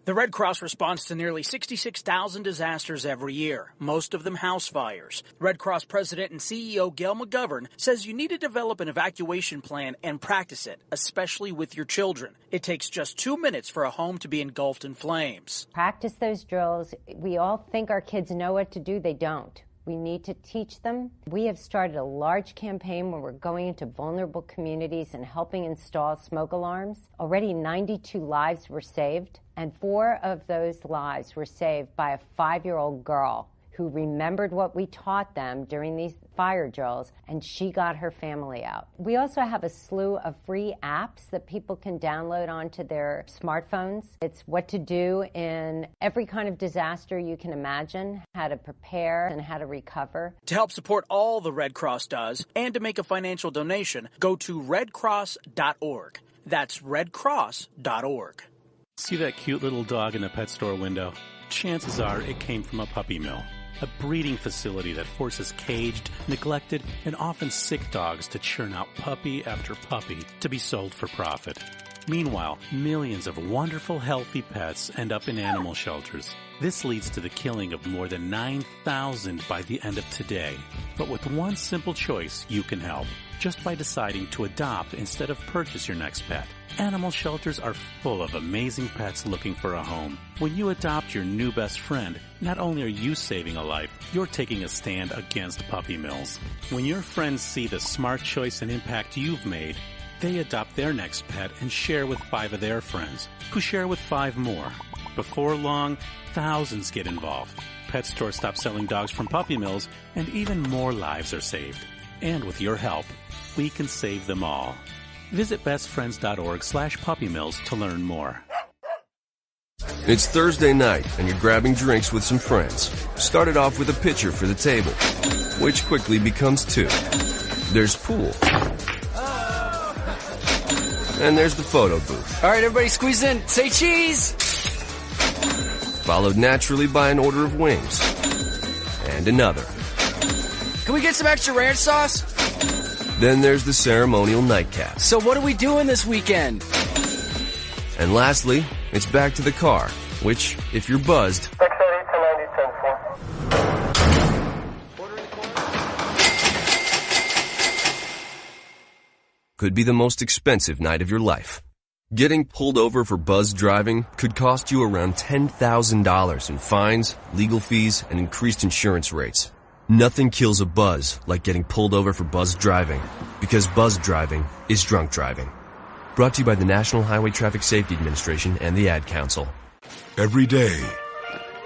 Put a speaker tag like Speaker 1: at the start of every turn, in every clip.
Speaker 1: The Red Cross responds to nearly 66,000 disasters every year, most of them house fires. Red Cross President and CEO Gail McGovern says you need to develop an evacuation plan and practice it, especially with your children. It takes just 2 minutes for a home to be engulfed in flames.
Speaker 2: Practice those drills. We all think our kids know what to do. They don't. We need to teach them. We have started a large campaign where we're going into vulnerable communities and helping install smoke alarms. Already 92 lives were saved, and 4 of those lives were saved by a 5-year-old girl who remembered what we taught them during these fire drills, and she got her family out. We also have a slew of free apps that people can download onto their smartphones. It's what to do in every kind of disaster you can imagine, how to prepare and how to recover.
Speaker 1: To help support all the Red Cross does and to make a financial donation, go to redcross.org. That's redcross.org.
Speaker 3: See that cute little dog in the pet store window? Chances are it came from a puppy mill. A breeding facility that forces caged, neglected, and often sick dogs to churn out puppy after puppy to be sold for profit. Meanwhile, millions of wonderful, healthy pets end up in animal shelters. This leads to the killing of more than 9,000 by the end of today. But with one simple choice, you can help. Just by deciding to adopt instead of purchase your next pet. Animal shelters are full of amazing pets looking for a home. When you adopt your new best friend, not only are you saving a life, you're taking a stand against puppy mills. When your friends see the smart choice and impact you've made, they adopt their next pet and share with 5 of their friends, who share with 5 more. Before long, thousands get involved. Pet stores stop selling dogs from puppy mills, and even more lives are saved. And with your help, we can save them all. Visit bestfriends.org/puppymills to learn more.
Speaker 4: It's Thursday night, and you're grabbing drinks with some friends. Started off with a pitcher for the table, which quickly becomes 2. There's pool. And there's the photo booth.
Speaker 5: All right, everybody squeeze in. Say cheese!
Speaker 4: Followed naturally by an order of wings. And another.
Speaker 5: Can we get some extra ranch sauce?
Speaker 4: Then there's the ceremonial nightcap.
Speaker 5: So what are we doing this weekend?
Speaker 4: And lastly, it's back to the car, which, if you're buzzed, could be the most expensive night of your life. Getting pulled over for buzzed driving could cost you around $10,000 in fines, legal fees, and increased insurance rates. Nothing kills a buzz like getting pulled over for buzzed driving, because buzzed driving is drunk driving. Brought to you by the National Highway Traffic Safety Administration and the Ad Council.
Speaker 6: Every day,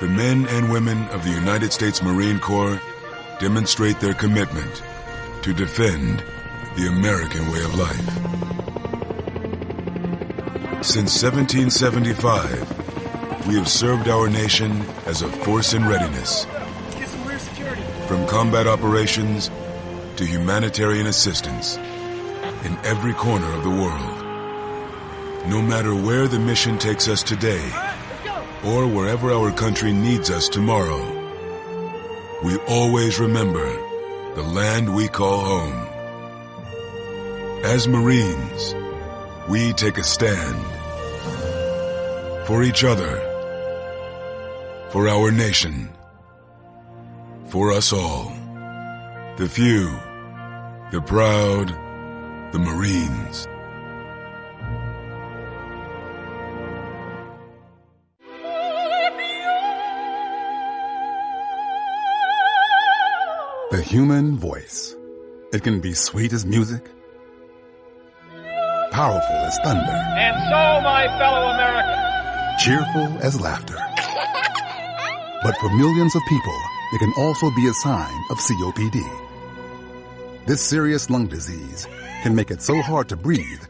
Speaker 6: the men and women of the United States Marine Corps demonstrate their commitment to defend the American way of life. Since 1775, we have served our nation as a force in readiness. From combat operations to humanitarian assistance in every corner of the world. No matter where the mission takes us today or wherever our country needs us tomorrow, we always remember the land we call home. As Marines, we take a stand for each other, for our nation, for us all. The few, the proud, the Marines.
Speaker 7: The human voice. It can be sweet as music, powerful as thunder,
Speaker 8: and so, my fellow Americans,
Speaker 7: cheerful as laughter. But for millions of people, it can also be a sign of COPD. This serious lung disease can make it so hard to breathe,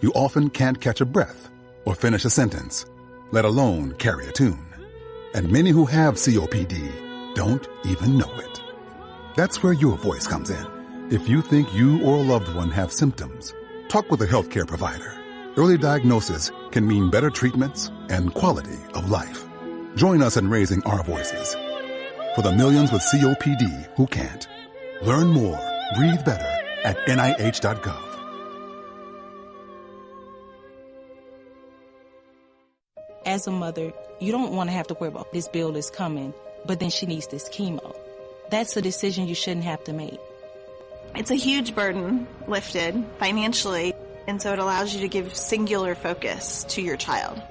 Speaker 7: you often can't catch a breath or finish a sentence, let alone carry a tune. And many who have COPD don't even know it. That's where your voice comes in. If you think you or a loved one have symptoms, talk with a healthcare provider. Early diagnosis can mean better treatments and quality of life. Join us in raising our voices for the millions with COPD who can't. Learn more, breathe better at NIH.gov.
Speaker 9: As a mother, you don't want to have to worry about this bill is coming, but then she needs this chemo. That's a decision you shouldn't have to make.
Speaker 10: It's a huge burden lifted financially, and so it allows you to give singular focus to your child.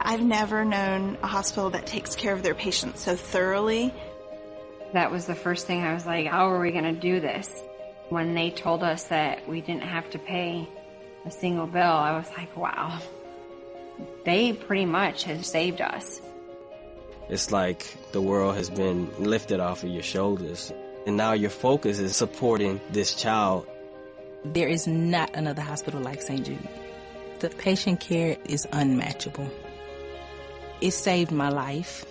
Speaker 10: I've never known a hospital that takes care of their patients so thoroughly.
Speaker 11: That was the first thing I was like, how are we going to do this? When they told us that we didn't have to pay a single bill, I was like, wow. They pretty much have saved us.
Speaker 12: It's like the world has been lifted off of your shoulders, and now your focus is supporting this child.
Speaker 9: There is not another hospital like St. Jude. The patient care is unmatchable. It saved my life.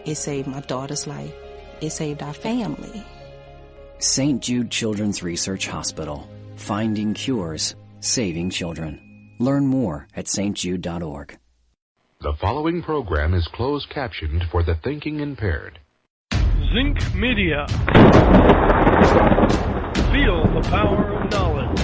Speaker 9: It saved my daughter's life. It saved our family.
Speaker 5: St. Jude Children's Research Hospital. Finding cures, saving children. Learn more at stjude.org.
Speaker 13: The following program is closed captioned for the thinking impaired.
Speaker 14: Zinc Media. Feel the power of knowledge.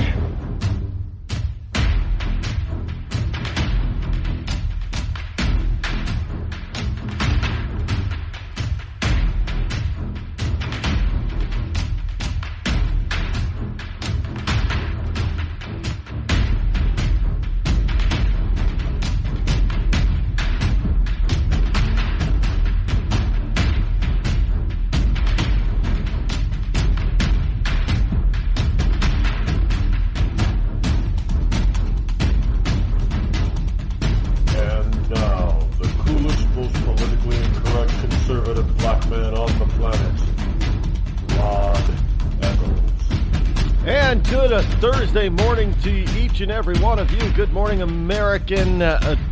Speaker 14: Thursday morning to each and every one of you. Good morning, American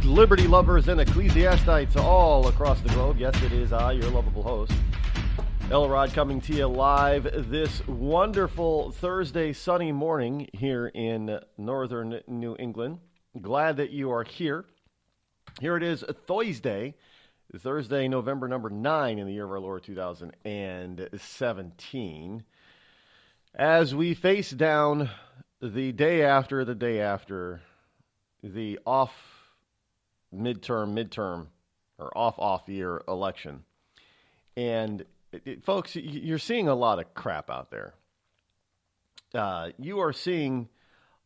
Speaker 14: liberty lovers and ecclesiastites all across the globe. Yes, it is I, your lovable host, Rod, coming to you live this wonderful Thursday sunny morning here in northern New England. Glad that you are here. Here it is, Thursday, November number 9 in the year of our Lord 2017. As we face down the day after the off midterm or off year election. And folks, you're seeing a lot of crap out there. You are seeing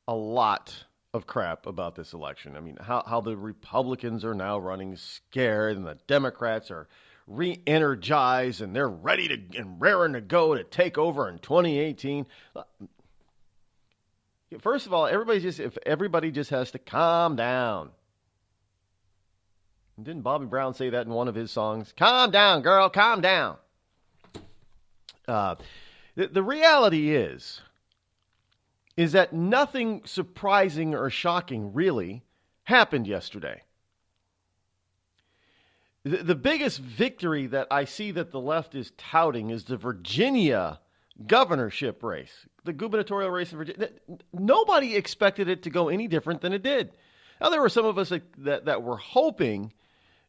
Speaker 14: a lot of crap about this election. I mean, how the Republicans are now running scared and the Democrats are re-energized and they're ready to and raring to go to take over in 2018. First of all, everybody just has to calm down. Didn't Bobby Brown say that in one of his songs? Calm down, girl, calm down. The reality is that nothing surprising or shocking really happened yesterday. The biggest victory that I see that the left is touting is the Virginia governorship race, the gubernatorial race in Virginia. Nobody expected it to go any different than it did. Now, there were some of us that were hoping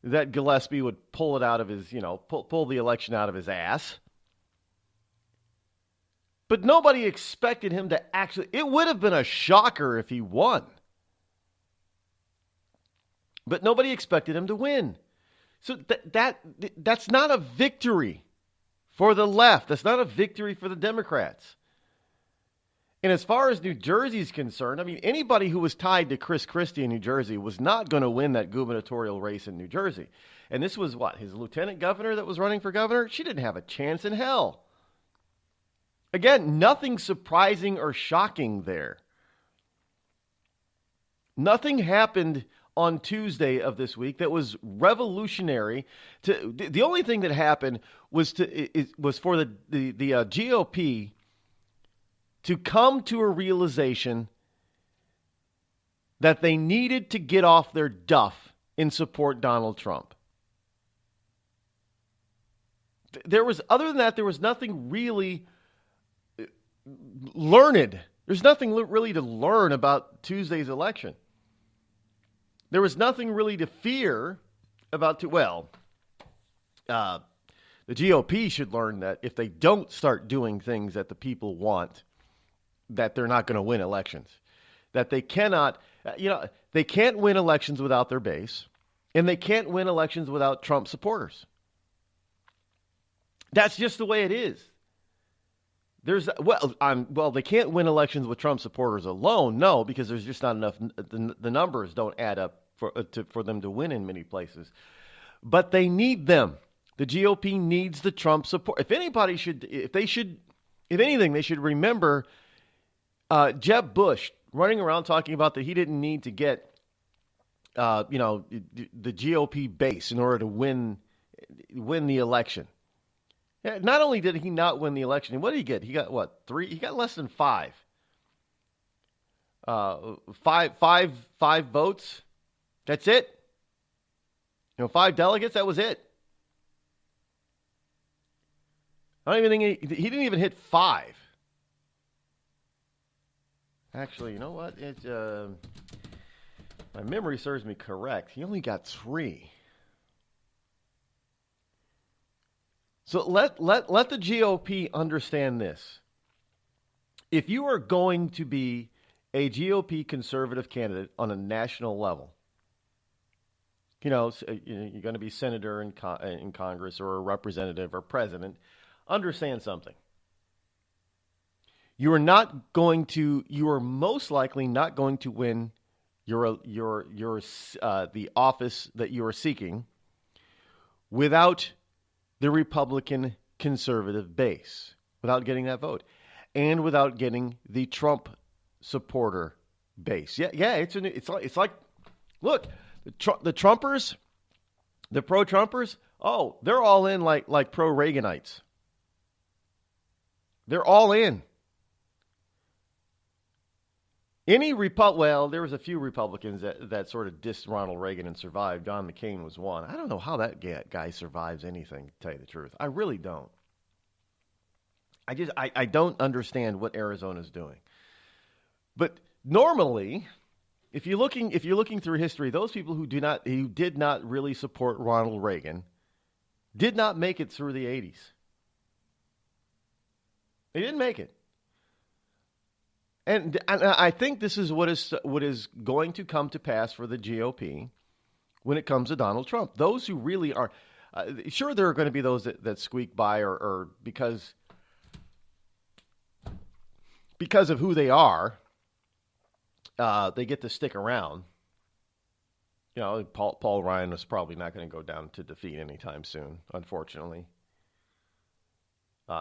Speaker 14: that Gillespie would pull it out of his, pull the election out of his ass. But nobody expected him to actually, it would have been a shocker if he won. But nobody expected him to win. So that's not a victory for the left. That's not a victory for the Democrats. And as far as New Jersey is concerned, I mean, anybody who was tied to Chris Christie in New Jersey was not going to win that gubernatorial race in New Jersey. And this was his lieutenant governor that was running for governor? She didn't have a chance in hell. Again, nothing surprising or shocking there. Nothing happened on Tuesday of this week that was revolutionary. The only thing that happened was for the GOP to come to a realization that they needed to get off their duff and support Donald Trump. Other than that, there was nothing really learned. There's nothing really to learn about Tuesday's election. There was nothing really to fear about, the GOP should learn that if they don't start doing things that the people want, that they're not going to win elections. That they cannot, they can't win elections without their base. And they can't win elections without Trump supporters. That's just the way it is. They can't win elections with Trump supporters alone. No, because there's just not enough. The numbers don't add up for them to win in many places. But they need them. The GOP needs the Trump support. If anything, they should remember Jeb Bush running around talking about that he didn't need to get, the GOP base in order to win the election. Not only did he not win the election, what did he get? He got what? 3? He got less than 5. Five votes. That's it. 5 delegates. That was it. I don't even think he didn't even hit 5. Actually, you know what? My memory serves me correct. He only got 3. So let the GOP understand this. If you are going to be a GOP conservative candidate on a national level, you're going to be senator in Congress or a representative or president, understand something. You are most likely not going to win the office that you are seeking without the Republican conservative base, without getting that vote, and without getting the Trump supporter base. Yeah, it's like, look, the Trumpers, the pro-Trumpers, they're all in like pro-Reaganites. They're all in. There was a few Republicans that sort of dissed Ronald Reagan and survived. John McCain was one. I don't know how that guy survives anything, to tell you the truth. I really don't. I don't understand what Arizona's doing. But normally, if you're looking through history, those people who did not really support Ronald Reagan did not make it through the 80s. They didn't make it. And I think this is what is going to come to pass for the GOP when it comes to Donald Trump. Those who really are, sure, there are going to be those that squeak by or because of who they are, they get to stick around. Paul Ryan is probably not going to go down to defeat anytime soon, unfortunately.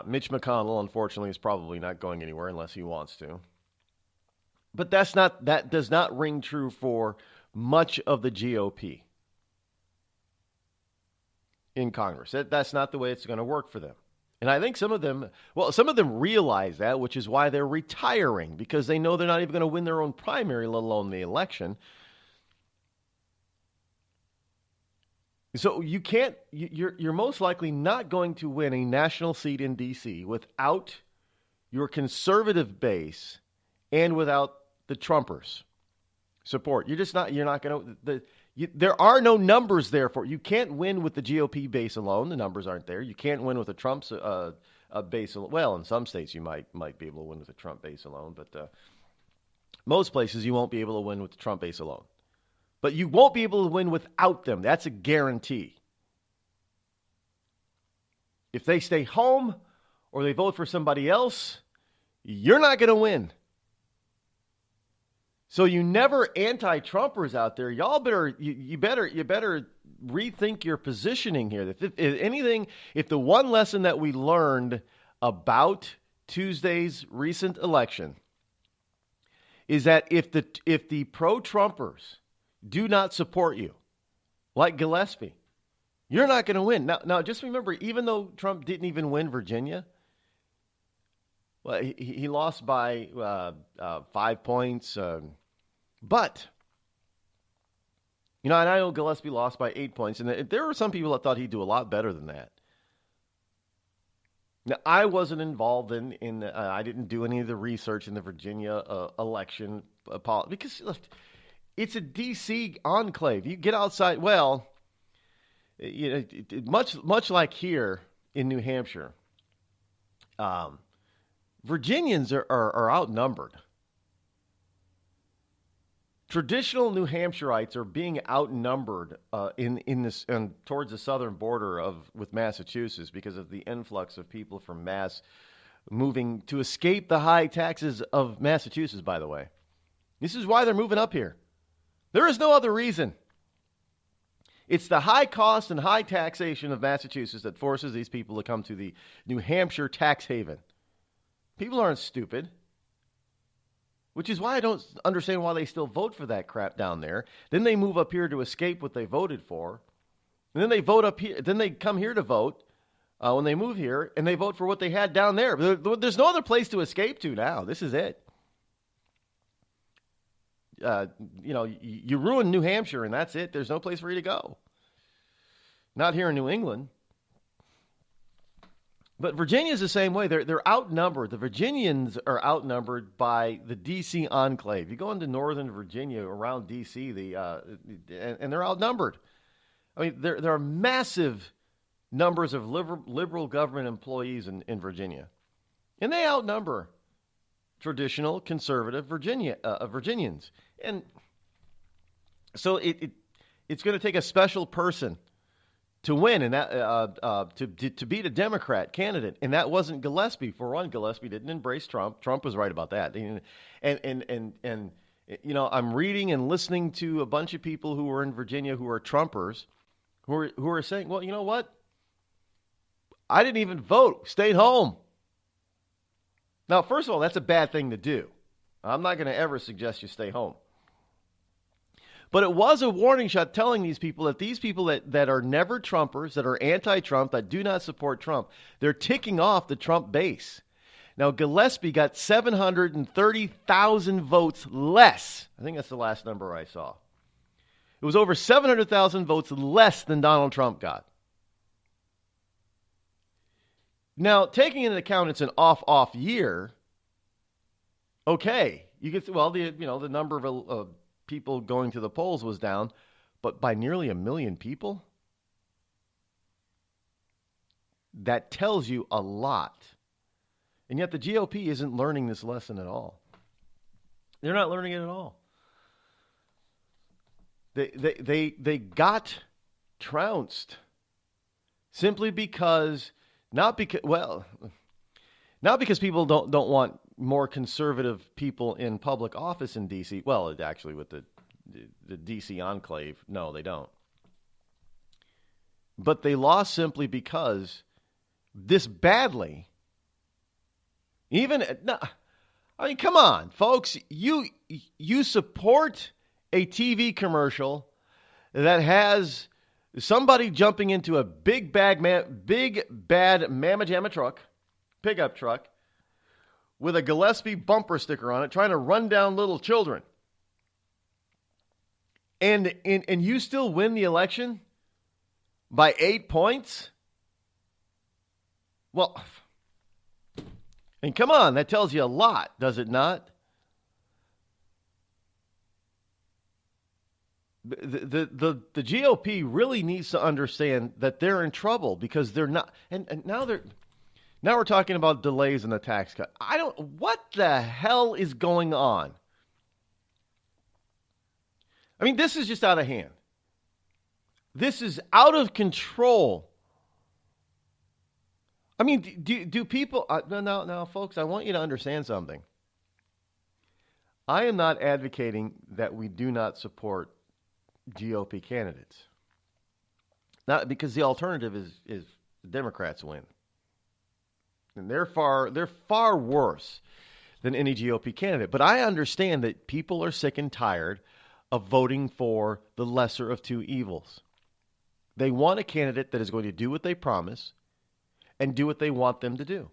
Speaker 14: Mitch McConnell, unfortunately, is probably not going anywhere unless he wants to. But that does not ring true for much of the GOP in Congress. That's not the way it's going to work for them. And I think some of them realize that, which is why they're retiring, because they know they're not even going to win their own primary, let alone the election. So you're most likely not going to win a national seat in D.C. without your conservative base and without the Trumpers' support. You're not going to. There are no numbers there for you. Can't win with the GOP base alone. The numbers aren't there. You can't win with the Trump's base alone. Well, in some states you might be able to win with the Trump base alone, but most places you won't be able to win with the Trump base alone. But you won't be able to win without them. That's a guarantee. If they stay home or they vote for somebody else, you're not going to win. So you never anti-Trumpers out there. Y'all better rethink your positioning here. If anything, if the one lesson that we learned about Tuesday's recent election is that if the pro-Trumpers do not support you, like Gillespie, you're not going to win. Now, just remember, even though Trump didn't even win Virginia, well, he lost by 5 points. But, and I know Gillespie lost by 8 points, and there were some people that thought he'd do a lot better than that. Now, I wasn't involved in I didn't do any of the research in the Virginia election because look, it's a D.C. enclave. You get outside, well, much like here in New Hampshire, Virginians are outnumbered. traditional New Hampshireites are being outnumbered in this towards the southern border with Massachusetts because of the influx of people from Mass moving to escape the high taxes of Massachusetts, by the way. This is why they're moving up here. There is no other reason. It's the high cost and high taxation of Massachusetts that forces these people to come to the New Hampshire tax haven. People aren't stupid. Which is why I don't understand why they still vote for that crap down there. Then they move up here to escape what they voted for. And then they vote up here. Then they come here to vote when they move here, and they vote for what they had down there. There's no other place to escape to now. This is it. You ruin New Hampshire, and that's it. There's no place for you to go. Not here in New England. But Virginia's the same way. They're outnumbered. The Virginians are outnumbered by the D.C. enclave. You go into northern Virginia around D.C., and they're outnumbered. I mean, there are massive numbers of liberal government employees in Virginia, and they outnumber traditional conservative Virginians. And so it's going to take a special person to win, and that to beat a Democrat candidate, and that wasn't Gillespie. For one, Gillespie didn't embrace Trump. Trump was right about that. And I'm reading and listening to a bunch of people who are in Virginia who are Trumpers, who are saying, well, you know what? I didn't even vote. Stayed home. Now, first of all, that's a bad thing to do. I'm not going to ever suggest you stay home. But it was a warning shot telling these people that are never Trumpers, that are anti-Trump, that do not support Trump, they're ticking off the Trump base. Now, Gillespie got 730,000 votes less. I think that's the last number I saw. It was over 700,000 votes less than Donald Trump got. Now, taking into account it's an off year, okay, you get the number of people going to the polls was down, but by nearly 1 million people? That tells you a lot. And yet the GOP isn't learning this lesson at all. They're not learning it at all. They got trounced simply because not because people don't want more conservative people in public office in D.C. Well, actually, with the D.C. enclave, no, they don't. But they lost simply because this badly. Come on, folks. You support a TV commercial that has somebody jumping into a big bad mamma jamma truck, pickup truck, with a Gillespie bumper sticker on it, trying to run down little children. And you still win the election by 8 points? Well, and come on, that tells you a lot, does it not? The GOP really needs to understand that they're in trouble because they're not, and now we're talking about delays in the tax cut. What the hell is going on? I mean, this is just out of hand. This is out of control. I mean, do people... No, folks, I want you to understand something. I am not advocating that we do not support GOP candidates. Not because the alternative is the Democrats win. And they're far worse than any GOP candidate. But I understand that people are sick and tired of voting for the lesser of two evils. They want a candidate that is going to do what they promise and do what they want them to do.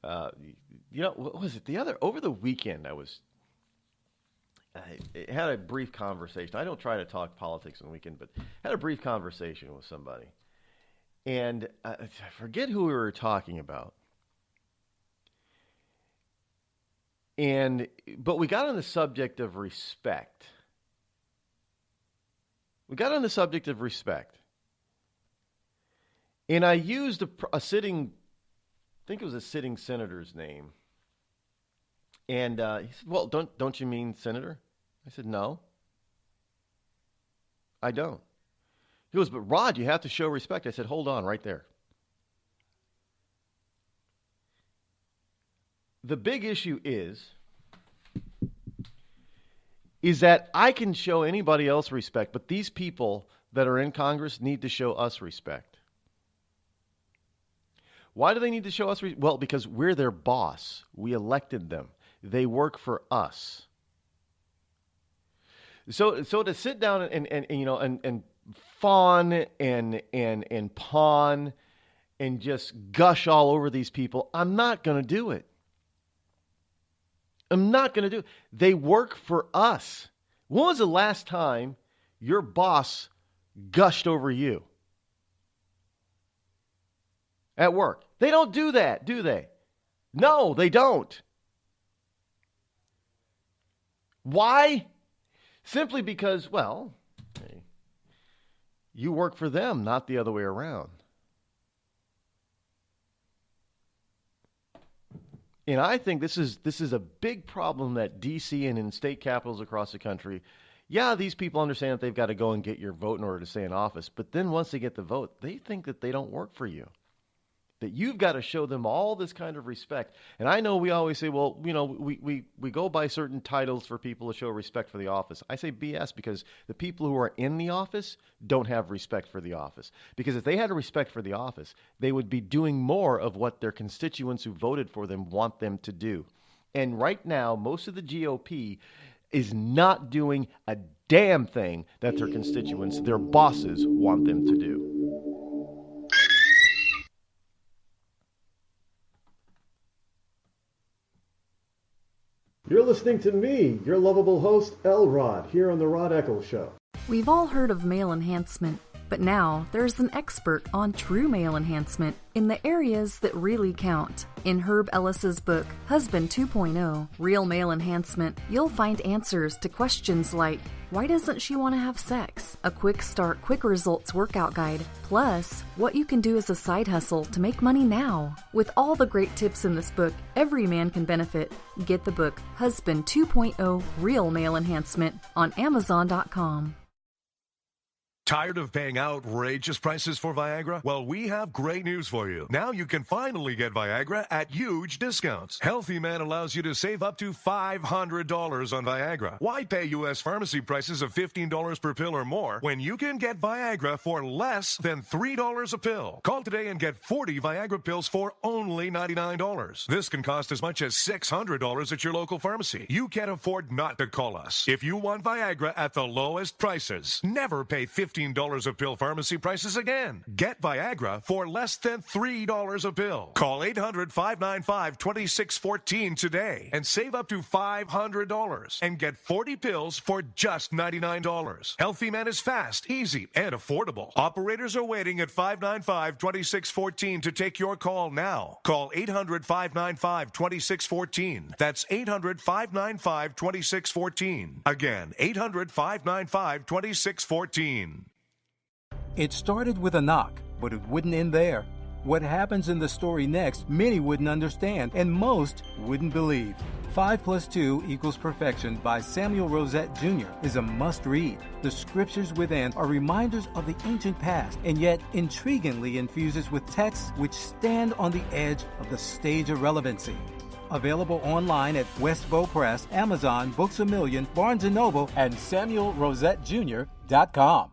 Speaker 14: What was it? Over the weekend, I had a brief conversation. I don't try to talk politics on the weekend, but had a brief conversation with somebody. And I forget who we were talking about. But we got on the subject of respect. And I used a sitting senator's name. And he said, well, don't you mean senator? I said, no, I don't. He goes, but Rod, you have to show respect. I said, hold on right there. The big issue is that I can show anybody else respect, but these people that are in Congress need to show us respect. Why do they need to show us respect? Well, because we're their boss. We elected them. They work for us. So to sit down and fawn and pawn and just gush all over these people, I'm not going to do it. I'm not going to do it. They work for us. When was the last time your boss gushed over you? At work. They don't do that, do they? No, they don't. Why? Simply because, well, you work for them, not the other way around. And I think this is a big problem that D.C. and in state capitals across the country, yeah, these people understand that they've got to go and get your vote in order to stay in office. But then once they get the vote, they think that they don't work for you, that you've got to show them all this kind of respect. And I know we always say, well, we go by certain titles for people to show respect for the office. I say BS because the people who are in the office don't have respect for the office. Because if they had a respect for the office, they would be doing more of what their constituents who voted for them want them to do. And right now, most of the GOP is not doing a damn thing that their constituents, their bosses, want them to do.
Speaker 15: You're listening to me, your lovable host, Rod, here on the Rod Eccles Show.
Speaker 16: We've all heard of male enhancement, but now there's an expert on true male enhancement in the areas that really count. In Herb Ellis's book, Husband 2.0, Real Male Enhancement, you'll find answers to questions like, why doesn't she want to have sex? A quick start, quick results workout guide. Plus, what you can do as a side hustle to make money now. With all the great tips in this book, every man can benefit. Get the book, Husband 2.0, Real Male Enhancement, on Amazon.com.
Speaker 17: Tired of paying outrageous prices for Viagra? Well, we have great news for you. Now you can finally get Viagra at huge discounts. Healthy Man allows you to save up to $500 on Viagra. Why pay U.S. pharmacy prices of $15 per pill or more when you can get Viagra for less than $3 a pill? Call today and get 40 Viagra pills for only $99. This can cost as much as $600 at your local pharmacy. You can't afford not to call us. If you want Viagra at the lowest prices, never pay $15 a pill pharmacy prices again. Get Viagra for less than $3 a pill. Call 800-595-2614 today and save up to $500 and get 40 pills for just $99. Healthy Man is fast, easy, and affordable. Operators are waiting at 595-2614 to take your call now. Call 800-595-2614. That's 800-595-2614. Again, 800-595-2614.
Speaker 18: It started with a knock, but it wouldn't end there. What happens in the story next, many wouldn't understand, and most wouldn't believe. 5 + 2 = Perfection by Samuel Rosette Jr. is a must-read. The scriptures within are reminders of the ancient past, and yet intriguingly infuses with texts which stand on the edge of the stage of relevancy. Available online at Westbow Press, Amazon, Books A Million, Barnes & Noble, and SamuelRosetteJr.com.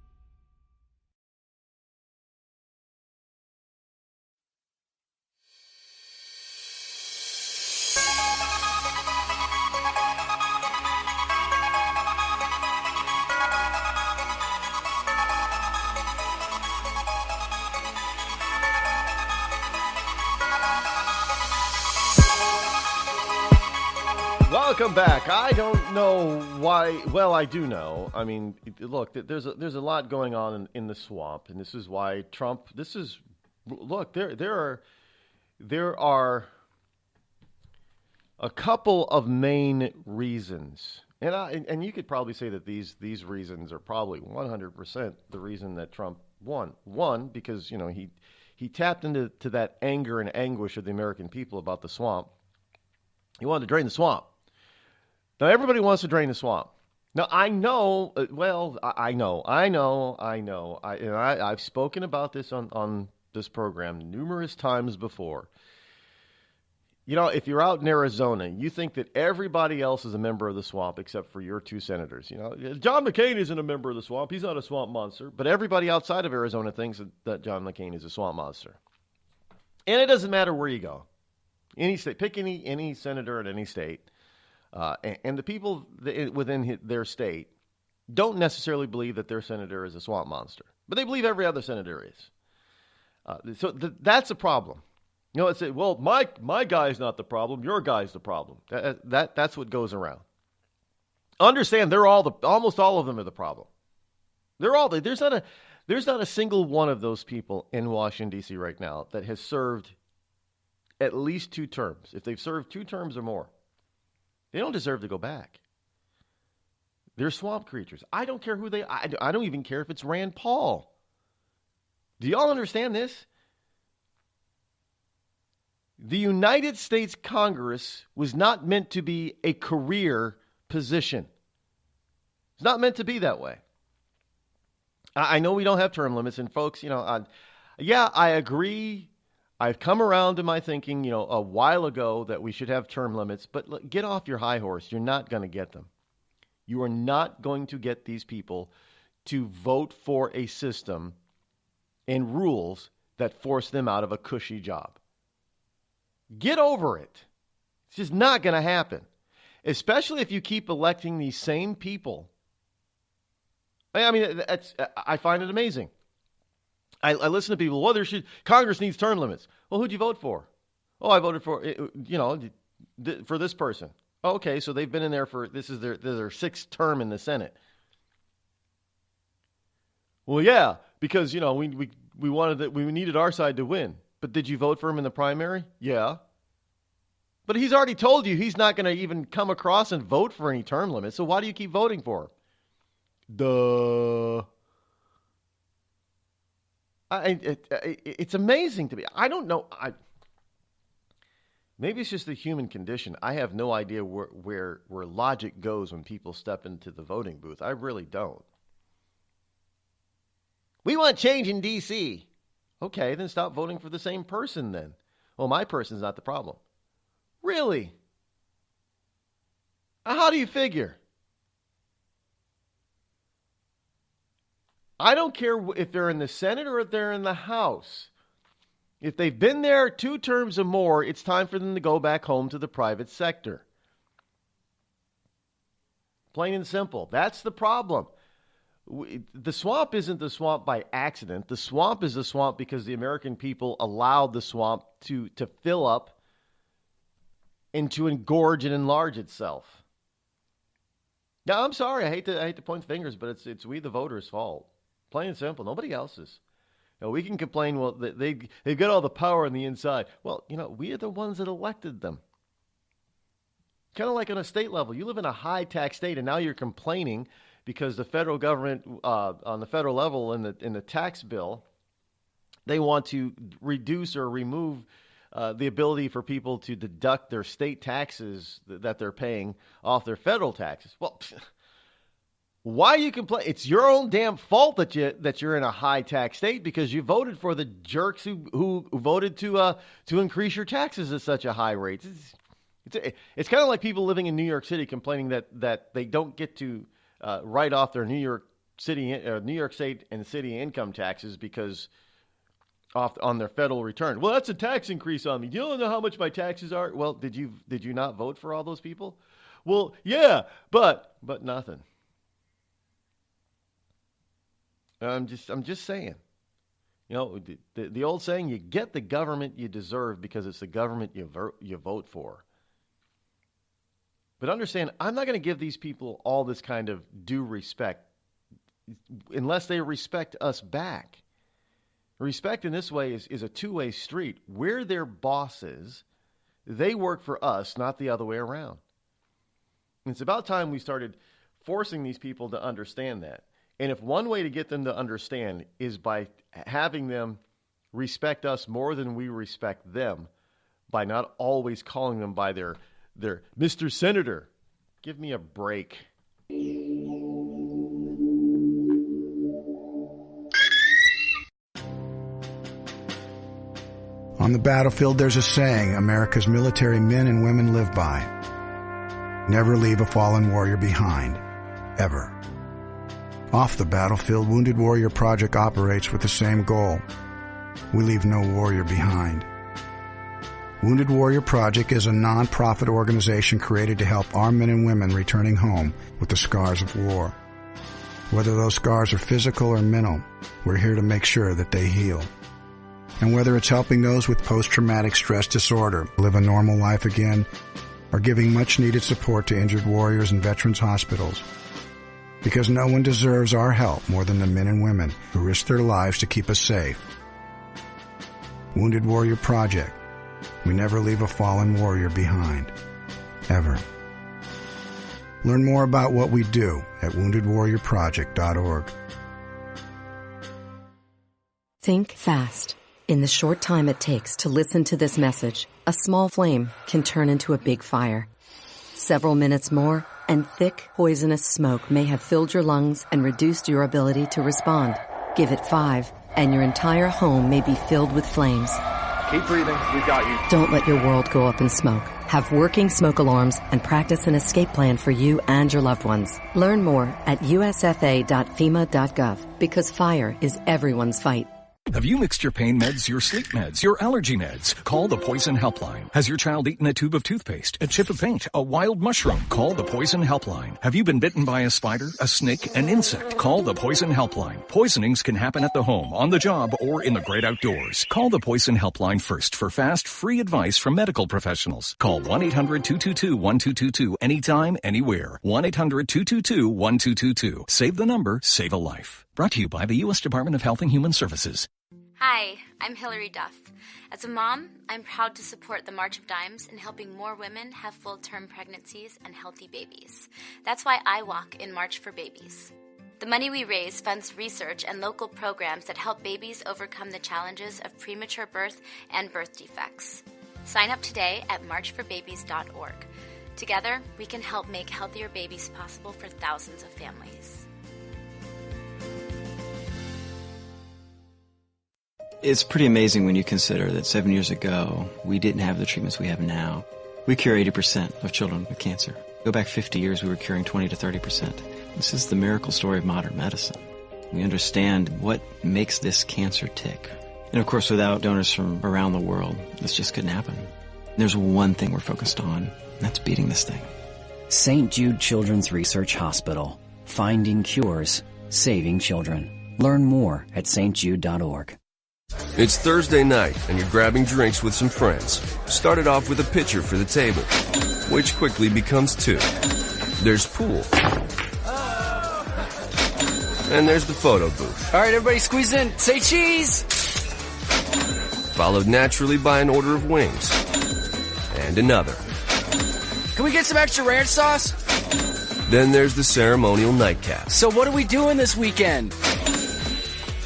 Speaker 14: Welcome back. I don't know why. Well, I do know. I mean, look, there's a lot going on in the swamp, and this is why Trump. Look, there are a couple of main reasons, and you could probably say that these reasons are probably 100% the reason that Trump won. One, because he tapped into that anger and anguish of the American people about the swamp. He wanted to drain the swamp. Now, everybody wants to drain the swamp. Now, I know, I've spoken about this on this program numerous times before. You know, if you're out in Arizona, you think that everybody else is a member of the swamp except for your two senators. You know, John McCain isn't a member of the swamp. He's not a swamp monster. But everybody outside of Arizona thinks that John McCain is a swamp monster. And it doesn't matter where you go. Any state, pick any senator in any state. And the people within their state don't necessarily believe that their senator is a swamp monster. But they believe every other senator is. So that's a problem. You know, it's well, my guy's not the problem. Your guy's the problem. That's what goes around. Understand, almost all of them are the problem. There's not a single one of those people in Washington D.C. right now that has served at least 2 terms. If they've served 2 terms or more, they don't deserve to go back. They're swamp creatures. I don't care who they. I don't even care if it's Rand Paul. Do y'all understand this? The United States Congress was not meant to be a career position. It's not meant to be that way. I know we don't have term limits, and folks, you know, I agree. I've come around to my thinking, you know, a while ago that we should have term limits, but get off your high horse. You're not going to get them. You are not going to get these people to vote for a system and rules that force them out of a cushy job. Get over it. It's just not going to happen, especially if you keep electing these same people. I mean, I find it amazing. I listen to people, Congress needs term limits. Well, who'd you vote for? Oh, I voted for, for this person. Oh, okay, so they've been in there this is their 6th term in the Senate. Well, yeah, because, you know, we needed our side to win. But did you vote for him in the primary? Yeah. But he's already told you he's not going to even come across and vote for any term limits. So why do you keep voting for him? It's amazing to me. I don't know. Maybe it's just the human condition. I have no idea where logic goes when people step into the voting booth. I really don't. We want change in D.C. Okay, then stop voting for the same person then. Well, my person's not the problem. Really? How do you figure? I don't care if they're in the Senate or if they're in the House. If they've been there 2 terms or more, it's time for them to go back home to the private sector. Plain and simple. That's the problem. The swamp isn't the swamp by accident. The swamp is the swamp because the American people allowed the swamp to fill up and to engorge and enlarge itself. Now, I'm sorry. I hate to point fingers, but it's we the voters' fault. Plain and simple. Nobody else's. You know, we can complain, well, they've got all the power on the inside. Well, you know, we are the ones that elected them. Kind of like on a state level. You live in a high-tax state, and now you're complaining because the federal government, on the federal level in the tax bill, they want to reduce or remove the ability for people to deduct their state taxes that they're paying off their federal taxes. Well, why you complain? It's your own damn fault that you're in a high tax state because you voted for the jerks who voted to increase your taxes at such a high rate. It's kind of like people living in New York City complaining that they don't get to write off their New York State and city income taxes because on their federal return. Well, that's a tax increase on me. Do you know how much my taxes are? Well, did you not vote for all those people? Well, yeah, but nothing. I'm just saying. You know, the old saying, you get the government you deserve because it's the government you vote for. But understand, I'm not going to give these people all this kind of due respect unless they respect us back. Respect in this way is a two-way street. We're their bosses. They work for us, not the other way around. And it's about time we started forcing these people to understand that. And if one way to get them to understand is by having them respect us more than we respect them, by not always calling them by their Mr. Senator, Give me a break.
Speaker 19: On the battlefield, there's a saying America's military men and women live by. Never leave a fallen warrior behind. Ever. Off the battlefield, Wounded Warrior Project operates with the same goal. We leave no warrior behind. Wounded Warrior Project is a non-profit organization created to help our men and women returning home with the scars of war. Whether those scars are physical or mental, we're here to make sure that they heal. And whether it's helping those with post-traumatic stress disorder live a normal life again, or giving much-needed support to injured warriors in veterans' hospitals. Because no one deserves our help more than the men and women who risk their lives to keep us safe. Wounded Warrior Project. We never leave a fallen warrior behind. Ever. Learn more about what we do at woundedwarriorproject.org.
Speaker 20: Think fast. In the short time it takes to listen to this message, a small flame can turn into a big fire. Several minutes more, and thick, poisonous smoke may have filled your lungs and reduced your ability to respond. Give it 5, and your entire home may be filled with flames.
Speaker 8: Keep breathing. We've got you.
Speaker 20: Don't let your world go up in smoke. Have working smoke alarms and practice an escape plan for you and your loved ones. Learn more at usfa.fema.gov, because fire is everyone's fight.
Speaker 21: Have you mixed your pain meds, your sleep meds, your allergy meds? Call the Poison Helpline. Has your child eaten a tube of toothpaste, a chip of paint, a wild mushroom? Call the Poison Helpline. Have you been bitten by a spider, a snake, an insect? Call the Poison Helpline. Poisonings can happen at the home, on the job, or in the great outdoors. Call the Poison Helpline first for fast, free advice from medical professionals. Call 1-800-222-1222 anytime, anywhere. 1-800-222-1222. Save the number, save a life. Brought to you by the U.S. Department of Health and Human Services.
Speaker 22: Hi, I'm Hillary Duff. As a mom, I'm proud to support the March of Dimes in helping more women have full-term pregnancies and healthy babies. That's why I walk in March for Babies. The money we raise funds research and local programs that help babies overcome the challenges of premature birth and birth defects. Sign up today at marchforbabies.org. Together, we can help make healthier babies possible for thousands of families.
Speaker 23: It's pretty amazing when you consider that 7 years ago, we didn't have the treatments we have now. We cure 80% of children with cancer. Go back 50 years, we were curing 20 to 30%. This is the miracle story of modern medicine. We understand what makes this cancer tick. And of course, without donors from around the world, this just couldn't happen. There's one thing we're focused on, and that's beating this thing.
Speaker 5: St. Jude Children's Research Hospital. Finding cures, saving children. Learn more at stjude.org.
Speaker 4: It's Thursday night, and you're grabbing drinks with some friends. Started off with a pitcher for the table, which quickly becomes 2. There's pool. And there's the photo booth.
Speaker 24: All right, everybody squeeze in. Say cheese!
Speaker 4: Followed naturally by an order of wings. And another.
Speaker 24: Can we get some extra ranch sauce?
Speaker 4: Then there's the ceremonial nightcap.
Speaker 24: So what are we doing this weekend?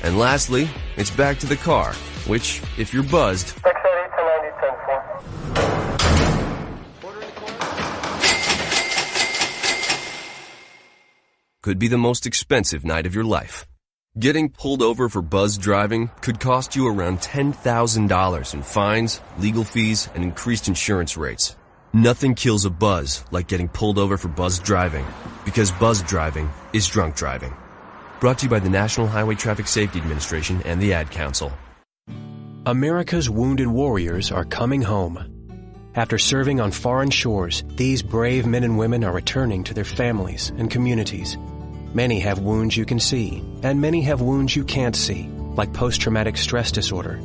Speaker 4: And lastly, it's back to the car, which, if you're buzzed, could be the most expensive night of your life. Getting pulled over for buzzed driving could cost you around $10,000 in fines, legal fees, and increased insurance rates. Nothing kills a buzz like getting pulled over for buzzed driving, because buzzed driving is drunk driving. Brought to you by the National Highway Traffic Safety Administration and the Ad Council.
Speaker 25: America's wounded warriors are coming home. After serving on foreign shores, these brave men and women are returning to their families and communities. Many have wounds you can see, and many have wounds you can't see, like post-traumatic stress disorder.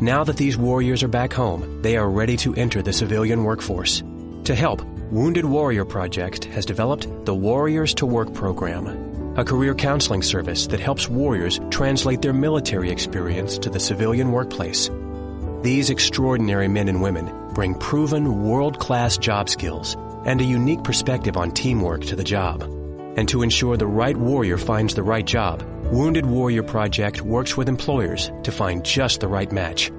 Speaker 25: Now that these warriors are back home, they are ready to enter the civilian workforce. To help, Wounded Warrior Project has developed the Warriors to Work program, a career counseling service that helps warriors translate their military experience to the civilian workplace. These extraordinary men and women bring proven world-class job skills and a unique perspective on teamwork to the job. And to ensure the right warrior finds the right job, Wounded Warrior Project works with employers to find just the right match.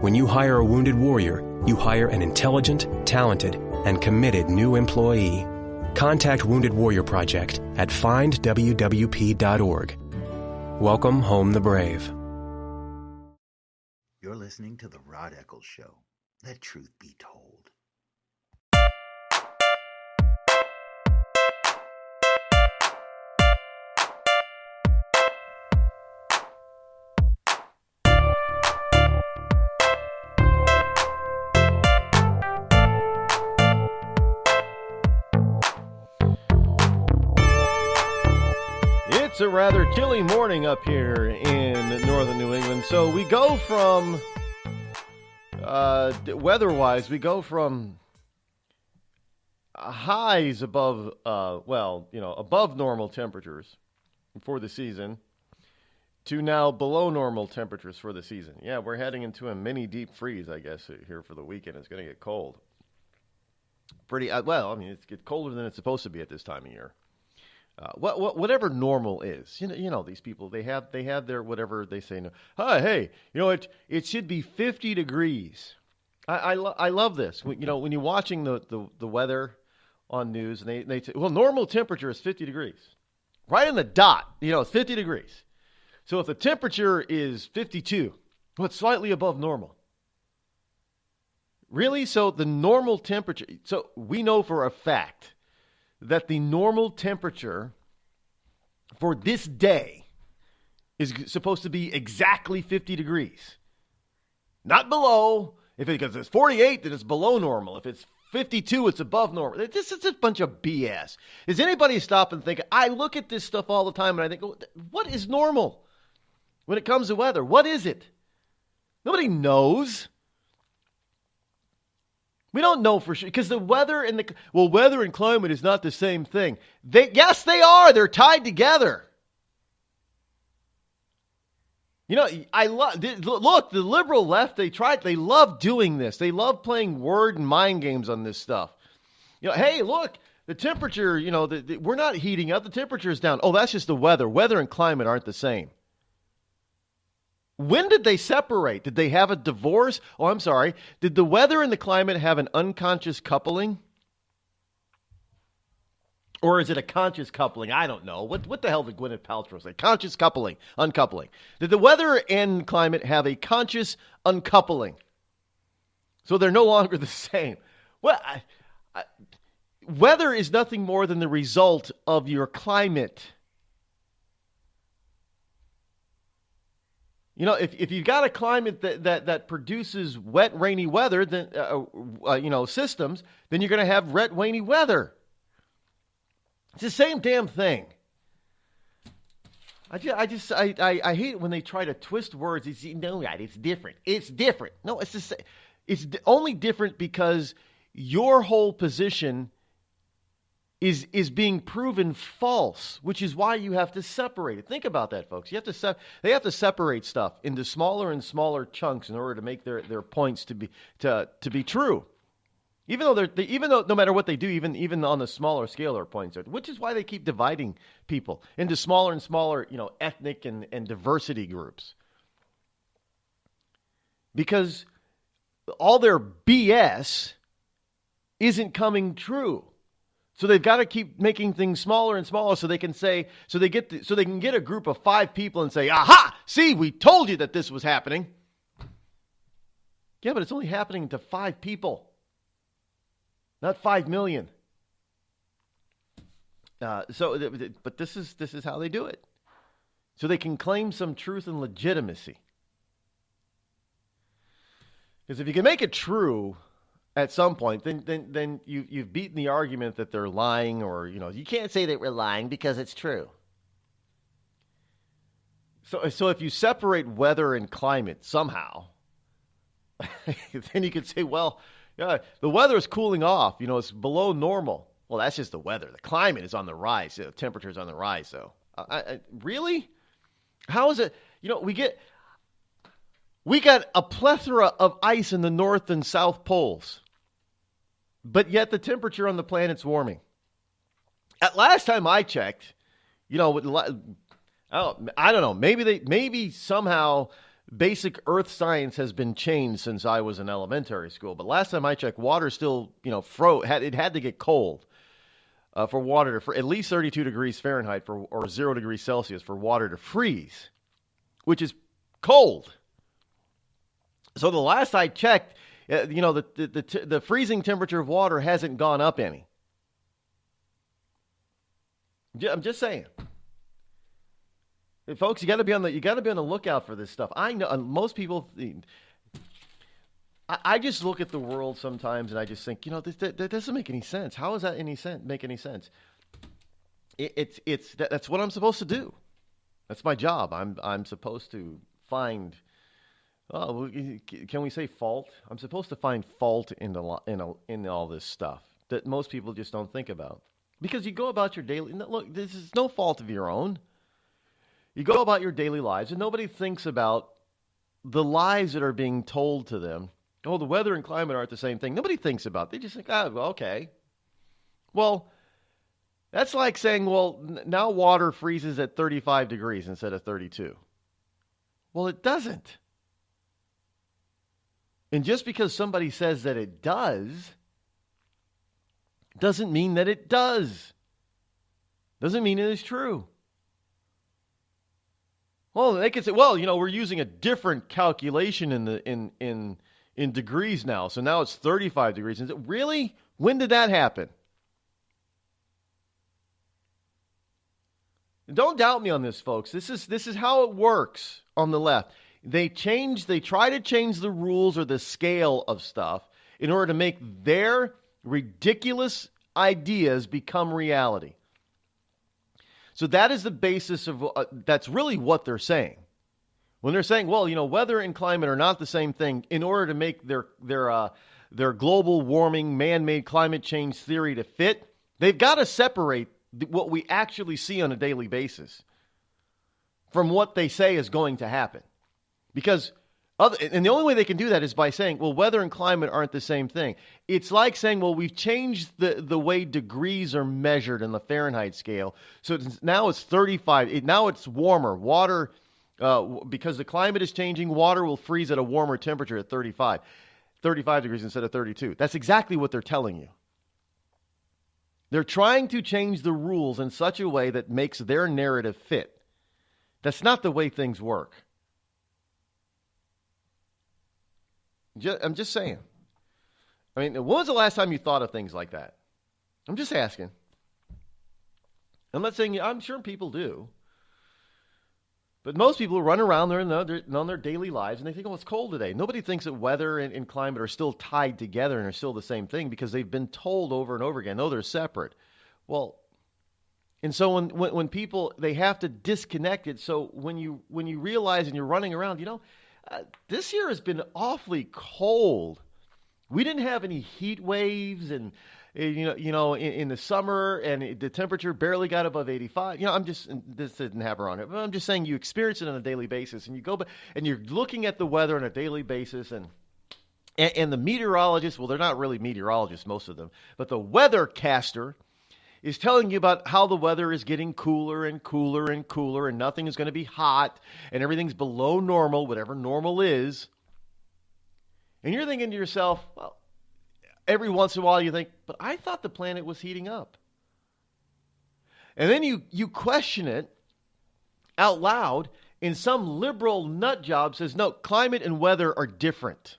Speaker 25: When you hire a wounded warrior, you hire an intelligent, talented, and committed new employee. contact Wounded Warrior Project at findwwp.org. Welcome home the brave.
Speaker 1: You're listening to The Rod Eccles Show. Let truth be told.
Speaker 14: It's a rather chilly morning up here in northern New England. So we go from, weather-wise, we go from highs above, above normal temperatures for the season to now below normal temperatures for the season. Yeah, we're heading into a mini deep freeze, I guess, here for the weekend. It's going to get cold. It's get colder than it's supposed to be at this time of year. Whatever normal is, you know these people, they have their whatever they say. No, hey, it should be 50 degrees. I love this. When you're watching the weather on news and they say, well, normal temperature is 50 degrees, right in the dot. It's 50 degrees. So if the temperature is 52, well, it's slightly above normal. Really? So the normal temperature. So we know for a fact that the normal temperature for this day is supposed to be exactly 50 degrees. Not below. Because it's 48, then it's below normal. If it's 52, it's above normal. This is a bunch of BS. Does anybody stop and think, I look at this stuff all the time and I think, what is normal when it comes to weather? What is it? Nobody knows. We don't know for sure because the weather and weather and climate is not the same thing. Yes, they are. They're tied together. I love the liberal left. They love doing this. They love playing word and mind games on this stuff. Hey, look, the temperature. We're not heating up. The temperature is down. Oh, that's just the weather. Weather and climate aren't the same. When did they separate? Did they have a divorce? Oh, I'm sorry. Did the weather and the climate have an unconscious coupling? Or is it a conscious coupling? I don't know. What the hell did Gwyneth Paltrow say? Conscious coupling, uncoupling. Did the weather and climate have a conscious uncoupling? So they're no longer the same. Well, weather is nothing more than the result of your climate. If you've got a climate that produces wet, rainy weather, then systems, then you're going to have wet, rainy weather. It's the same damn thing. I hate it when they try to twist words. It's different. It's different. No, it's the same. It's only different because your whole position is being proven false, which is why you have to separate it. Think about that, folks. They have to separate stuff into smaller and smaller chunks in order to make their points to be true. Even though no matter what they do, even on the smaller scale, their points are, which is why they keep dividing people into smaller and smaller, ethnic and diversity groups. Because all their BS isn't coming true. So they've got to keep making things smaller and smaller so they can get a group of 5 people and say, aha, see, we told you that this was happening. Yeah, but it's only happening to 5 people, not 5 million. But this is how they do it. So they can claim some truth and legitimacy. Because if you can make it true at some point, then you've beaten the argument that they're lying, or you can't say that we're lying because it's true. So if you separate weather and climate somehow, then you could say, well, yeah, the weather is cooling off. It's below normal. Well, that's just the weather. The climate is on the rise. The temperature is on the rise. So, really, how is it? We got a plethora of ice in the North and South poles. But yet the temperature on the planet's warming. At last time I checked, I don't know. Maybe somehow basic Earth science has been changed since I was in elementary school. But last time I checked, water still, had to get cold. for water to at least 32 degrees Fahrenheit or 0 degrees Celsius for water to freeze, which is cold. So the last I checked, the freezing temperature of water hasn't gone up any. I'm just saying. Folks, you got to be on the lookout for this stuff. I know most people. I just look at the world sometimes and I just think, that doesn't make any sense. How does that make any sense? That's what I'm supposed to do. That's my job. I'm supposed to find. Oh, can we say fault? I'm supposed to find fault in all this stuff that most people just don't think about. Because you go about your daily. Look, this is no fault of your own. You go about your daily lives, and nobody thinks about the lies that are being told to them. Oh, the weather and climate aren't the same thing. Nobody thinks about it. They just think, well, okay. Well, that's like saying, well, now water freezes at 35 degrees instead of 32. Well, it doesn't. And just because somebody says that it doesn't mean that it does. Doesn't mean it is true. Well, they could say, well, we're using a different calculation in degrees now. So now it's 35 degrees. Really? When did that happen? Don't doubt me on this, folks. This is how it works on the left. They try to change the rules or the scale of stuff in order to make their ridiculous ideas become reality. So that is the basis of, that's really what they're saying. When they're saying, well, weather and climate are not the same thing, in order to make their global warming, man-made climate change theory to fit, they've got to separate what we actually see on a daily basis from what they say is going to happen. Because, and the only way they can do that is by saying, well, weather and climate aren't the same thing. It's like saying, well, we've changed the way degrees are measured in the Fahrenheit scale. So now it's 35. Now it's warmer. Water, because the climate is changing, water will freeze at a warmer temperature at 35 degrees instead of 32. That's exactly what they're telling you. They're trying to change the rules in such a way that makes their narrative fit. That's not the way things work. I'm just saying. I mean, when was the last time you thought of things like that? I'm just asking. I'm not saying, I'm sure people do. But most people run around there on their daily lives and they think, oh, it's cold today. Nobody thinks that weather and climate are still tied together and are still the same thing because they've been told over and over again, no, they're separate. Well, and so when people, they have to disconnect it. So when you realize and you're running around, this year has been awfully cold. We didn't have any heat waves and in the summer, and the temperature barely got above 85. This didn't happen on it, but I'm just saying you experience it on a daily basis, and you go and you're looking at the weather on a daily basis, and the meteorologists, well, they're not really meteorologists, most of them, but the weathercaster is telling you about how the weather is getting cooler and cooler and cooler, and nothing is going to be hot, and everything's below normal, whatever normal is. And you're thinking to yourself, well, every once in a while you think, but I thought the planet was heating up. And then you question it out loud, and some liberal nut job says, no, climate and weather are different.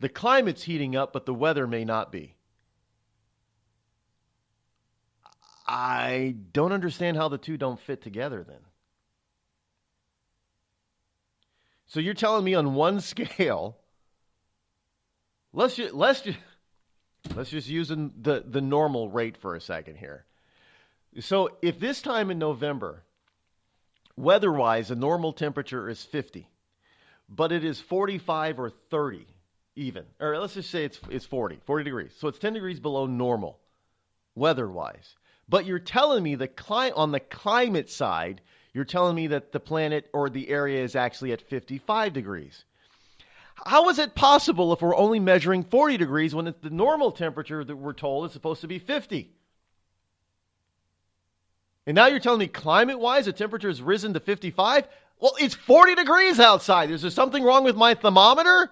Speaker 14: The climate's heating up, but the weather may not be. I don't understand how the two don't fit together then. So you're telling me on one scale, let's just use the normal rate for a second here. So if this time in November, weather-wise, the normal temperature is 50, but it is 45 or 30 even, or let's just say it's 40 degrees. So it's 10 degrees below normal, weather-wise. But you're telling me on the climate side, you're telling me that the planet or the area is actually at 55 degrees. How is it possible if we're only measuring 40 degrees when it's the normal temperature that we're told is supposed to be 50? And now you're telling me climate-wise the temperature has risen to 55? Well, it's 40 degrees outside. Is there something wrong with my thermometer?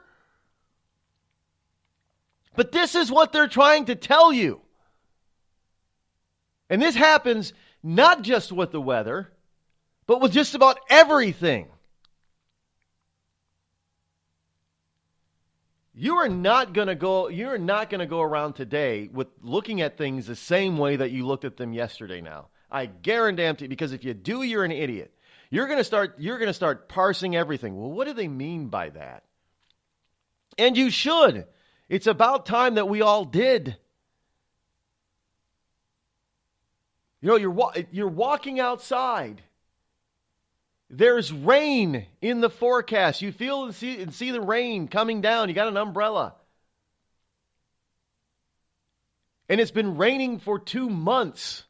Speaker 14: But this is what they're trying to tell you. And this happens not just with the weather, but with just about everything. You're not going to go around today with looking at things the same way that you looked at them yesterday now. I guarantee you, because if you do, you're an idiot. You're going to start parsing everything. Well, what do they mean by that? And you should. It's about time that we all did. You know, you're walking outside. There's rain in the forecast. You feel and see the rain coming down. You got an umbrella. And it's been raining for 2 months.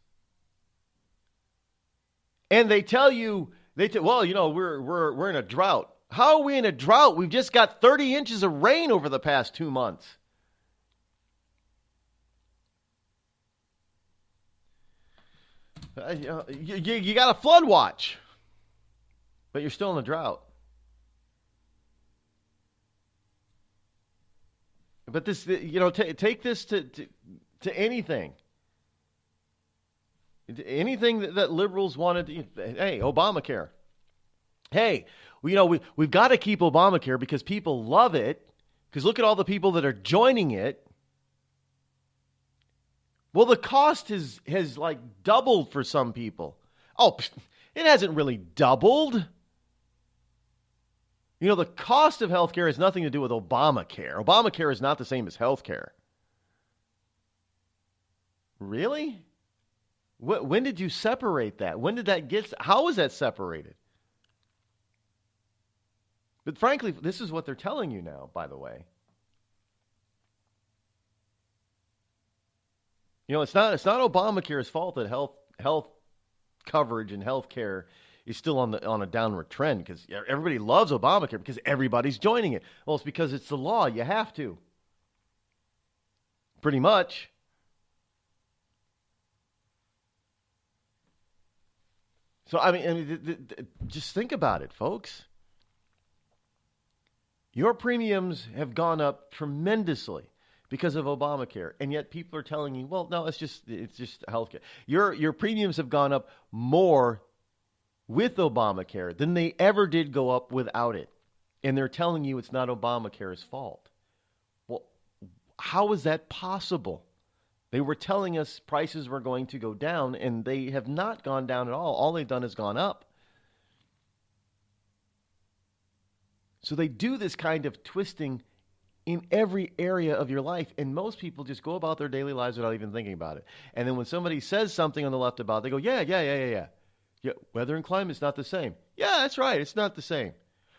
Speaker 14: And they tell you, well, you know, we're in a drought. How are we in a drought? We've just got 30 inches of rain over the past 2 months. You got a flood watch, but you're still in a drought. But this, you know, take this to anything. Anything that liberals wanted to, hey, Obamacare. Hey, you know, we've got to keep Obamacare because people love it. Because look at all the people that are joining it. Well, the cost has like doubled for some people. Oh, it hasn't really doubled. You know, the cost of healthcare has nothing to do with Obamacare. Obamacare is not the same as healthcare. Really? When did you separate that? When did that how is that separated? But frankly, this is what they're telling you now, by the way. You know, it's not Obamacare's fault that health coverage and health care is still on a downward trend, because everybody loves Obamacare because everybody's joining it. Well, it's because it's the law. You have to. Pretty much. So, I mean, just think about it, folks. Your premiums have gone up tremendously because of Obamacare, and yet people are telling you, well, no, it's just healthcare. Your premiums have gone up more with Obamacare than they ever did go up without it, and they're telling you it's not Obamacare's fault. Well, how is that possible? They were telling us prices were going to go down, and they have not gone down at all. All they've done is gone up. So they do this kind of twisting in every area of your life, and most people just go about their daily lives without even thinking about it. And then when somebody says something on the left about it, they go, yeah. Weather and climate's not the same. Yeah, that's right. It's not the same.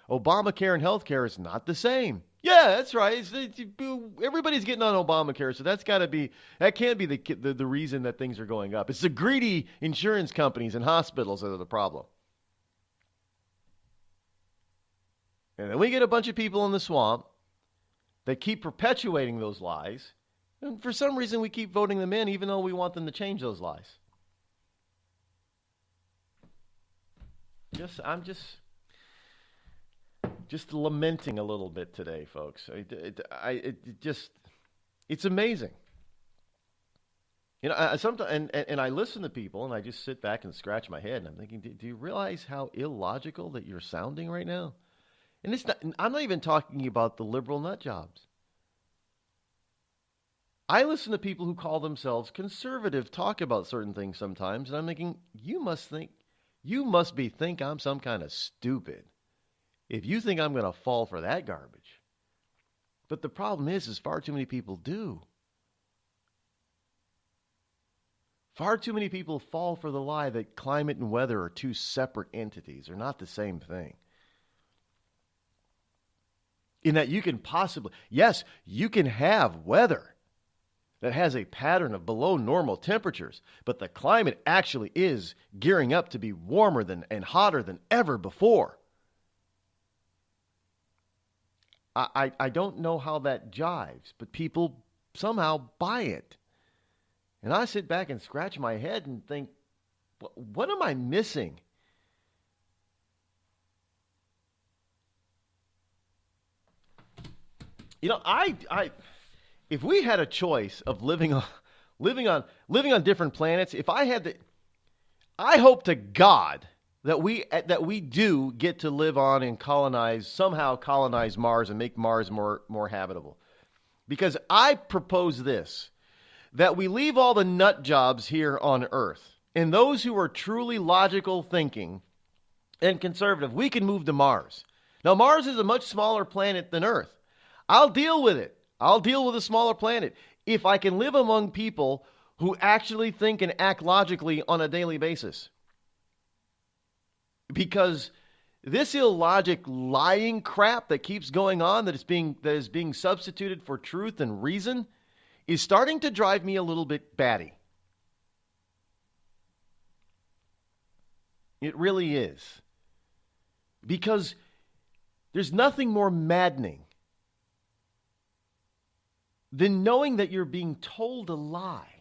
Speaker 14: Obamacare and healthcare is not the same. Yeah, that's right. Everybody's getting on Obamacare, so that can't be the reason that things are going up. It's the greedy insurance companies and hospitals that are the problem. And then we get a bunch of people in the swamp that keep perpetuating those lies. And for some reason, we keep voting them in, even though we want them to change those lies. I'm just lamenting a little bit today, folks. It's amazing. You know, I sometimes and I listen to people, and I just sit back and scratch my head, and I'm thinking, do you realize how illogical that you're sounding right now? And I'm not even talking about the liberal nut jobs. I listen to people who call themselves conservative talk about certain things sometimes, and I'm thinking, you must think I'm some kind of stupid if you think I'm going to fall for that garbage. But the problem is far too many people do. Far too many people fall for the lie that climate and weather are two separate entities. They're not the same thing. In that you can you can have weather that has a pattern of below normal temperatures, but the climate actually is gearing up to be warmer and hotter than ever before. I don't know how that jives, but people somehow buy it. And I sit back and scratch my head and think, what am I missing? You know, if we had a choice of living living on different planets. If I had to, I hope to God that we do get to live on and somehow colonize Mars and make Mars more habitable. Because I propose this, that we leave all the nut jobs here on Earth, and those who are truly logical thinking and conservative, we can move to Mars. Now, Mars is a much smaller planet than Earth. I'll deal with it. I'll deal with a smaller planet if I can live among people who actually think and act logically on a daily basis. Because this illogic lying crap that keeps going on, that is being substituted for truth and reason, is starting to drive me a little bit batty. It really is. Because there's nothing more maddening than knowing that you're being told a lie.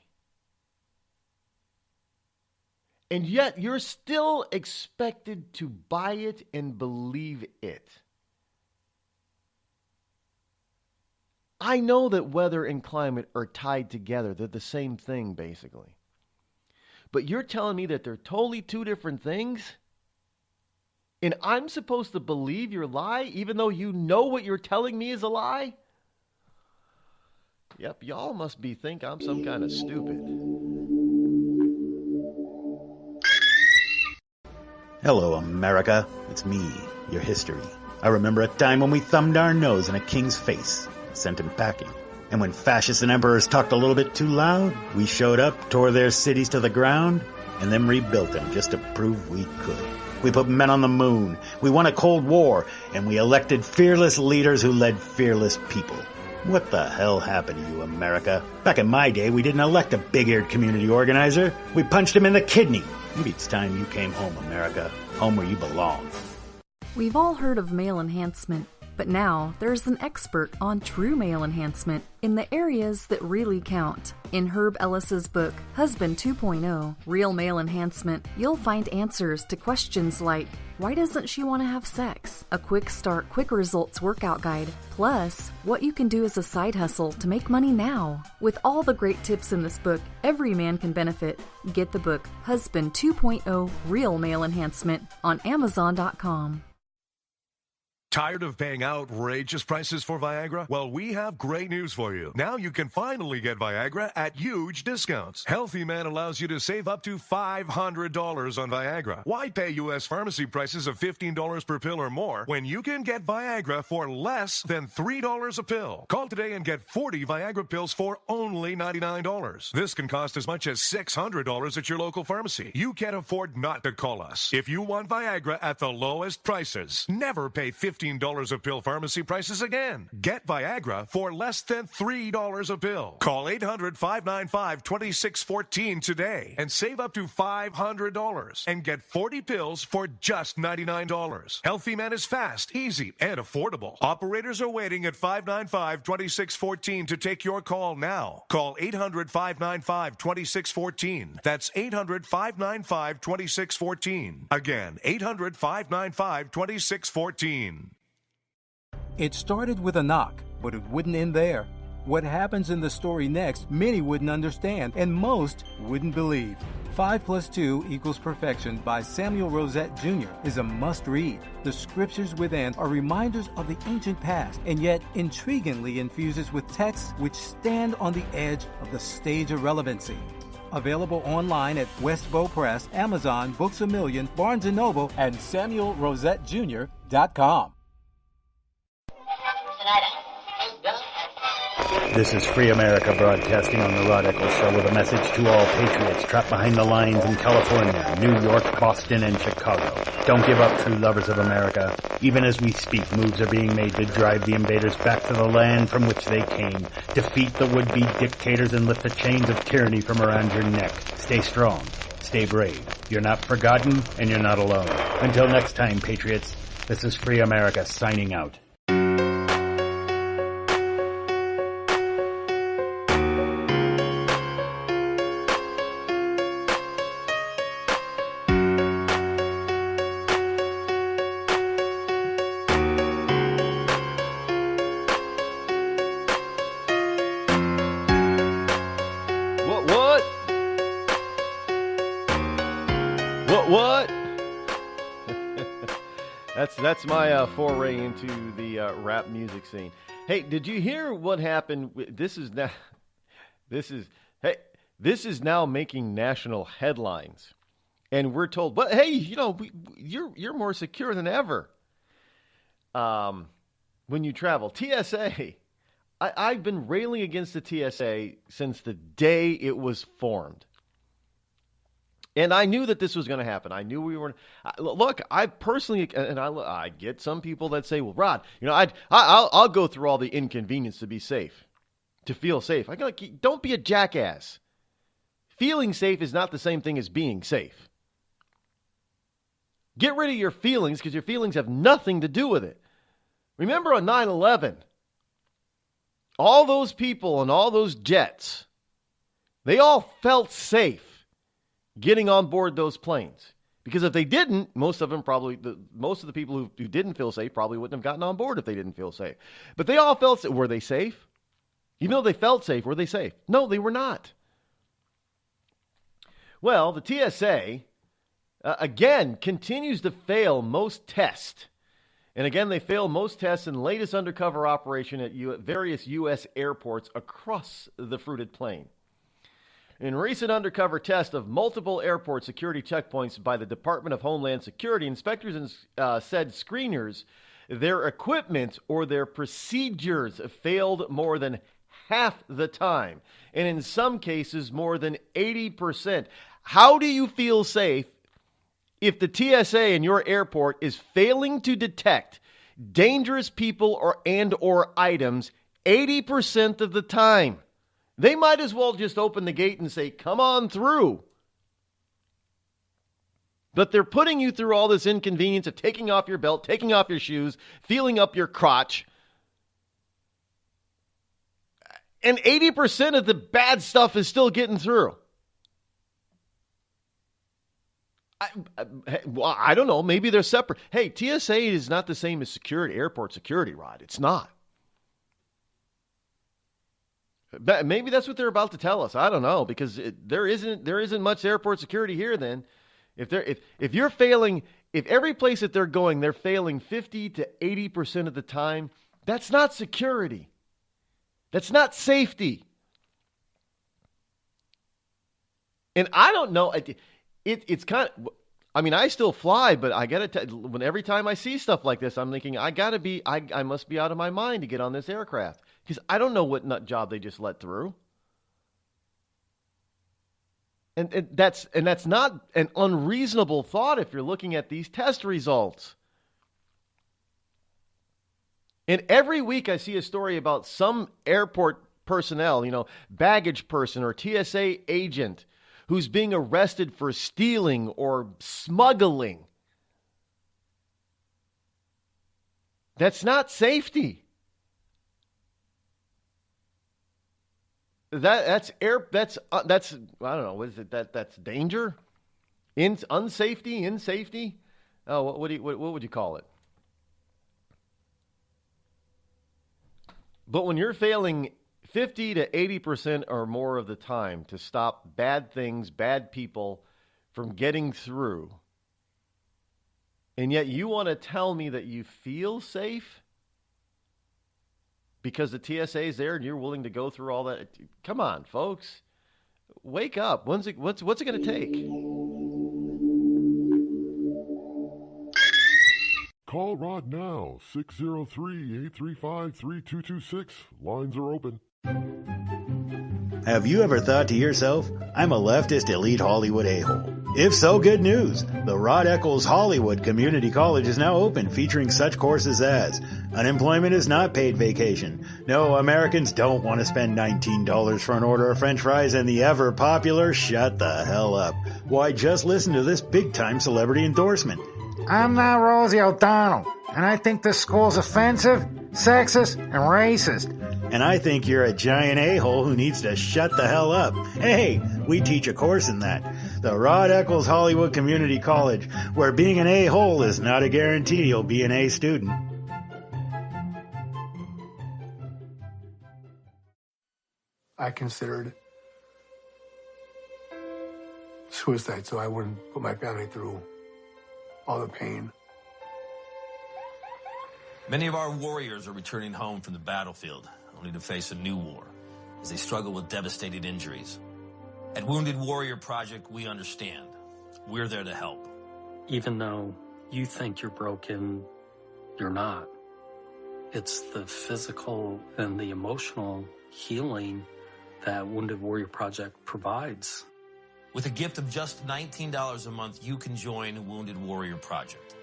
Speaker 14: And yet you're still expected to buy it and believe it. I know that weather and climate are tied together. They're the same thing, basically. But you're telling me that they're totally two different things? And I'm supposed to believe your lie, even though you know what you're telling me is a lie? Yep, y'all must think I'm some kind of stupid.
Speaker 1: Hello, America. It's me, your history. I remember a time when we thumbed our nose in a king's face, sent him packing. And when fascists and emperors talked a little bit too loud, we showed up, tore their cities to the ground, and then rebuilt them just to prove we could. We put men on the moon, we won a Cold War, and we elected fearless leaders who led fearless people. What the hell happened to you, America? Back in my day, we didn't elect a big-eared community organizer. We punched him in the kidney. Maybe it's time you came home, America. Home where you belong.
Speaker 16: We've all heard of male enhancement, but now there's an expert on true male enhancement in the areas that really count. In Herb Ellis's book, Husband 2.0, Real Male Enhancement, you'll find answers to questions like, why doesn't she want to have sex? A quick start, quick results workout guide, plus what you can do as a side hustle to make money now. With all the great tips in this book, every man can benefit. Get the book, Husband 2.0, Real Male Enhancement, on Amazon.com.
Speaker 17: Tired of paying outrageous prices for Viagra? Well, we have great news for you. Now you can finally get Viagra at huge discounts. Healthy Man allows you to save up to $500 on Viagra. Why pay U.S. pharmacy prices of $15 per pill or more when you can get Viagra for less than $3 a pill? Call today and get 40 Viagra pills for only $99. This can cost as much as $600 at your local pharmacy. You can't afford not to call us. If you want Viagra at the lowest prices, never pay $15 a pill pharmacy prices again. Get Viagra for less than $3 a pill. Call 800-595-2614 today and save up to $500 and get 40 pills for just $99. Healthy Man is fast, easy, and affordable. Operators are waiting at 595-2614 to take your call now. Call 800-595-2614. That's 800-595-2614. Again, 800-595-2614.
Speaker 18: It started with a knock, but it wouldn't end there. What happens in the story next, many wouldn't understand, and most wouldn't believe. 5 + 2 = Perfection by Samuel Rosette Jr. is a must-read. The scriptures within are reminders of the ancient past, and yet intriguingly infuses with texts which stand on the edge of the stage of relevancy. Available online at Westbow Press, Amazon, Books A Million, Barnes & Noble, and SamuelRosetteJr.com.
Speaker 1: This is Free America broadcasting on the Rod Eccles Show with a message to all patriots trapped behind the lines in California, New York, Boston, and Chicago. Don't give up, true lovers of America. Even as we speak, moves are being made to drive the invaders back to the land from which they came, defeat the would-be dictators, and lift the chains of tyranny from around your neck. Stay strong. Stay brave. You're not forgotten, and you're not alone. Until next time, patriots, this is Free America signing out.
Speaker 14: That's my foray into the rap music scene. Hey, did you hear what happened? This is now making national headlines, and we're told, "But hey, you're more secure than ever." When you travel, TSA. I've been railing against the TSA since the day it was formed. And I knew that this was going to happen. I knew we were. Look, I personally, and I get some people that say, "Well, Rod, I'll go through all the inconvenience to be safe, to feel safe." I go, don't be a jackass. Feeling safe is not the same thing as being safe. Get rid of your feelings because your feelings have nothing to do with it. Remember on 9/11, all those people and all those jets, they all felt safe getting on board those planes. Because if they didn't, most of the people who didn't feel safe probably wouldn't have gotten on board if they didn't feel safe. But they all felt safe. Were they safe? Even though they felt safe, were they safe? No, they were not. Well, the TSA, again, continues to fail most tests. And again, they fail most tests in the latest undercover operation at various U.S. airports across the fruited plain. In recent undercover tests of multiple airport security checkpoints by the Department of Homeland Security, inspectors said screeners, their equipment or their procedures failed more than half the time, and in some cases more than 80%. How do you feel safe if the TSA in your airport is failing to detect dangerous people or items 80% of the time? They might as well just open the gate and say, "Come on through." But they're putting you through all this inconvenience of taking off your belt, taking off your shoes, feeling up your crotch. And 80% of the bad stuff is still getting through. I don't know. Maybe they're separate. Hey, TSA is not the same as airport security, Rod. It's not. Maybe that's what they're about to tell us. I don't know, because there isn't much airport security here. Then, if you're failing, if every place that they're going, they're failing 50 to 80% of the time, that's not security. That's not safety. And I don't know. It's kind of. I mean, I still fly, but I gotta tell. When every time I see stuff like this, I'm thinking I must be out of my mind to get on this aircraft. Because I don't know what nut job they just let through. And that's not an unreasonable thought if you're looking at these test results. And every week I see a story about some airport personnel, baggage person or TSA agent who's being arrested for stealing or smuggling. That's not safety. That's I don't know. What is it? That's danger, unsafety, insafety. Oh, what would you call it? But when you're failing 50 to 80% or more of the time to stop bad things, bad people from getting through, and yet you want to tell me that you feel safe because the TSA is there and you're willing to go through all that? Come on, folks. Wake up. What's it going to take?
Speaker 2: Call Rod now, 603-835-3226. Lines are open.
Speaker 1: Have you ever thought to yourself, I'm a leftist elite Hollywood a-hole? If so, good news. The Rod Eccles Hollywood Community College is now open, featuring such courses as unemployment is not paid vacation. No, Americans don't want to spend $19 for an order of French fries, and the ever popular shut the hell up. Why, just listen to this big-time celebrity endorsement.
Speaker 3: I'm not Rosie O'Donnell, and I think this school's offensive, sexist, and racist.
Speaker 1: And I think you're a giant a-hole who needs to shut the hell up. Hey, we teach a course in that. The Rod Eccles Hollywood Community College, where being an a-hole is not a guarantee you'll be an A student.
Speaker 6: I considered suicide so I wouldn't put my family through all the pain.
Speaker 7: Many of our warriors are returning home from the battlefield, only to face a new war as they struggle with devastating injuries. At Wounded Warrior Project, we understand. We're there to help.
Speaker 9: Even though you think you're broken, you're not. It's the physical and the emotional healing that Wounded Warrior Project provides.
Speaker 7: With a gift of just $19 a month, you can join Wounded Warrior Project.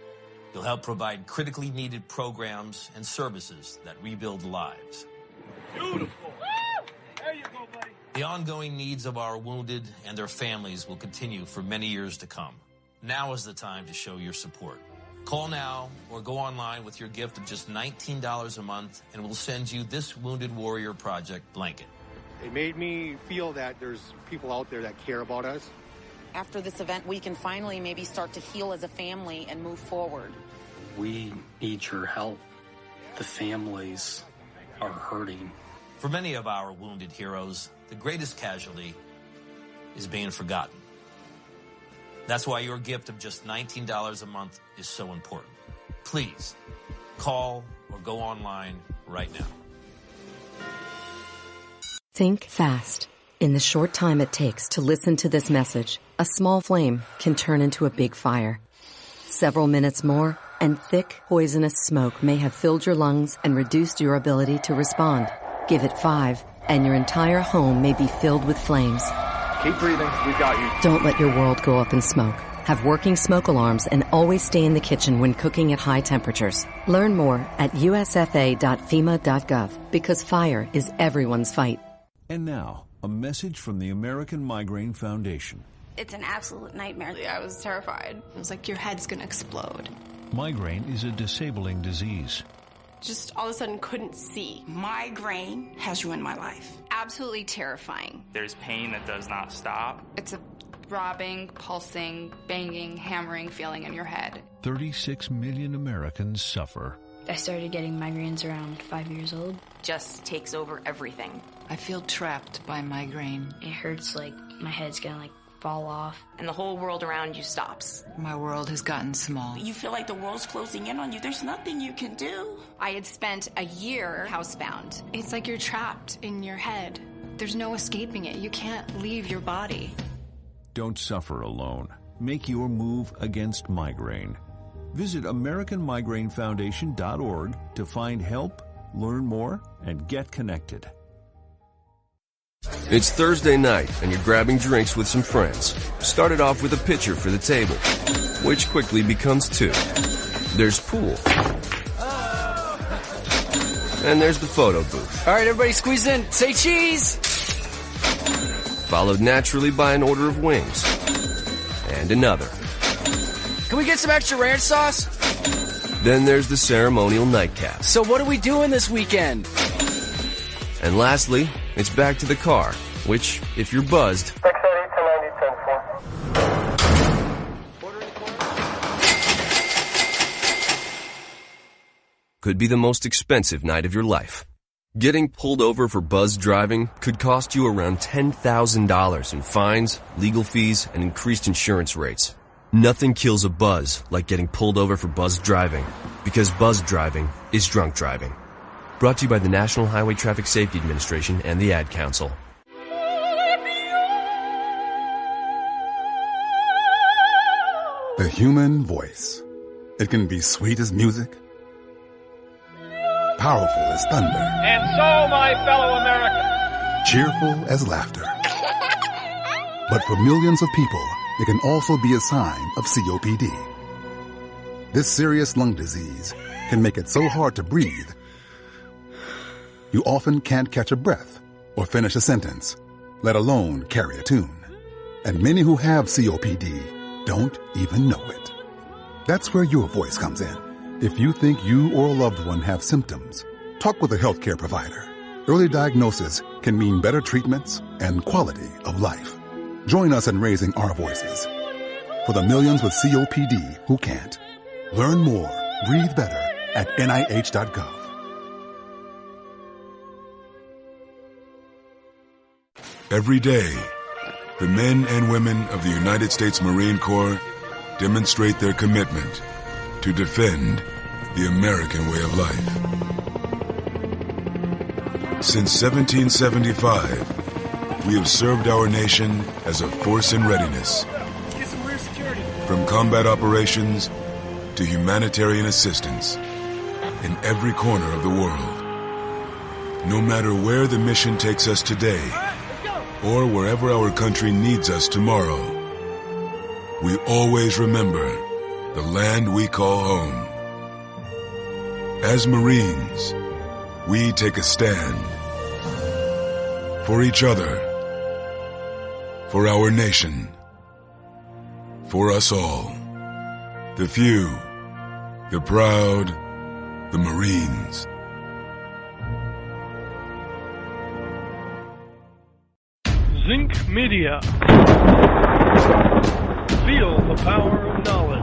Speaker 7: You'll help provide critically needed programs and services that rebuild lives.
Speaker 10: Beautiful. There you go, buddy.
Speaker 7: The ongoing needs of our wounded and their families will continue for many years to come. Now is the time to show your support. Call now or go online with your gift of just $19 a month, and we'll send you this Wounded Warrior Project blanket.
Speaker 10: It made me feel that there's people out there that care about us.
Speaker 11: After this event, we can finally maybe start to heal as a family and move forward.
Speaker 9: We need your help. The families are hurting.
Speaker 7: For many of our wounded heroes, the greatest casualty is being forgotten. That's why your gift of just $19 a month is so important. Please, call or go online right now.
Speaker 20: Think fast. In the short time it takes to listen to this message, a small flame can turn into a big fire. Several minutes more, and thick, poisonous smoke may have filled your lungs and reduced your ability to respond. Give it 5, and your entire home may be filled with flames.
Speaker 8: Keep breathing. We've got you.
Speaker 20: Don't let your world go up in smoke. Have working smoke alarms and always stay in the kitchen when cooking at high temperatures. Learn more at usfa.fema.gov, because fire is everyone's fight.
Speaker 12: And now, a message from the American Migraine Foundation.
Speaker 26: It's an absolute nightmare. I was terrified. It was like your head's gonna explode.
Speaker 12: Migraine is a disabling disease.
Speaker 26: Just all of a sudden couldn't see.
Speaker 27: Migraine has ruined my life.
Speaker 26: Absolutely terrifying.
Speaker 28: There's pain that does not stop.
Speaker 26: It's a throbbing, pulsing, banging, hammering feeling in your head.
Speaker 12: 36 million Americans suffer.
Speaker 29: I started getting migraines around 5 years old.
Speaker 30: Just takes over everything.
Speaker 31: I feel trapped by migraine.
Speaker 29: It hurts like my head's gonna fall off.
Speaker 30: And the whole world around you stops.
Speaker 31: My world has gotten small.
Speaker 27: You feel like the world's closing in on you. There's nothing you can do.
Speaker 26: I had spent a year housebound. It's like you're trapped in your head. There's no escaping it. You can't leave your body.
Speaker 12: Don't suffer alone. Make your move against migraine. Visit AmericanMigraineFoundation.org to find help, learn more, and get connected.
Speaker 4: It's Thursday night, and you're grabbing drinks with some friends. Started off with a pitcher for the table, which quickly becomes 2. There's pool. And there's the photo booth.
Speaker 24: All right, everybody squeeze in. Say cheese!
Speaker 4: Followed naturally by an order of wings. And another.
Speaker 24: Can we get some extra ranch sauce?
Speaker 4: Then there's the ceremonial nightcap.
Speaker 24: So what are we doing this weekend?
Speaker 4: And lastly, it's back to the car, which, if you're buzzed, could be the most expensive night of your life. Getting pulled over for buzz driving could cost you around $10,000 in fines, legal fees, and increased insurance rates. Nothing kills a buzz like getting pulled over for buzz driving, because buzz driving is drunk driving. Brought to you by the National Highway Traffic Safety Administration and the Ad Council.
Speaker 32: The human voice. It can be sweet as music, powerful as thunder,
Speaker 10: And so, my fellow Americans,
Speaker 32: cheerful as laughter. But for millions of people, it can also be a sign of COPD. This serious lung disease can make it so hard to breathe, you often can't catch a breath or finish a sentence, let alone carry a tune. And many who have COPD don't even know it. That's where your voice comes in. If you think you or a loved one have symptoms, talk with a healthcare provider. Early diagnosis can mean better treatments and quality of life. Join us in raising our voices for the millions with COPD who can't. Learn more, breathe better at NIH.gov.
Speaker 33: Every day, the men and women of the United States Marine Corps demonstrate their commitment to defend the American way of life. Since 1775, we have served our nation as a force in readiness.
Speaker 2: Get some rear security.
Speaker 33: From combat operations to humanitarian assistance in every corner of the world. No matter where the mission takes us today, or wherever our country needs us tomorrow, we always remember the land we call home. As Marines, we take a stand for each other, for our nation, for us all. The few, the proud, the Marines.
Speaker 2: Zinc Media. Feel the power of knowledge.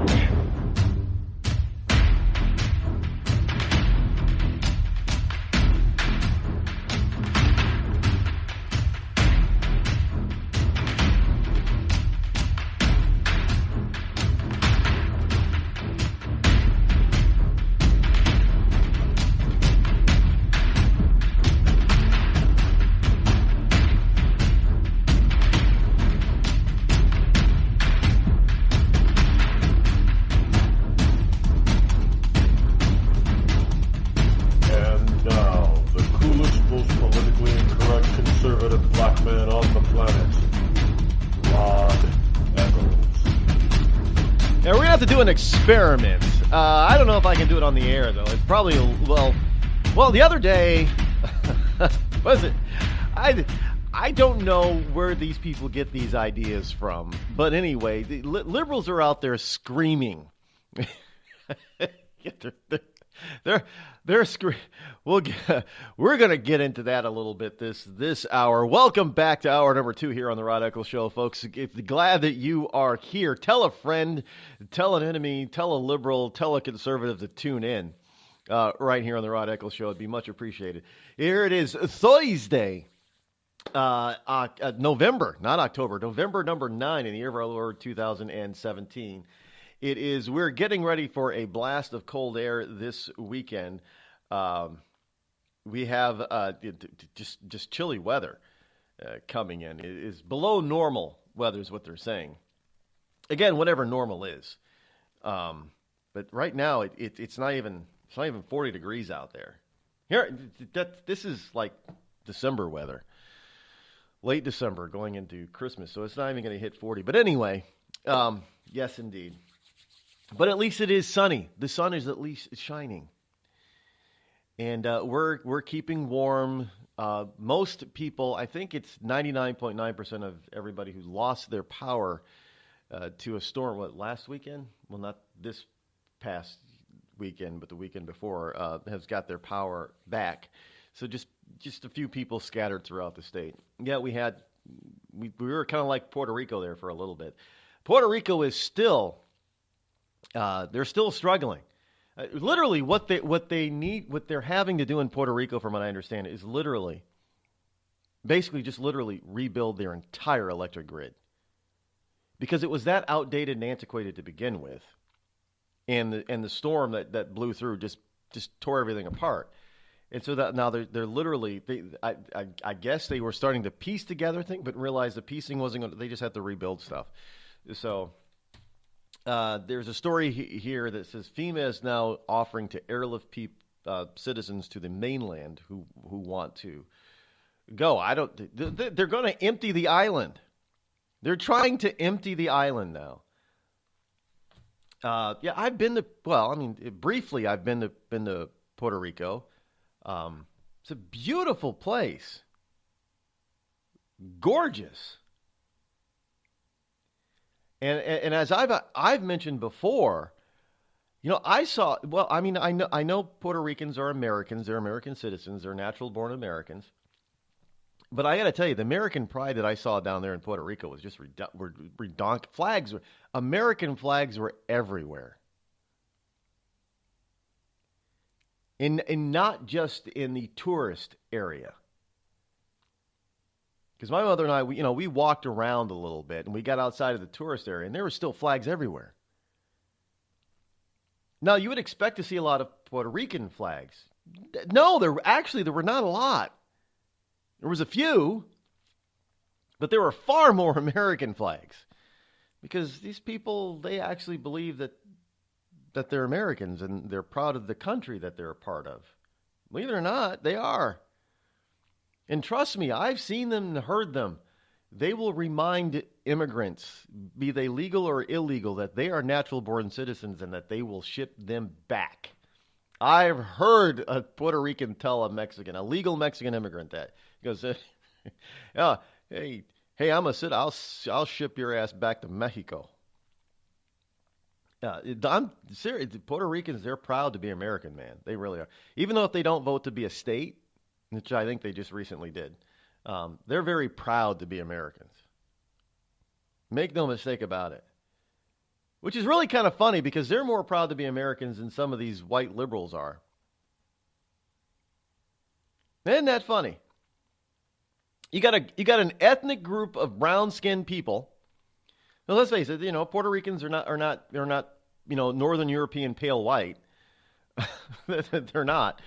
Speaker 5: Experiment. I don't know if I can do it on the air, though. It's probably, well, the other day, was it? I don't know where these people get these ideas from. But anyway, the liberals are out there screaming. They're screaming. We're going to get into that a little bit this hour. Welcome back to hour number 2 here on the Rod Eccles Show, folks. Glad that you are here. Tell a friend, tell an enemy, tell a liberal, tell a conservative to tune in right here on the Rod Eccles Show. It'd be much appreciated. Here it is, Thursday, November, not October, November number 9 in the year of our Lord 2017. We're getting ready for a blast of cold air this weekend. We have just chilly weather coming in. It is below normal weather is what they're saying. Again, whatever normal is. But right now it's not even 40 degrees out there. Here, this is like December weather, late December going into Christmas, so it's not even going to hit 40. But anyway, yes, indeed. But at least it is sunny. The sun is at least shining. And we're keeping warm. Most people, I think it's 99.9% of everybody who lost their power to a storm, last weekend? Well, not this past weekend, but the weekend before, has got their power back. So just a few people scattered throughout the state. Yeah, we were kind of like Puerto Rico there for a little bit. Puerto Rico is still, they're still struggling. Literally, what they're having to do in Puerto Rico, from what I understand, is basically rebuild their entire electric grid, because it was that outdated and antiquated to begin with, and the storm that blew through just tore everything apart, and so that now they're literally I guess they were starting to piece together things, but realized the piecing wasn't going to. They just had to rebuild stuff, so. There's a story here that says FEMA is now offering to airlift citizens to the mainland who want to go. They're going to empty the island. They're trying to empty the island now. Yeah, I've been to. Well, I mean, briefly, I've been to Puerto Rico. It's a beautiful place. Gorgeous. And as I've mentioned before, I know Puerto Ricans are Americans. They're American citizens. They're natural-born Americans. But I got to tell you, the American pride that I saw down there in Puerto Rico was just redonk. American flags were everywhere. And not just in the tourist area. Because my mother and I, we walked around a little bit, and we got outside of the tourist area, and there were still flags everywhere. Now, you would expect to see a lot of Puerto Rican flags. No, there were not a lot. There was a few, but there were far more American flags. Because these people, they actually believe that they're Americans and they're proud of the country that they're a part of. Believe it or not, they are. And trust me, I've seen them and heard them. They will remind immigrants, be they legal or illegal, that they are natural-born citizens and that they will ship them back. I've heard a Puerto Rican tell a Mexican, a legal Mexican immigrant, that. He goes, oh, hey, I'm a citizen. I'll ship your ass back to Mexico. I'm serious. Puerto Ricans, they're proud to be American, man. They really are. Even though if they don't vote to be a state, which I think they just recently did, they're very proud to be Americans. Make no mistake about it. Which is really kind of funny because they're more proud to be Americans than some of these white liberals are. Isn't that funny? You got an ethnic group of brown-skinned people. Now, let's face it, Puerto Ricans are not Northern European pale white. They're not.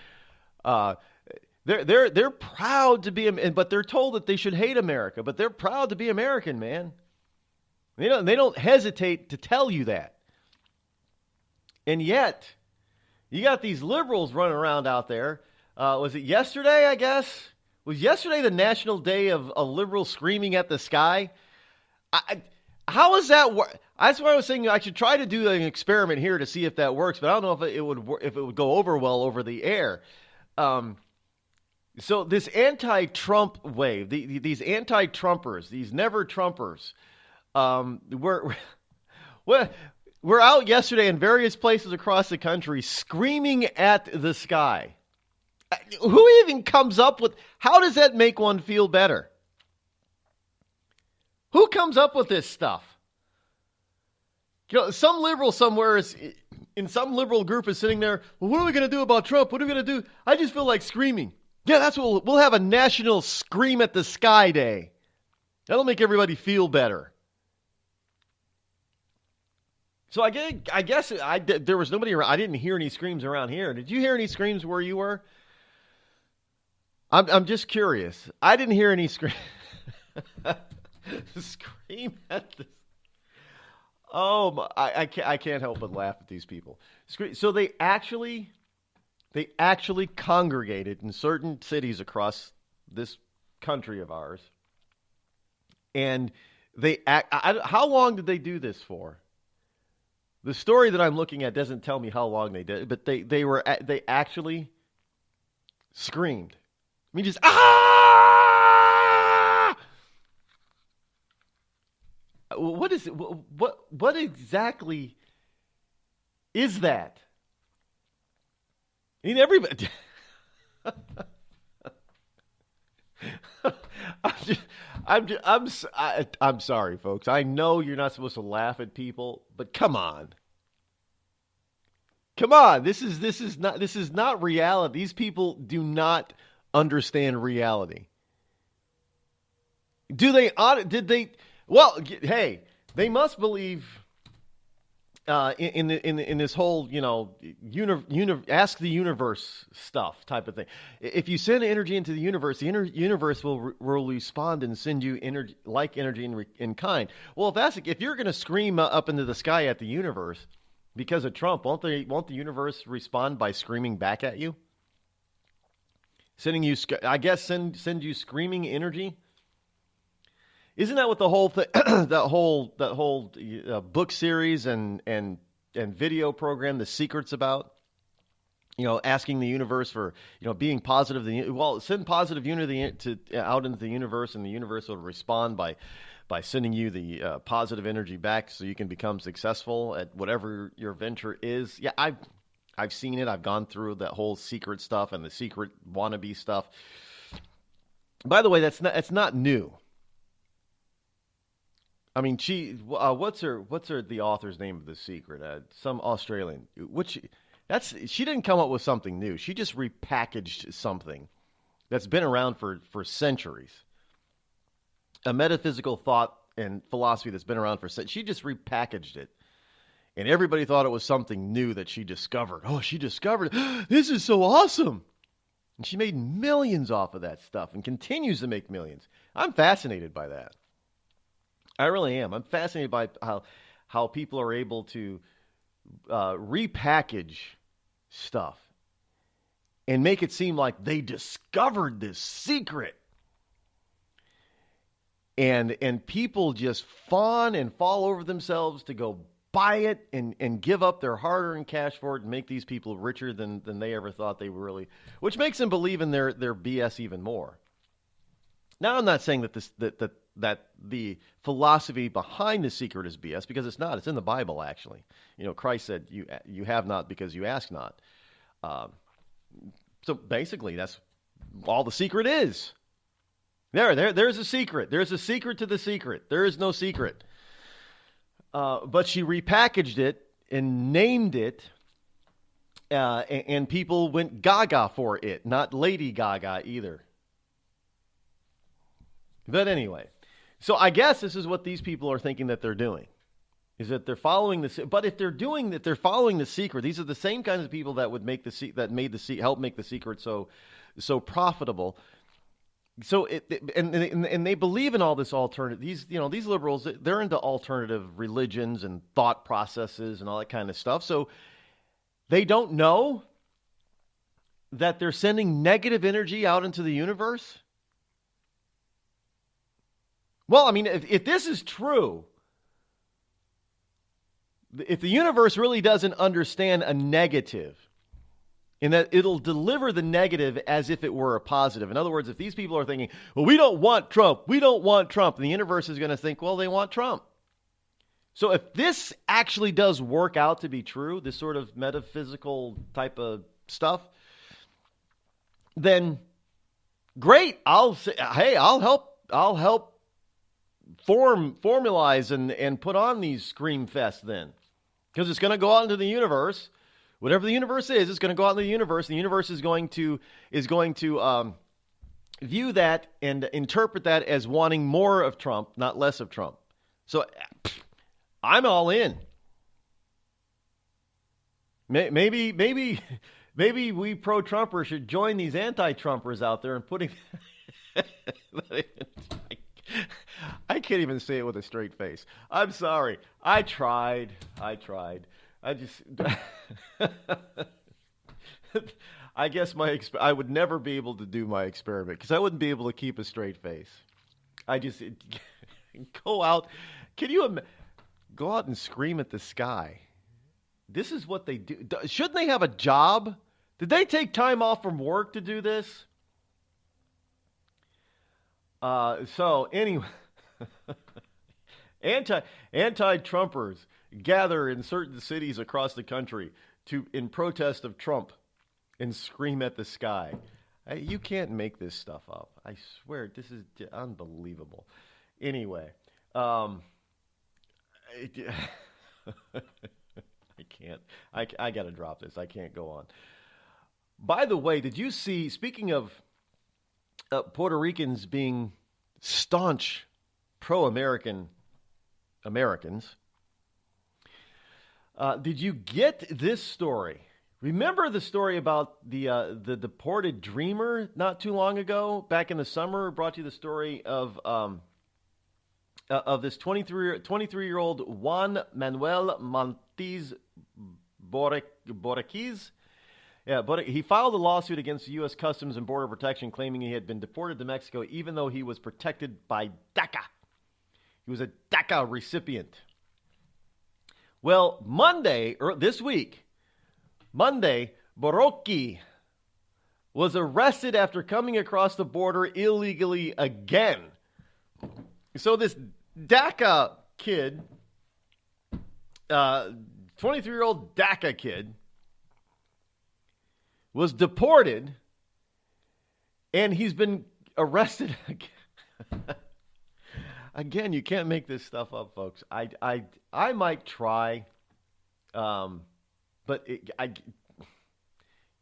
Speaker 5: They're proud to be, but they're told that they should hate America. But they're proud to be American, man. They don't hesitate to tell you that. And yet, you got these liberals running around out there. Was it yesterday? I guess was yesterday the National Day of a liberal screaming at the sky. How is that work? That's why I was saying I should try to do an experiment here to see if that works. But I don't know if it would go over well over the air. So this anti-Trump wave, these anti-Trumpers, these never-Trumpers, we're out yesterday in various places across the country screaming at the sky. Who even comes up with, how does that make one feel better? Who comes up with this stuff? Some liberal somewhere in some liberal group is sitting there, well, what are we going to do about Trump? What are we going to do? I just feel like screaming. Yeah, that's what we'll have a national scream at the sky day. That'll make everybody feel better. So I guess there was nobody around. I didn't hear any screams around here. Did you hear any screams where you were? I'm just curious. I didn't hear any scream at this. Oh, I can't help but laugh at these people. So they actually congregated in certain cities across this country of ours, and how long did they do this for? The story that I'm looking at doesn't tell me how long they did, but they actually screamed. I mean, just ah! What is it? What exactly is that? I mean, everybody. I'm sorry, folks. I know you're not supposed to laugh at people, but come on. Come on. This is not reality. These people do not understand reality. Well, hey, they must believe in this whole, ask the universe stuff type of thing. If you send energy into the universe will respond and send you energy in kind. Well, if you're going to scream up into the sky at the universe because of Trump, won't the universe respond by screaming back at you? Sending you, I guess, send you screaming energy. Isn't that what the whole thing, that whole book series and video program, The Secret's about? Asking the universe for, being positive. Send positive unity out into the universe, and the universe will respond by sending you the positive energy back, so you can become successful at whatever your venture is. Yeah, I've seen it. I've gone through that whole secret stuff and the secret wannabe stuff. By the way, that's not new. I mean, what's the author's name of The Secret? Some Australian. She didn't come up with something new. She just repackaged something that's been around for centuries. A metaphysical thought and philosophy that's been around for centuries. She just repackaged it And everybody thought it was something new that she discovered. Oh, she discovered, this is so awesome. And she made millions off of that stuff and continues to make millions. I'm fascinated by that. I really am. I'm fascinated by how people are able to repackage stuff and make it seem like they discovered this secret. And people just fawn and fall over themselves to go buy it and give up their hard-earned cash for it and make these people richer than they ever thought they were really, which makes them believe in their BS even more. Now, I'm not saying that the philosophy behind the secret is BS, because it's not. It's in the Bible, actually. Christ said, you have not because you ask not. So basically, that's all the secret is. There's a secret. There's a secret to the secret. There is no secret. But she repackaged it and named it, and people went gaga for it. Not Lady Gaga either. But anyway, so I guess this is what these people are thinking that they're doing, is that they're following this. But if they're doing that, they're following the secret. These are the same kinds of people that would help make the secret so profitable. So and they believe in all this alternative. These liberals, they're into alternative religions and thought processes and all that kind of stuff. So they don't know that they're sending negative energy out into the universe. Well, I mean, if this is true, if the universe really doesn't understand a negative, in that it'll deliver the negative as if it were a positive. In other words, if these people are thinking, well, we don't want Trump, and the universe is going to think, well, they want Trump. So if this actually does work out to be true, this sort of metaphysical type of stuff, then great. I'll help formalize and put on these scream fests then, because it's going to go out into the universe. Whatever the universe is, it's going to go out in the universe. The universe is going to view that and interpret that as wanting more of Trump, not less of Trump. So I'm all in. Maybe we pro-Trumpers should join these anti-Trumpers out there and putting. I can't even say it with a straight face. I'm sorry. I tried. I guess I would never be able to do my experiment because I wouldn't be able to keep a straight face. I just go out. Can you go out and scream at the sky? This is what they do. Shouldn't they have a job? Did they take time off from work to do this? So anyway, anti-Trumpers gather in certain cities across the country in protest of Trump and scream at the sky. You can't make this stuff up. I swear, this is unbelievable. Anyway, I can't. I got to drop this. I can't go on. By the way, did you see, speaking of Puerto Ricans being staunch pro-American Americans, did you get this story? Remember the story about the deported dreamer not too long ago, back in the summer? Brought you the story of this 23-year-old Juan Manuel Montiz Borraquiz. Yeah, but he filed a lawsuit against the U.S. Customs and Border Protection, claiming he had been deported to Mexico, even though he was protected by DACA. He was a DACA recipient. Well, this week, Borraquiz was arrested after coming across the border illegally again. So this DACA kid, 23-year-old DACA kid, was deported, and he's been arrested again. Again, you can't make this stuff up, folks. I might try, but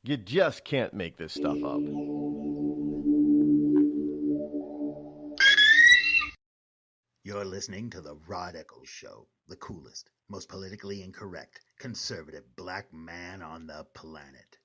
Speaker 5: you just can't make this stuff up.
Speaker 1: Your You're listening to the Rod Eccles Show, the coolest, most politically incorrect, conservative black man on the planet.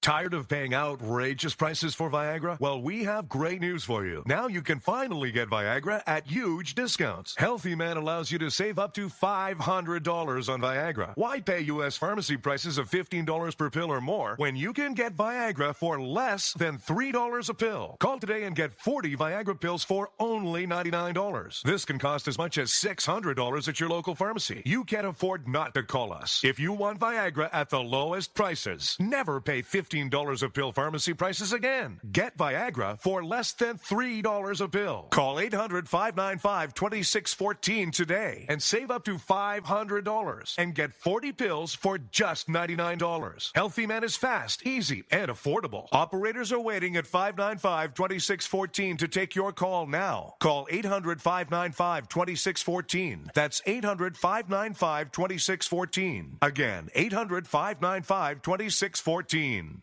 Speaker 3: Tired of paying outrageous prices for Viagra? Well, we have great news for you. Now you can finally get Viagra at huge discounts. Healthy Man allows you to save up to $500 on Viagra. Why pay U.S. pharmacy prices of $15 per pill or more when you can get Viagra for less than $3 a pill? Call today and get 40 Viagra pills for only $99. This can cost as much as $600 at your local pharmacy. You can't afford not to call us. If you want Viagra at the lowest prices, never pay $15 a pill pharmacy prices again. Get Viagra for less than $3 a pill. Call 800-595-2614 today and save up to $500 and get 40 pills for just $99. Healthy Man is fast, easy, and affordable. Operators are waiting at 595-2614 to take your call now. Call 800-595-2614. That's 800-595-2614. Again, 800-595-2614.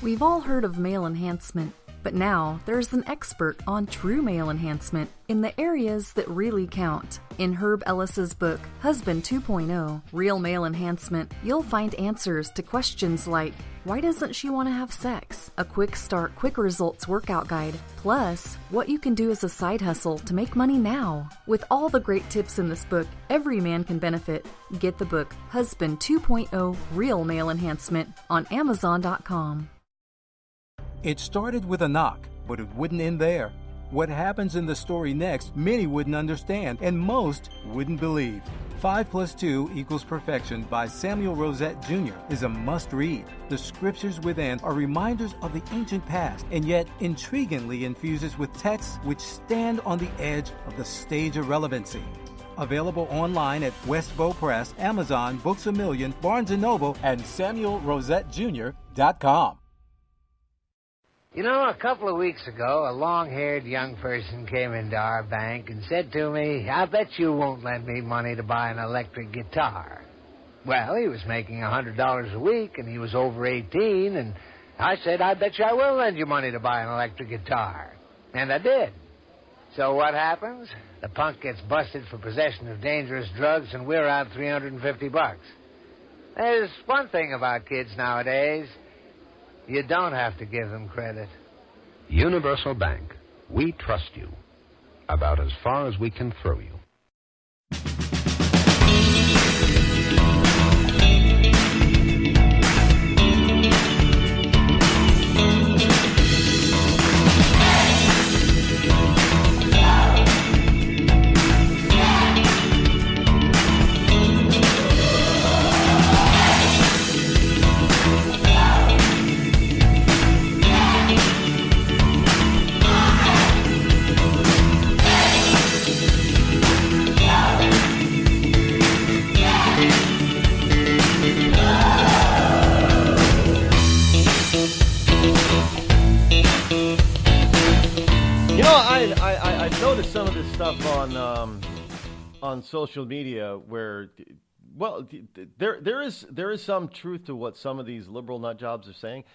Speaker 13: We've all heard of male enhancement, but now there's an expert on true male enhancement in the areas that really count. In Herb Ellis's book, Husband 2.0, Real Male Enhancement, you'll find answers to questions like, why doesn't she want to have sex? A quick start, quick results workout guide, plus what you can do as a side hustle to make money now. With all the great tips in this book, every man can benefit. Get the book, Husband 2.0, Real Male Enhancement, on Amazon.com.
Speaker 14: It started with a knock, but it wouldn't end there. What happens in the story next, many wouldn't understand, and most wouldn't believe. 5 + 2 = Perfection by Samuel Rosette Jr. is a must-read. The scriptures within are reminders of the ancient past, and yet intriguingly infuses with texts which stand on the edge of the stage of relevancy. Available online at Westbow Press, Amazon, Books A Million, Barnes & Noble, and SamuelRosetteJr.com.
Speaker 15: You know, a couple of weeks ago, a long-haired young person came into our bank and said to me, I bet you won't lend me money to buy an electric guitar. Well, he was making $100 a week, and he was over 18, and I said, I bet you I will lend you money to buy an electric guitar. And I did. So what happens? The punk gets busted for possession of dangerous drugs, and we're out $350. There's one thing about kids nowadays. You don't have to give them credit.
Speaker 16: Universal Bank. We trust you. About as far as we can throw you.
Speaker 5: I've noticed some of this stuff on social media where, well, there is some truth to what some of these liberal nut jobs are saying.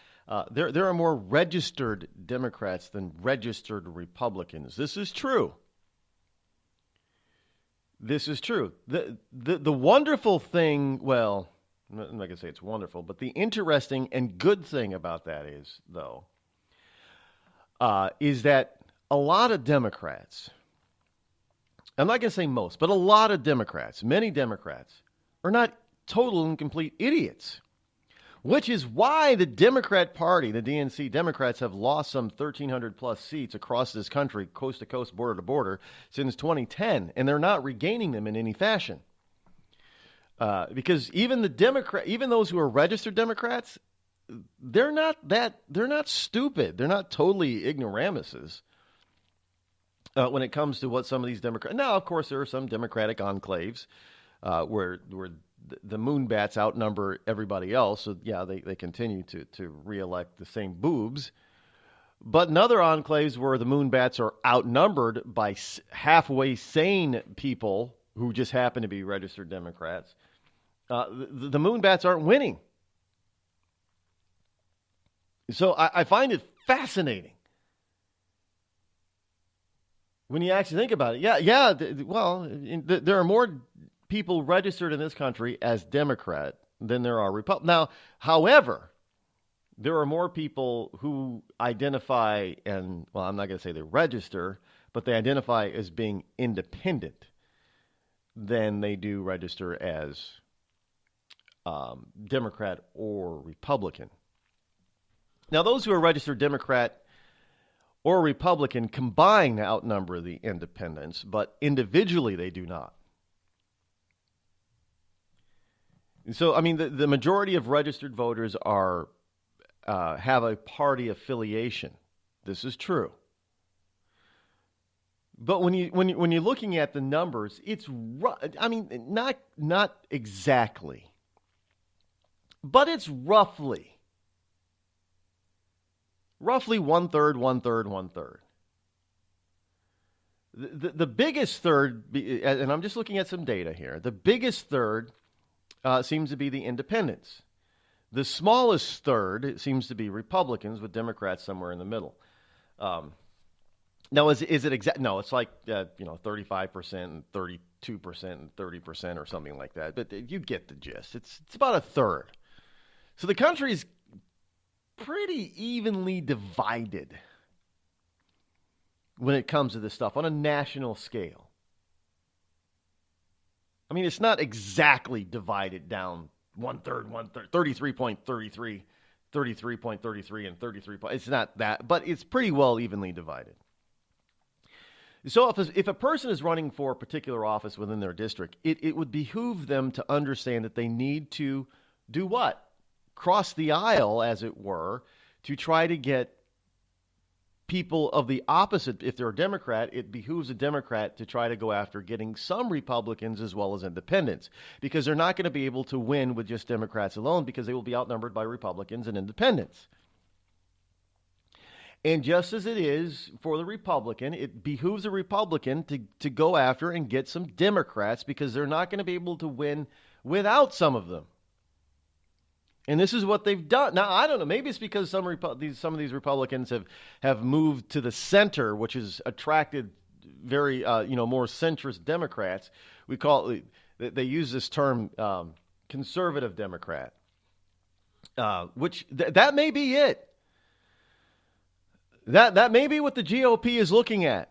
Speaker 5: There are more registered Democrats than registered Republicans. This is true. This is true. The wonderful thing, well, I'm not going to say it's wonderful, but the interesting and good thing about that is, though, is that a lot of Democrats, I'm not going to say most, but a lot of Democrats, many Democrats, are not total and complete idiots, which is why the Democrat Party, the DNC Democrats, have lost some 1,300 plus seats across this country, coast to coast, border to border, since 2010, and they're not regaining them in any fashion. Because even those who are registered Democrats, they're not stupid. They're not totally ignoramuses. When it comes to what some of these Democrats... Now, of course, there are some Democratic enclaves where the moonbats outnumber everybody else. So, yeah, they continue to reelect the same boobs. But in other enclaves where the moonbats are outnumbered by halfway sane people who just happen to be registered Democrats, the moonbats aren't winning. So I find it fascinating. When you actually think about it, there are more people registered in this country as Democrat than there are Republican. Now, however, there are more people who identify I'm not going to say they register, but they identify as being independent than they do register as Democrat or Republican. Now, those who are registered Democrat or Republican combined outnumber the independents, but individually they do not. So, I mean, the majority of registered voters have a party affiliation. This is true. But when you're looking at the numbers, it's not exactly, but it's roughly one third. The biggest third, and I'm just looking at some data here. The biggest third seems to be the independents. The smallest third seems to be Republicans, with Democrats somewhere in the middle. Now, is it exact? No, it's like 35% and 32% and 30% or something like that. But you get the gist. It's about a third. So the country's pretty evenly divided when it comes to this stuff on a national scale. I mean, it's not exactly divided down one third, 33.33, 33.33, and 33. It's not that, but it's pretty well evenly divided. So if a person is running for a particular office within their district, it would behoove them to understand that they need to do what? Cross the aisle, as it were, to try to get people of the opposite. If they're a Democrat, it behooves a Democrat to try to go after getting some Republicans as well as independents, because they're not going to be able to win with just Democrats alone, because they will be outnumbered by Republicans and independents. And just as it is for the Republican, it behooves a Republican to go after and get some Democrats, because they're not going to be able to win without some of them. And this is what they've done. Now, I don't know. Maybe it's because some of these Republicans have moved to the center, which has attracted very more centrist Democrats. They use this term conservative Democrat, which that may be it. That may be what the GOP is looking at.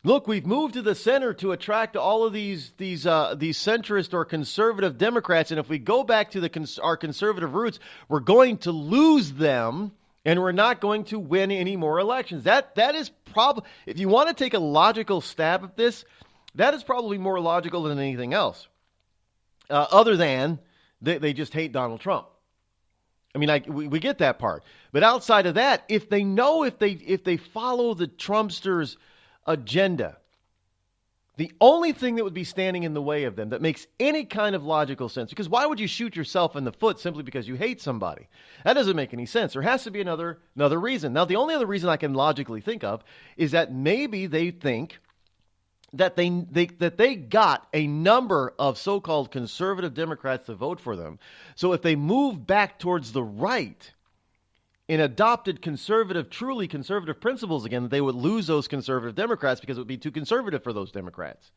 Speaker 5: Look, we've moved to the center to attract all of these centrist or conservative Democrats, and if we go back to our conservative roots, we're going to lose them, and we're not going to win any more elections. That is probably, if you want to take a logical stab at this, that is probably more logical than anything else, other than they just hate Donald Trump. I mean, we get that part, but outside of that, if they follow the Trumpsters' agenda, the only thing that would be standing in the way of them that makes any kind of logical sense, because why would you shoot yourself in the foot simply because you hate somebody? That doesn't make any sense. There has to be another reason. Now, the only other reason I can logically think of is that maybe they think that they got a number of so-called conservative Democrats to vote for them. So if they move back towards the right and adopted truly conservative principles again, they would lose those conservative Democrats because it would be too conservative for those Democrats.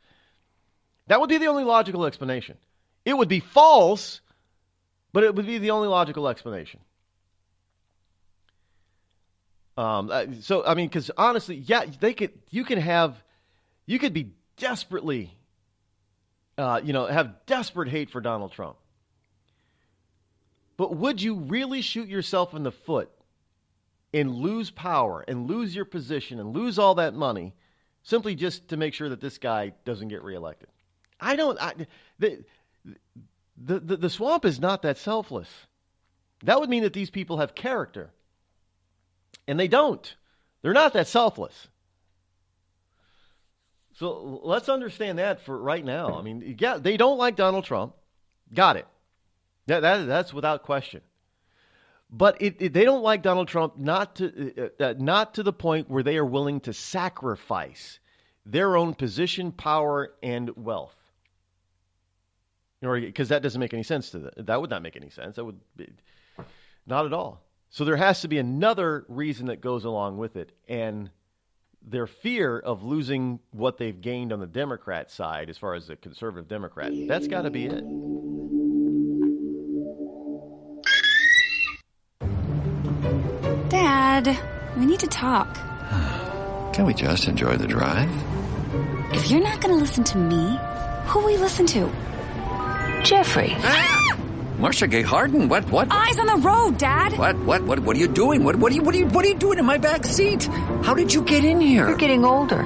Speaker 5: That would be the only logical explanation. It would be false, but it would be the only logical explanation. So, I mean, because honestly, yeah, you could be desperately, have desperate hate for Donald Trump. But would you really shoot yourself in the foot and lose power and lose your position and lose all that money simply just to make sure that this guy doesn't get reelected? The swamp is not that selfless. That would mean that these people have character. And they don't. They're not that selfless. So let's understand that for right now. I mean, yeah, they don't like Donald Trump. Got it. That's without question. But they don't like Donald Trump not to the point where they are willing to sacrifice their own position, power, and wealth. Because that doesn't make any sense to them. That would not make any sense. That would be, not at all. So there has to be another reason that goes along with it, and their fear of losing what they've gained on the Democrat side, as far as the conservative Democrat, that's got to be it.
Speaker 6: Dad, we need to talk.
Speaker 7: Can we just enjoy the drive?
Speaker 6: If you're not going to listen to me, who will we listen to?
Speaker 7: Jeffrey. Marcia Gay Harden, what?
Speaker 6: Eyes on the road, Dad.
Speaker 7: What are you doing? What are you doing in my back seat? How did you get in here?
Speaker 8: You're getting older.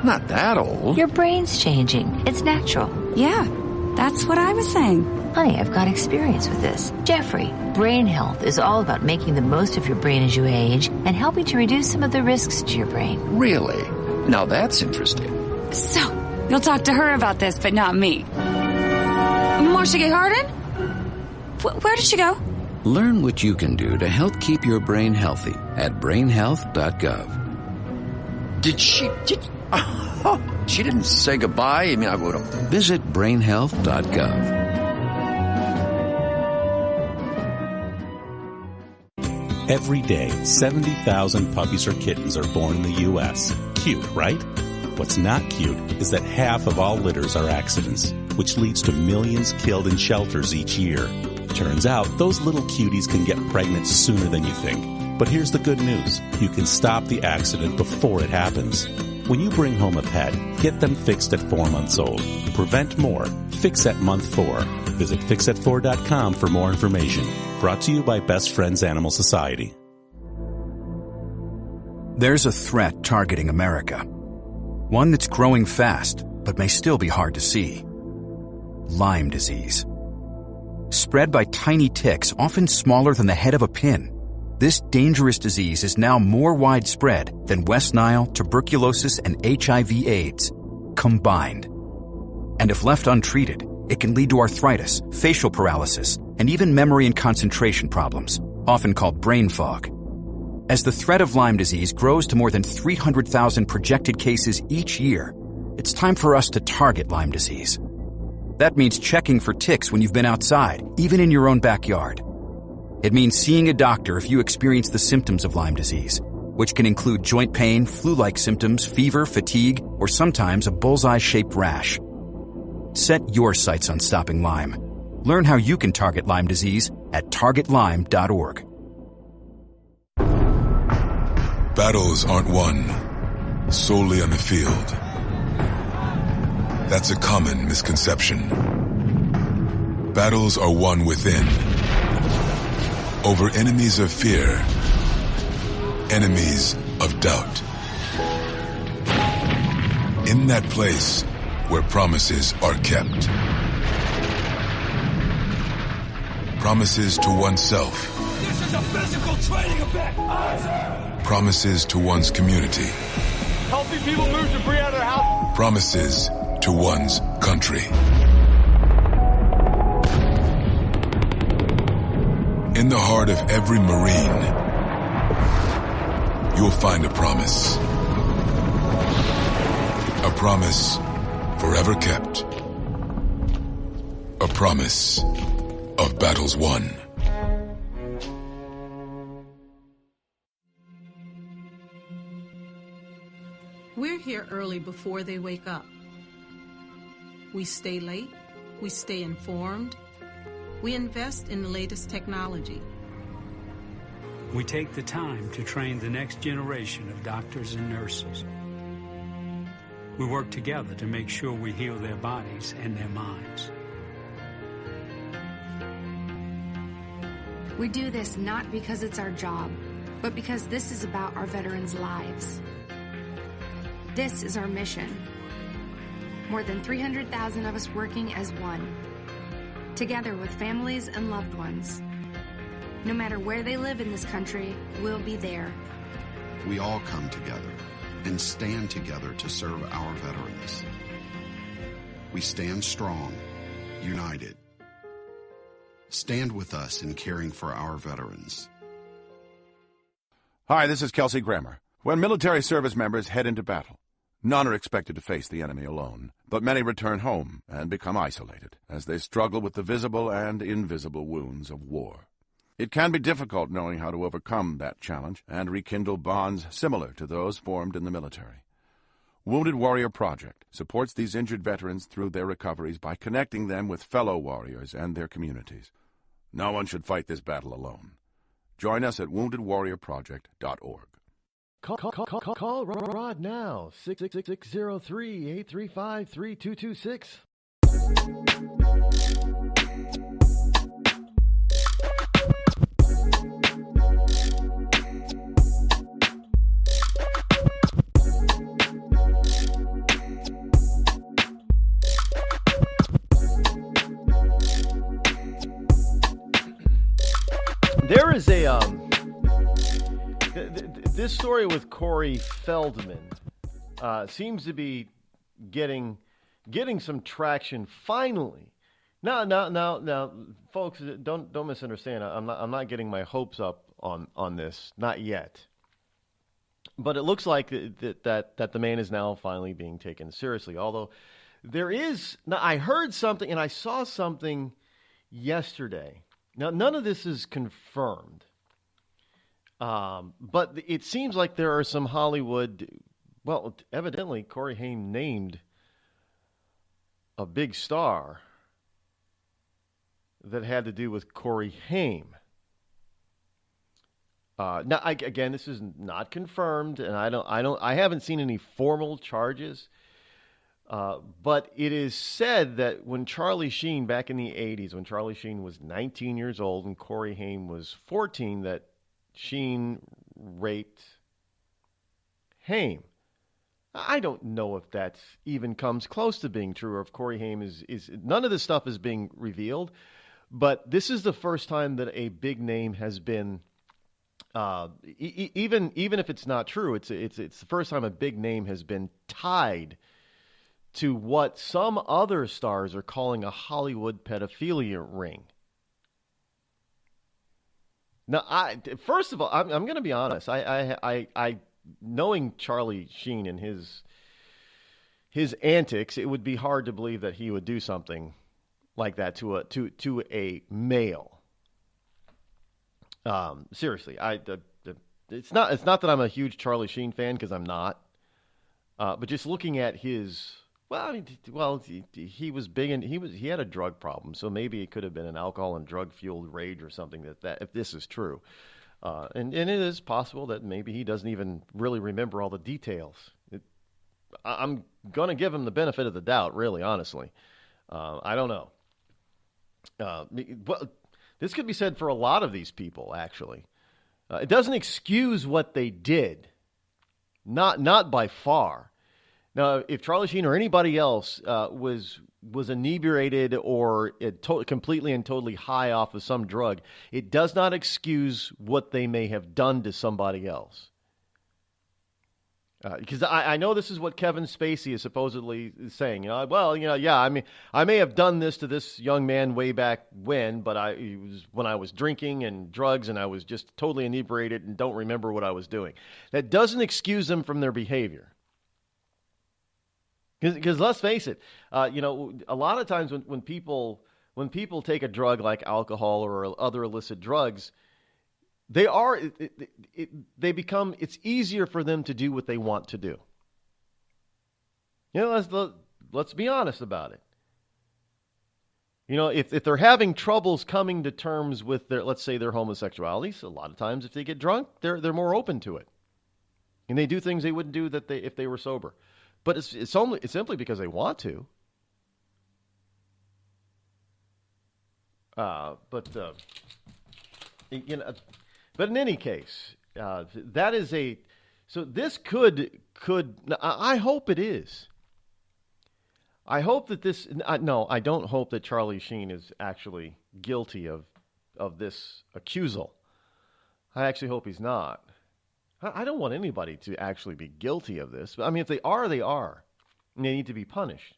Speaker 7: Not that old.
Speaker 8: Your brain's changing. It's natural.
Speaker 6: Yeah, that's what I was saying.
Speaker 8: Honey, I've got experience with this. Jeffrey, brain health is all about making the most of your brain as you age and helping to reduce some of the risks to your brain.
Speaker 7: Really? Now that's interesting.
Speaker 6: So, you'll talk to her about this, but not me. Marcia Gay Harden? Where did she go?
Speaker 7: Learn what you can do to help keep your brain healthy at brainhealth.gov. She didn't say goodbye. I mean, I would have. Visit brainhealth.gov.
Speaker 9: Every day, 70,000 puppies or kittens are born in the U.S. Cute, right? What's not cute is that half of all litters are accidents, which leads to millions killed in shelters each year. Turns out, those little cuties can get pregnant sooner than you think. But here's the good news. You can stop the accident before it happens. When you bring home a pet, get them fixed at 4 months old. Prevent more. Fix at month 4. Visit fixat4.com for more information. Brought to you by Best Friends Animal Society.
Speaker 11: There's a threat targeting America. One that's growing fast, but may still be hard to see. Lyme disease. Spread by tiny ticks, often smaller than the head of a pin. This dangerous disease is now more widespread than West Nile, tuberculosis, and HIV/AIDS combined. And if left untreated, it can lead to arthritis, facial paralysis, and even memory and concentration problems, often called brain fog. As the threat of Lyme disease grows to more than 300,000 projected cases each year, it's time for us to target Lyme disease. That means checking for ticks when you've been outside, even in your own backyard. It means seeing a doctor if you experience the symptoms of Lyme disease, which can include joint pain, flu-like symptoms, fever, fatigue, or sometimes a bullseye-shaped rash. Set your sights on stopping Lyme. Learn how you can target Lyme disease at targetlyme.org.
Speaker 33: Battles aren't won solely on the field. That's a common misconception. Battles are won within, over enemies of fear, enemies of doubt. In that place where promises are kept. Promises to oneself.
Speaker 2: This is a physical training event!
Speaker 33: Promises to one's community.
Speaker 2: Healthy people move debris out of their house.
Speaker 33: Promises to one's country. In the heart of every Marine, you'll find a promise. A promise forever kept. A promise of battles won.
Speaker 17: We're here early before they wake up. We stay late, we stay informed, we invest in the latest technology.
Speaker 18: We take the time to train the next generation of doctors and nurses. We work together to make sure we heal their bodies and their minds.
Speaker 19: We do this not because it's our job, but because this is about our veterans' lives. This is our mission. More than 300,000 of us working as one, together with families and loved ones. No matter where they live in this country, we'll be there.
Speaker 20: We all come together and stand together to serve our veterans. We stand strong, united. Stand with us in caring for our veterans.
Speaker 21: Hi, this is Kelsey Grammer. When military service members head into battle, none are expected to face the enemy alone, but many return home and become isolated as they struggle with the visible and invisible wounds of war. It can be difficult knowing how to overcome that challenge and rekindle bonds similar to those formed in the military. Wounded Warrior Project supports these injured veterans through their recoveries by connecting them with fellow warriors and their communities. No one should fight this battle alone. Join us at woundedwarriorproject.org.
Speaker 5: Call Rod now, 666-603-835-3226. There is a this story with Corey Feldman seems to be getting some traction finally. Now, folks, don't misunderstand. I'm not getting my hopes up on this, not yet. But it looks like that the man is now finally being taken seriously. Although there is, now I heard something and I saw something yesterday. Now, none of this is confirmed, but it seems like there are some Hollywood, well, evidently Corey Haim named a big star that had to do with Corey Haim. Now, again, this is not confirmed, and I haven't seen any formal charges. But it is said that when Charlie Sheen, back in the 80s, when Charlie Sheen was 19 years old and Corey Haim was 14, that Sheen raped Haim. I don't know if that even comes close to being true, or if Corey Haim is none of this stuff is being revealed. But this is the first time that a big name has been, even if it's not true, it's the first time a big name has been tied to what some other stars are calling a Hollywood pedophilia ring. Now, first of all, I'm going to be honest. I knowing Charlie Sheen and his antics, it would be hard to believe that he would do something like that to a male. Seriously, it's not that I'm a huge Charlie Sheen fan, because I'm not. But just looking at his. He was big, and he had a drug problem, so maybe it could have been an alcohol and drug fueled rage or something. That if this is true, and it is possible that maybe he doesn't even really remember all the details. I'm gonna give him the benefit of the doubt, really, honestly. I don't know. Well, this could be said for a lot of these people. Actually, it doesn't excuse what they did, not by far. Now, if Charlie Sheen or anybody else was inebriated or completely and totally high off of some drug, it does not excuse what they may have done to somebody else. Because I know this is what Kevin Spacey is supposedly saying. I may have done this to this young man way back when, but it was when I was drinking and drugs and I was just totally inebriated and don't remember what I was doing. That doesn't excuse them from their behavior. Because let's face it, a lot of times when people take a drug like alcohol or other illicit drugs, it's easier for them to do what they want to do. Let's be honest about it. If they're having troubles coming to terms with let's say their homosexuality, so a lot of times if they get drunk, they're more open to it, and they do things they wouldn't do if they were sober. But it's simply because they want to. But in any case, that is so this could. I hope it is. I hope that this. No, I don't hope that Charlie Sheen is actually guilty of this accusal. I actually hope he's not. I don't want anybody to actually be guilty of this. I mean, if they are, they are. And they need to be punished.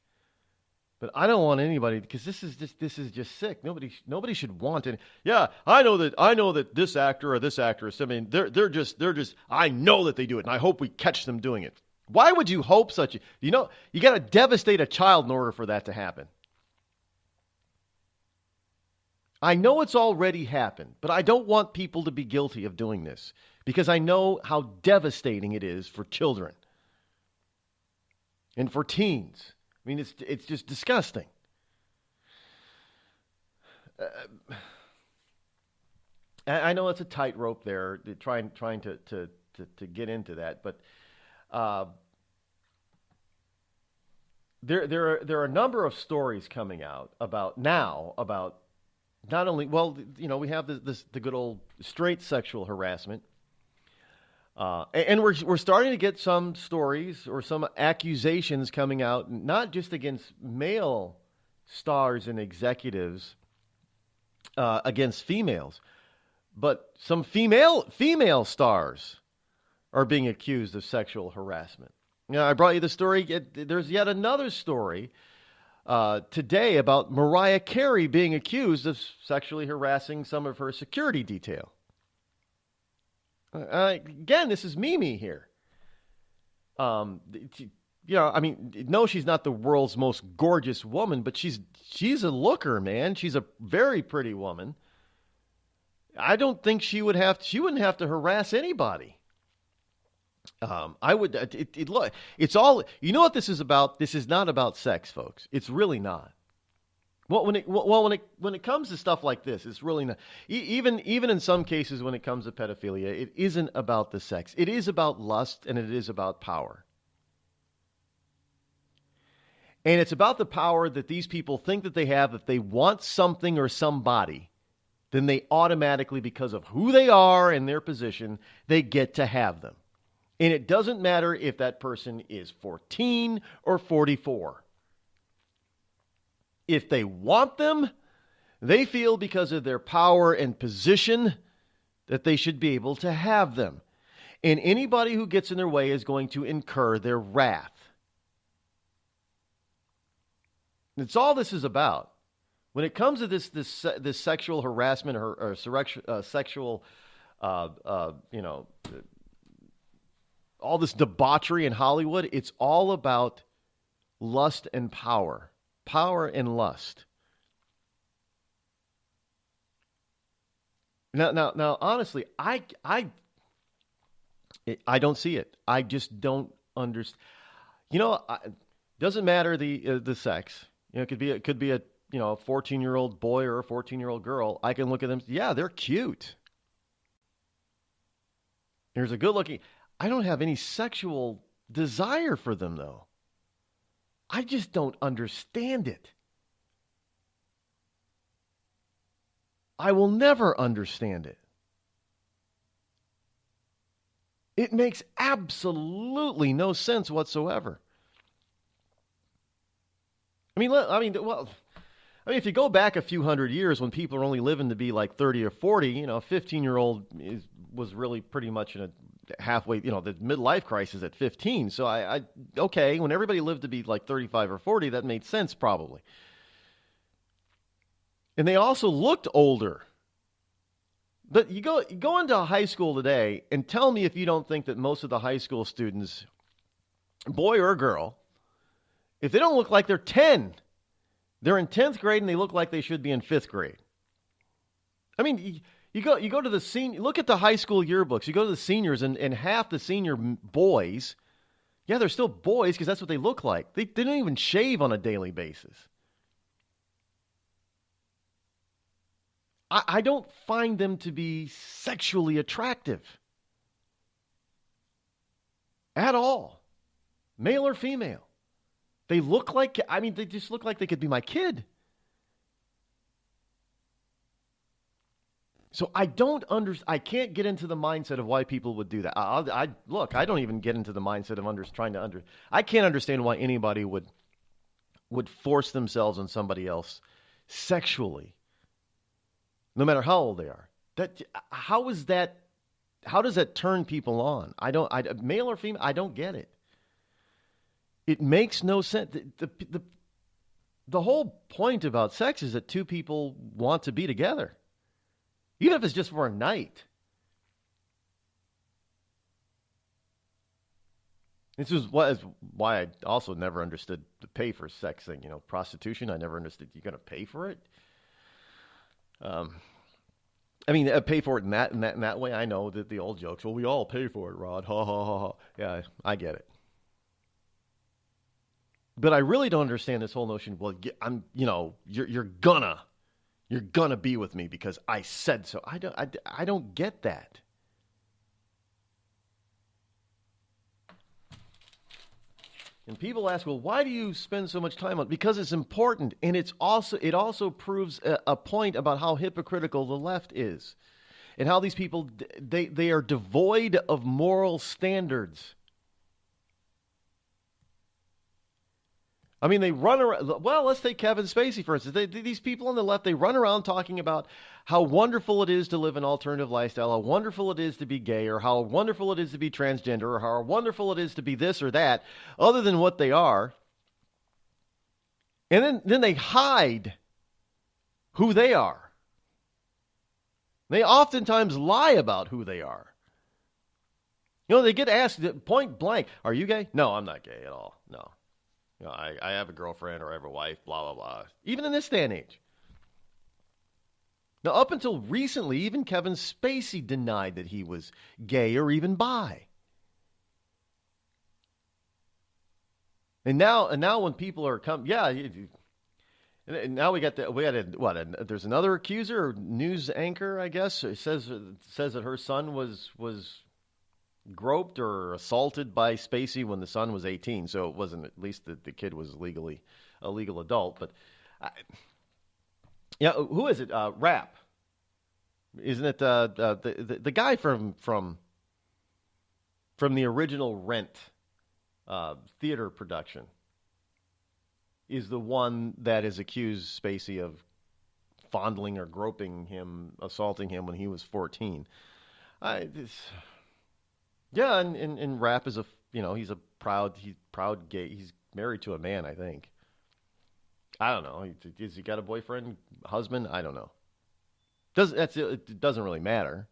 Speaker 5: But I don't want anybody, because this is just sick. Nobody should want it. Yeah, I know that this actor or this actress, I mean, they're just I know that they do it, and I hope we catch them doing it. Why would you hope such? You got to devastate a child in order for that to happen. I know it's already happened, but I don't want people to be guilty of doing this because I know how devastating it is for children and for teens. I mean, it's just disgusting. I know it's a tightrope there, trying to get into that, but there are a number of stories coming out about not only, well, you know, we have the good old straight sexual harassment, and we're starting to get some stories or some accusations coming out, not just against male stars and executives, against females, but some female stars are being accused of sexual harassment. Now, I brought you the story. There's yet another story today about Mariah Carey being accused of sexually harassing some of her security detail. Again, this is Mimi here. You know, I mean, no, she's not the world's most gorgeous woman, but she's a looker, man. She's a very pretty woman. I don't think she wouldn't have to harass anybody. I would. Look, it's all. You know what this is about? This is not about sex, folks. It's really not. Well, when it comes to stuff like this, it's really not. Even in some cases, when it comes to pedophilia, it isn't about the sex. It is about lust, and it is about power. And it's about the power that these people think that they have. If they want something or somebody, then they automatically, because of who they are and their position, they get to have them. And it doesn't matter if that person is 14 or 44. If they want them, they feel because of their power and position that they should be able to have them. And anybody who gets in their way is going to incur their wrath. That's all this is about. When it comes to this sexual harassment or sexual, you know, all this debauchery in Hollywood, it's all about lust and power. Power and lust. Now, honestly, I don't see it. I just don't understand. You know, doesn't matter the sex. You know, it could be a 14-year-old boy or a 14-year-old girl. I can look at them. Yeah, they're cute. There's a good looking. I don't have any sexual desire for them, though. I just don't understand it. I will never understand it. It makes absolutely no sense whatsoever. I mean, if you go back a few hundred years when people are only living to be like 30 or 40, you know, a 15-year-old was really pretty much in a halfway, you know, the midlife crisis at 15. So okay, when everybody lived to be like 35 or 40, that made sense probably. And they also looked older. But you go into a high school today and tell me if you don't think that most of the high school students, boy or girl, if they don't look like they're 10, they're in 10th grade and they look like they should be in 5th grade. I mean, you go to the senior, look at the high school yearbooks. You go to the seniors and half the senior boys, yeah, they're still boys because that's what they look like. They don't even shave on a daily basis. I don't find them to be sexually attractive at all, male or female. They look like, they just look like they could be my kid. So I can't get into the mindset of why people would do that. I don't even get into the mindset of I can't understand why anybody would force themselves on somebody else sexually, no matter how old they are. How does that turn people on? Male or female, I don't get it. It makes no sense. The whole point about sex is that two people want to be together, even if it's just for a night. This is why I also never understood the pay for sex thing. You know, prostitution, I never understood. You're going to pay for it? I mean, pay for it in that way. I know that the old jokes. Well, we all pay for it, Rod. Ha ha ha ha. Yeah, I get it. But I really don't understand this whole notion. Well, you're gonna be with me because I said so. I don't get that. And people ask, well, why do you spend so much time on it? Because it's important, and it also proves a point about how hypocritical the left is, and how these people they are devoid of moral standards. I mean, they run around. Well, let's take Kevin Spacey, for instance. These people on the left, they run around talking about how wonderful it is to live an alternative lifestyle, how wonderful it is to be gay, or how wonderful it is to be transgender, or how wonderful it is to be this or that, other than what they are. And then they hide who they are. They oftentimes lie about who they are. You know, they get asked point blank, are you gay? No, I'm not gay at all. No. You know, I have a girlfriend or I have a wife, blah, blah, blah. Even in this day and age. Now, up until recently, even Kevin Spacey denied that he was gay or even bi. And now when people are and now there's another accuser, or news anchor, I guess, it says that her son was groped or assaulted by Spacey when the son was 18, so it wasn't, at least the kid was legally a legal adult. But who is it? Rap, isn't it? The guy from the original Rent theater production is the one that has accused Spacey of fondling or groping him, assaulting him when he was 14. Yeah, and Rap is he's proud gay. He's married to a man, I think. I don't know. Has he got a boyfriend, husband? I don't know. It doesn't really matter.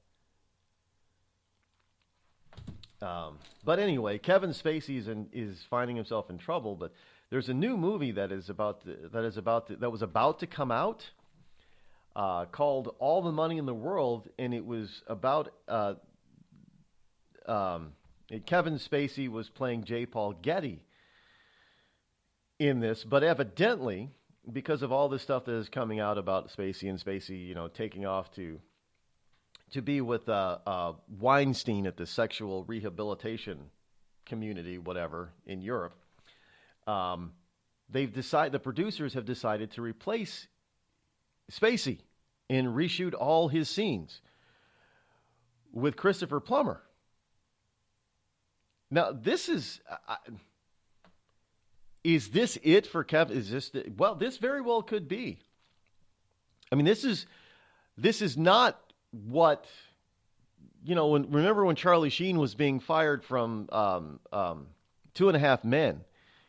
Speaker 5: But anyway, Kevin Spacey is finding himself in trouble. But there's a new movie that was about to come out called All the Money in the World, and it was about. Kevin Spacey was playing J. Paul Getty in this, but evidently, because of all this stuff that is coming out about Spacey and Spacey, taking off to be with Weinstein at the sexual rehabilitation community, whatever, in Europe, the producers have decided to replace Spacey and reshoot all his scenes with Christopher Plummer. Now, this is this it for Kevin? This very well could be. I mean, this is not what, remember when Charlie Sheen was being fired from 2.5 Men?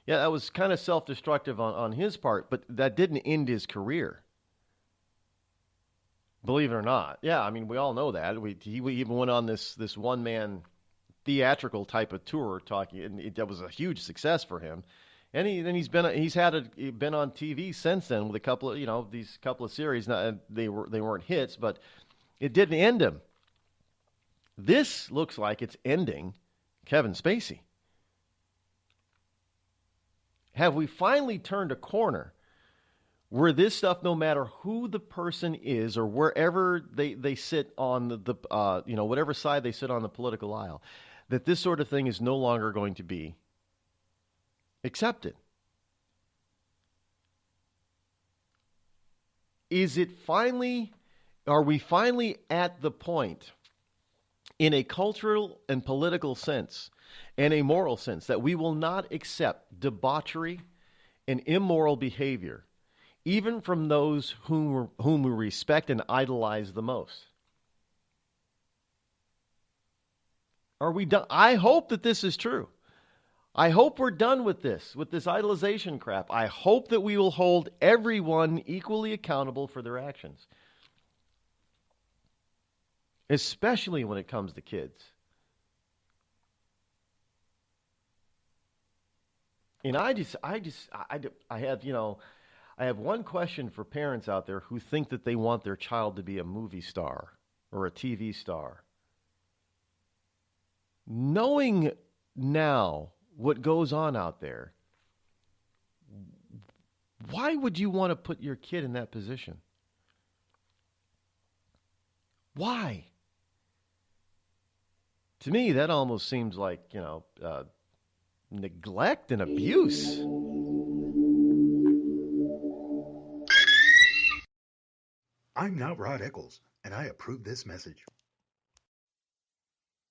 Speaker 5: Yeah, that was kind of self-destructive on his part, but that didn't end his career. Believe it or not. Yeah, I mean, we all know that. He even went on this one-man theatrical type of tour talking, and that was a huge success for him. And he's been on TV since then with a couple of these couple of series. Now, they weren't hits, but it didn't end him. This looks like it's ending Kevin Spacey. Have we finally turned a corner where this stuff, no matter who the person is or wherever they sit on the whatever side they sit on the political aisle, that this sort of thing is no longer going to be accepted? Are we finally at the point in a cultural and political sense and a moral sense that we will not accept debauchery and immoral behavior, even from those whom we respect and idolize the most? Are we done? I hope that this is true. I hope we're done with this idolization crap. I hope that we will hold everyone equally accountable for their actions, especially when it comes to kids. And I have, I have one question for parents out there who think that they want their child to be a movie star or a TV star. Knowing now what goes on out there, why would you want to put your kid in that position? Why? To me, that almost seems like, neglect and abuse.
Speaker 1: I'm not Rod Eccles, and I approve this message.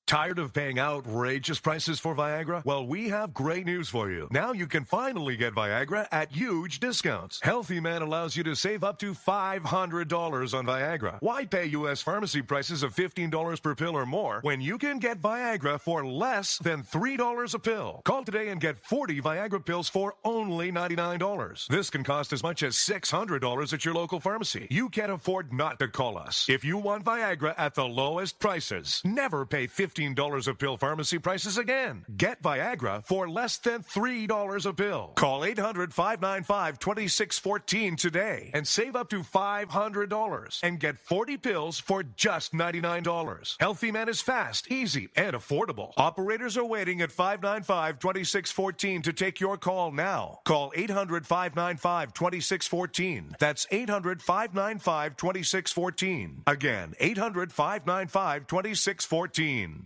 Speaker 3: Tired of paying outrageous prices for Viagra? Well, we have great news for you. Now you can finally get Viagra at huge discounts. Healthy Man allows you to save up to $500 on Viagra. Why pay U.S. pharmacy prices of $15 per pill or more when you can get Viagra for less than $3 a pill? Call today and get 40 Viagra pills for only $99. This can cost as much as $600 at your local pharmacy. You can't afford not to call us. If you want Viagra at the lowest prices, never pay $15 a pill pharmacy prices again. Get Viagra for less than $3 a pill. Call 800-595-2614 today and save up to $500 and get 40 pills for just $99. Healthy Man is fast, easy, and affordable. Operators are waiting at 595-2614 to take your call now. Call 800-595-2614. That's 800-595-2614. Again, 800-595-2614.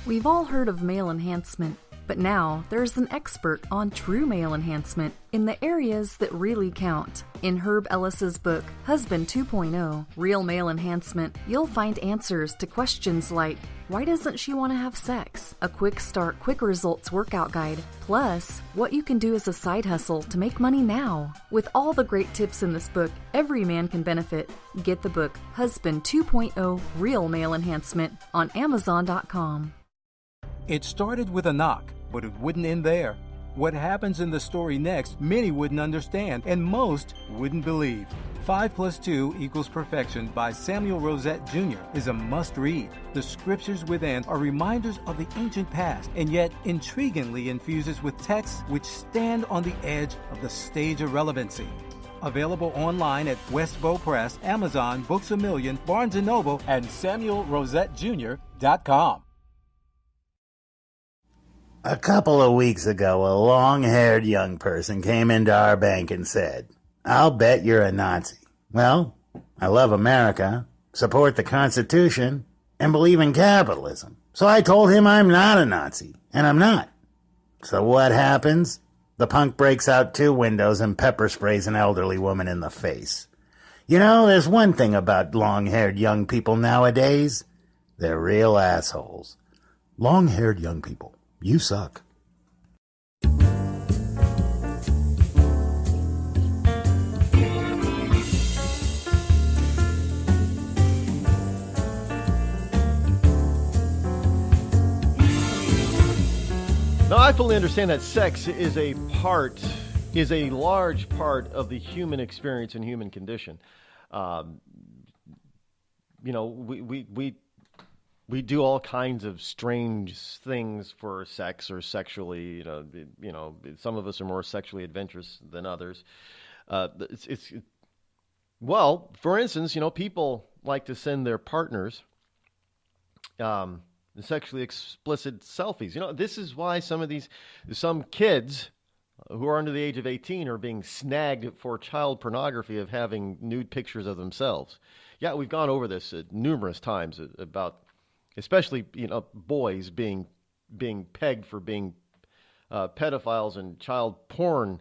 Speaker 13: We've all heard of male enhancement, but now there's an expert on true male enhancement in the areas that really count. In Herb Ellis's book, Husband 2.0, Real Male Enhancement, you'll find answers to questions like, why doesn't she want to have sex? A quick start, quick results workout guide, plus what you can do as a side hustle to make money now. With all the great tips in this book, every man can benefit. Get the book, Husband 2.0, Real Male Enhancement, on Amazon.com.
Speaker 14: It started with a knock, but it wouldn't end there. What happens in the story next, many wouldn't understand, and most wouldn't believe. 5 + 2 = Perfection by Samuel Rosette Jr. is a must-read. The scriptures within are reminders of the ancient past, and yet intriguingly infuses with texts which stand on the edge of the stage of relevancy. Available online at Westbow Press, Amazon, Books A Million, Barnes & Noble, and SamuelRosetteJr.com.
Speaker 1: A couple of weeks ago, a long-haired young person came into our bank and said, "I'll bet you're a Nazi." Well, I love America, support the Constitution, and believe in capitalism. So I told him I'm not a Nazi, and I'm not. So what happens? The punk breaks out 2 windows and pepper sprays an elderly woman in the face. You know, there's one thing about long-haired young people nowadays. They're real assholes. Long-haired young people. You suck.
Speaker 5: Now, I fully understand that sex is a large part of the human experience and human condition. We do all kinds of strange things for sex or sexually. Some of us are more sexually adventurous than others. Well, for instance, people like to send their partners sexually explicit selfies. This is why some kids who are under the age of 18 are being snagged for child pornography of having nude pictures of themselves. Yeah, we've gone over this numerous times about. Especially, boys being pegged for being pedophiles and child porn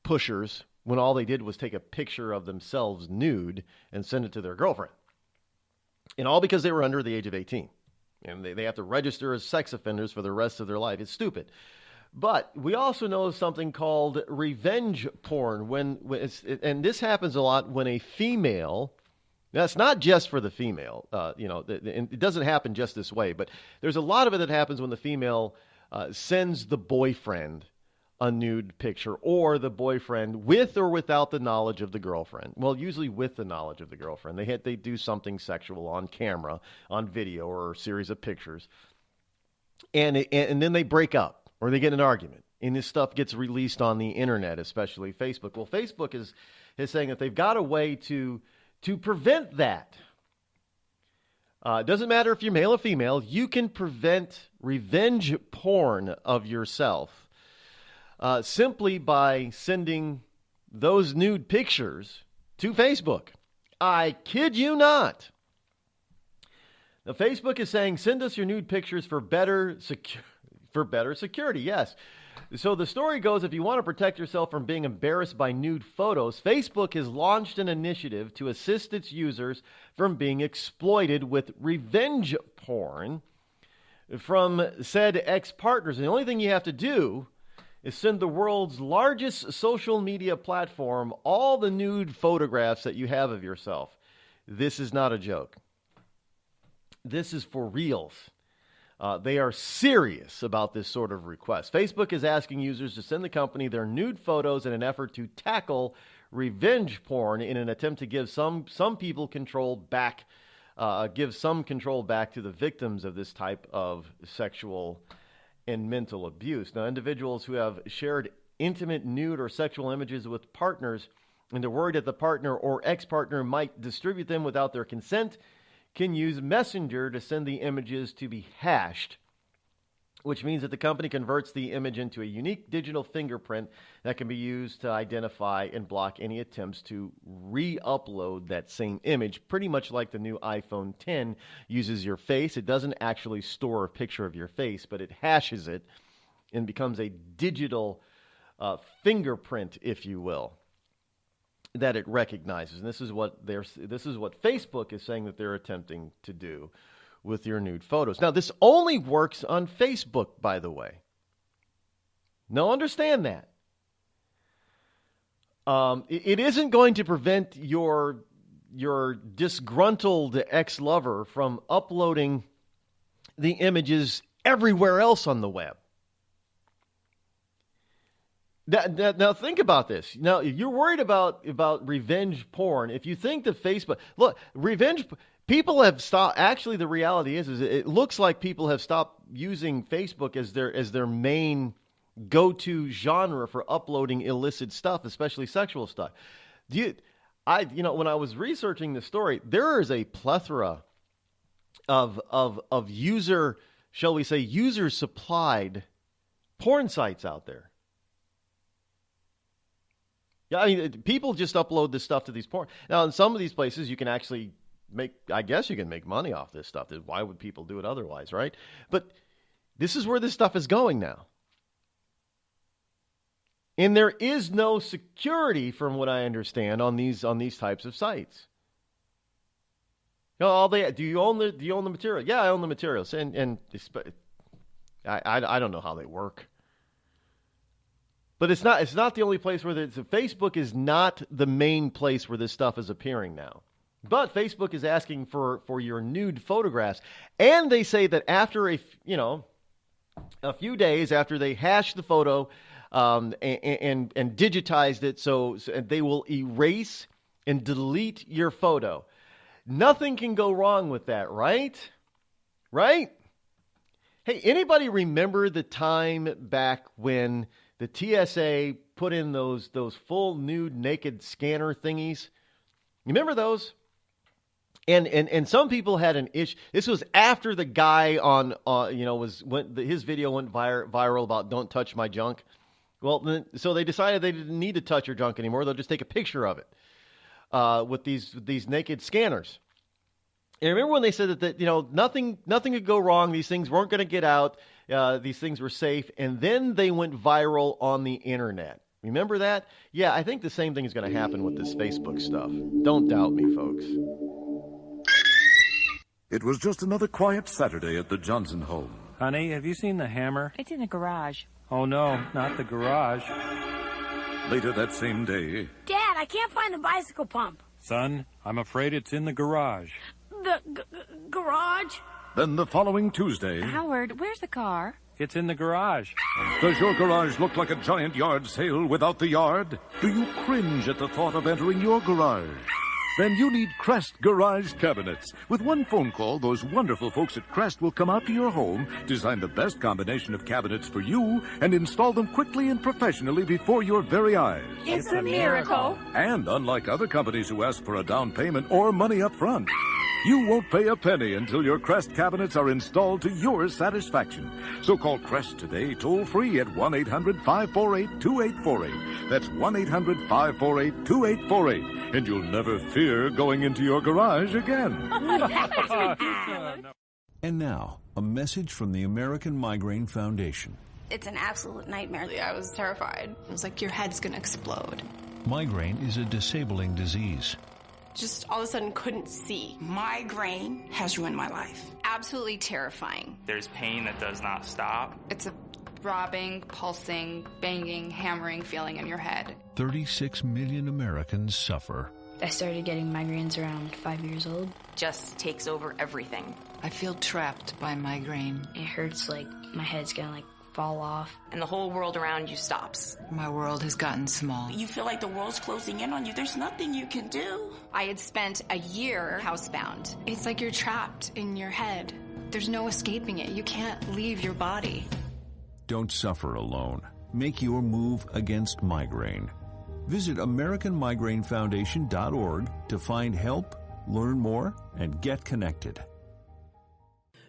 Speaker 5: pushers when all they did was take a picture of themselves nude and send it to their girlfriend. And all because they were under the age of 18. And they have to register as sex offenders for the rest of their life. It's stupid. But we also know something called revenge porn. And this happens a lot when a female... That's not just for the female, it doesn't happen just this way, but there's a lot of it that happens when the female sends the boyfriend a nude picture, or the boyfriend with or without the knowledge of the girlfriend. Well, usually with the knowledge of the girlfriend. They do something sexual on camera, on video, or a series of pictures, and then they break up, or they get in an argument, and this stuff gets released on the internet, especially Facebook. Well, Facebook is saying that they've got a way to prevent that. It doesn't matter if you're male or female. You can prevent revenge porn of yourself simply by sending those nude pictures to Facebook. I kid you not. Now, Facebook is saying, send us your nude pictures for better security. Yes. So the story goes, if you want to protect yourself from being embarrassed by nude photos, Facebook has launched an initiative to assist its users from being exploited with revenge porn from said ex-partners. And the only thing you have to do is send the world's largest social media platform all the nude photographs that you have of yourself. This is not a joke. This is for reals. They are serious about this sort of request. Facebook is asking users to send the company their nude photos in an effort to tackle revenge porn in an attempt to give some people control back, give some control back to the victims of this type of sexual and mental abuse. Now, individuals who have shared intimate nude or sexual images with partners and they're worried that the partner or ex-partner might distribute them without their consent can use Messenger to send the images to be hashed, which means that the company converts the image into a unique digital fingerprint that can be used to identify and block any attempts to re-upload that same image, pretty much like the new iPhone X uses your face. It doesn't actually store a picture of your face, but it hashes it and becomes a digital fingerprint, if you will, that it recognizes. And this is what Facebook is saying that they're attempting to do with your nude photos. Now, this only works on Facebook, by the way. Now, understand that. It isn't going to prevent your disgruntled ex-lover from uploading the images everywhere else on the web. Now think about this. Now, you're worried about revenge porn. If you think that Facebook... Look, people have stopped... Actually, the reality is it looks like people have stopped using Facebook as their main go-to genre for uploading illicit stuff, especially sexual stuff. When I was researching the story, there is a plethora of user, shall we say, user-supplied porn sites out there. Yeah, I mean, people just upload this stuff to these porn. Now, in some of these places, you can actually you can make money off this stuff. Why would people do it otherwise, right? But this is where this stuff is going now. And there is no security, from what I understand, on these types of sites. Do you own the material? Yeah, I own the materials, and I don't know how they work. But it's not the only place where Facebook is not the main place where this stuff is appearing now. But Facebook is asking for your nude photographs, and they say that after a few days after they hash the photo and digitized it, so they will erase and delete your photo. Nothing can go wrong with that, right? Right? Hey, anybody remember the time back when the TSA put in those full nude naked scanner thingies? You remember those? And some people had an issue. This was after the guy his video went viral about "Don't touch my junk." Well, so they decided they didn't need to touch your junk anymore. They'll just take a picture of it with these naked scanners. And remember when they said that nothing could go wrong. These things weren't going to get out. These things were safe, and then they went viral on the internet. Remember that? Yeah, I think the same thing is going to happen with this Facebook stuff. Don't doubt me, folks.
Speaker 4: It was just another quiet Saturday at the Johnson home.
Speaker 10: Honey, have you seen the hammer?
Speaker 6: It's in the garage.
Speaker 10: Oh, no, not the garage.
Speaker 4: Later that same day...
Speaker 12: Dad, I can't find the bicycle pump.
Speaker 10: Son, I'm afraid it's in the garage.
Speaker 12: The garage?
Speaker 4: Then the following Tuesday...
Speaker 6: Howard, where's the car?
Speaker 10: It's in the garage.
Speaker 4: Does your garage look like a giant yard sale without the yard? Do you cringe at the thought of entering your garage? Then you need Crest Garage Cabinets. With one phone call, those wonderful folks at Crest will come out to your home, design the best combination of cabinets for you, and install them quickly and professionally before your very eyes.
Speaker 12: It's a miracle.
Speaker 4: And unlike other companies who ask for a down payment or money up front, you won't pay a penny until your Crest cabinets are installed to your satisfaction. So call Crest today, toll-free at 1-800-548-2848. That's 1-800-548-2848. And you'll never fear going into your garage again.
Speaker 15: And now, a message from the American Migraine Foundation.
Speaker 16: It's an absolute nightmare. I was terrified. It was like your head's gonna explode.
Speaker 15: Migraine is a disabling disease.
Speaker 16: Just all of a sudden couldn't see.
Speaker 22: Migraine has ruined my life.
Speaker 16: Absolutely terrifying.
Speaker 23: There's pain that does not stop.
Speaker 16: It's a throbbing, pulsing, banging, hammering feeling in your head.
Speaker 15: 36 million Americans suffer.
Speaker 24: I started getting migraines around 5 years old.
Speaker 25: Just takes over everything.
Speaker 26: I feel trapped by migraine.
Speaker 24: It hurts like my head's gonna fall off.
Speaker 25: And the whole world around you stops.
Speaker 26: My world has gotten small.
Speaker 22: You feel like the world's closing in on you. There's nothing you can do.
Speaker 16: I had spent a year housebound. It's like you're trapped in your head. There's no escaping it. You can't leave your body.
Speaker 15: Don't suffer alone. Make your move against migraine. Visit AmericanMigraineFoundation.org to find help, learn more, and get connected.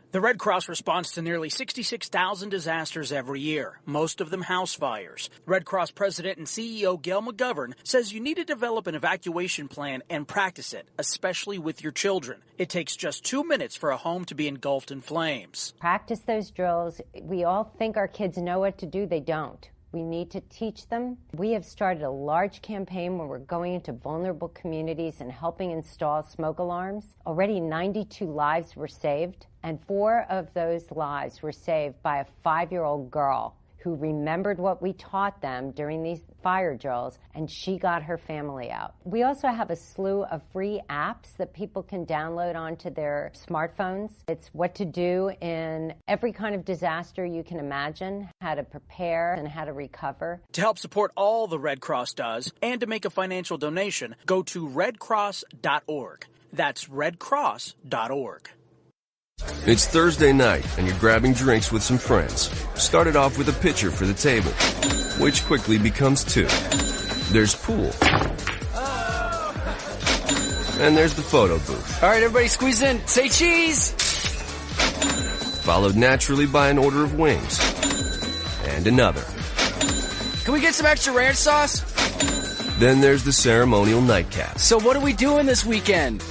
Speaker 27: The Red Cross responds to nearly 66,000 disasters every year, most of them house fires. Red Cross President and CEO Gail McGovern says you need to develop an evacuation plan and practice it, especially with your children. It takes just 2 minutes for a home to be engulfed in flames.
Speaker 28: Practice those drills. We all think our kids know what to do. They don't. We need to teach them. We have started a large campaign where we're going into vulnerable communities and helping install smoke alarms. Already 92 lives were saved, and 4 of those lives were saved by a 5-year-old girl who remembered what we taught them during these fire drills, and she got her family out. We also have a slew of free apps that people can download onto their smartphones. It's what to do in every kind of disaster you can imagine, how to prepare and how to recover.
Speaker 27: To help support all the Red Cross does and to make a financial donation, go to redcross.org. That's redcross.org.
Speaker 29: It's Thursday night, and you're grabbing drinks with some friends. Started off with a pitcher for the table, which quickly becomes 2. There's pool. And there's the photo booth.
Speaker 30: All right, everybody squeeze in. Say cheese!
Speaker 29: Followed naturally by an order of wings. And another.
Speaker 30: Can we get some extra ranch sauce?
Speaker 29: Then there's the ceremonial nightcap.
Speaker 30: So what are we doing this weekend?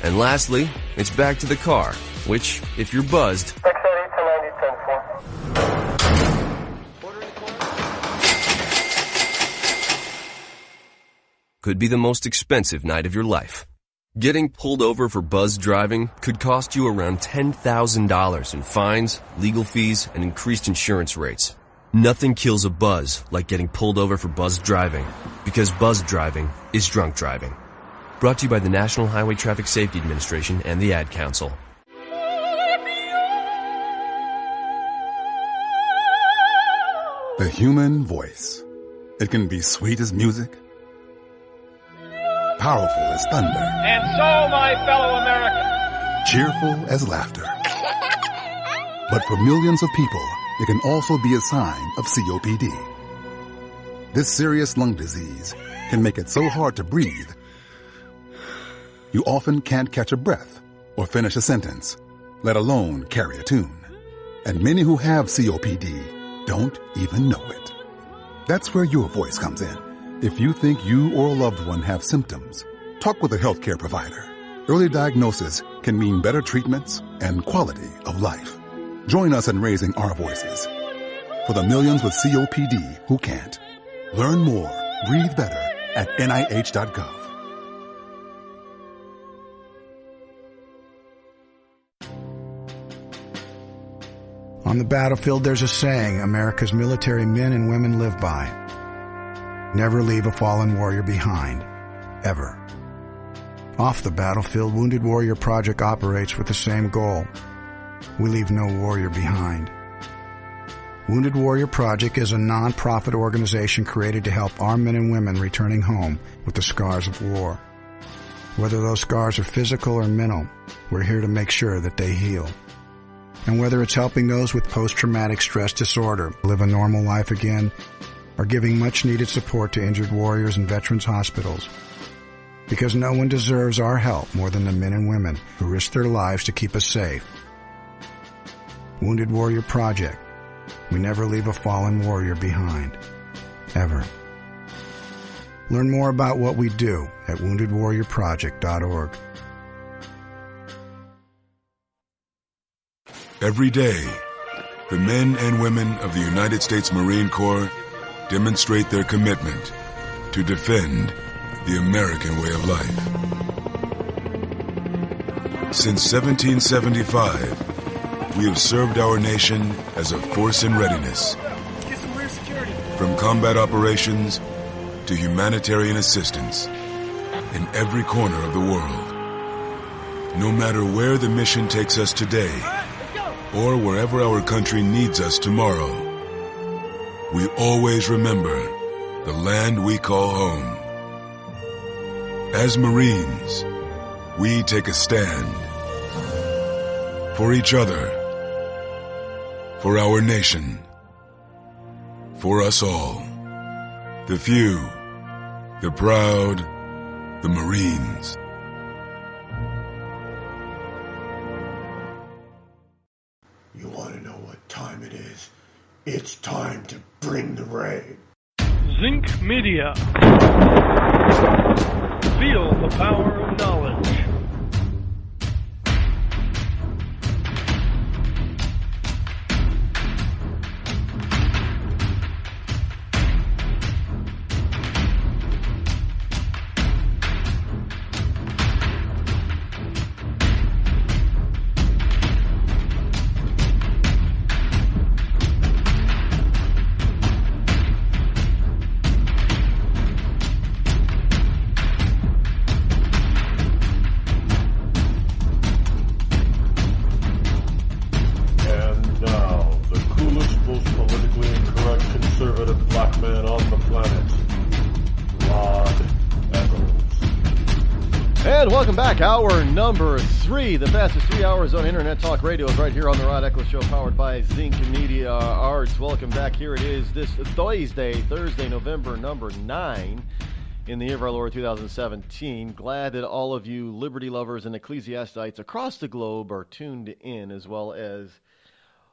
Speaker 29: And lastly, it's back to the car, which, if you're buzzed, could be the most expensive night of your life. Getting pulled over for buzz driving could cost you around $10,000 in fines, legal fees, and increased insurance rates. Nothing kills a buzz like getting pulled over for buzz driving, because buzz driving is drunk driving. Brought to you by the National Highway Traffic Safety Administration and the Ad Council.
Speaker 33: The human voice. It can be sweet as music, powerful as thunder,
Speaker 31: and so, my fellow Americans,
Speaker 33: cheerful as laughter. But for millions of people, it can also be a sign of COPD. This serious lung disease can make it so hard to breathe, you often can't catch a breath or finish a sentence, let alone carry a tune. And many who have COPD don't even know it. That's where your voice comes in. If you think you or a loved one have symptoms, talk with a healthcare provider. Early diagnosis can mean better treatments and quality of life. Join us in raising our voices for the millions with COPD who can't. Learn more, breathe better at NIH.gov.
Speaker 32: On the battlefield, there's a saying America's military men and women live by. Never leave a fallen warrior behind. Ever. Off the battlefield, Wounded Warrior Project operates with the same goal. We leave no warrior behind. Wounded Warrior Project is a non-profit organization created to help our men and women returning home with the scars of war. Whether those scars are physical or mental, we're here to make sure that they heal. And whether it's helping those with post-traumatic stress disorder live a normal life again, or giving much-needed support to injured warriors in veterans' hospitals. Because no one deserves our help more than the men and women who risk their lives to keep us safe. Wounded Warrior Project. We never leave a fallen warrior behind. Ever. Learn more about what we do at woundedwarriorproject.org.
Speaker 33: Every day, the men and women of the United States Marine Corps demonstrate their commitment to defend the American way of life. Since 1775, we have served our nation as a force in readiness. From combat operations to humanitarian assistance in every corner of the world. No matter where the mission takes us today, or wherever our country needs us tomorrow, we always remember the land we call home. As Marines, we take a stand for each other, for our nation, for us all. The few, the proud, the Marines.
Speaker 2: You want to know what time it is? It's time to bring the rain.
Speaker 3: Zinc Media. Feel the power of knowledge.
Speaker 5: Welcome back. Hour number 3, the fastest 3 hours on Internet Talk Radio is right here on the Rod Eccles Show, powered by Zinc Media Arts. Welcome back. Here it is this Thursday, November number 9 in the year of our Lord 2017. Glad that all of you liberty lovers and ecclesiastites across the globe are tuned in, as well as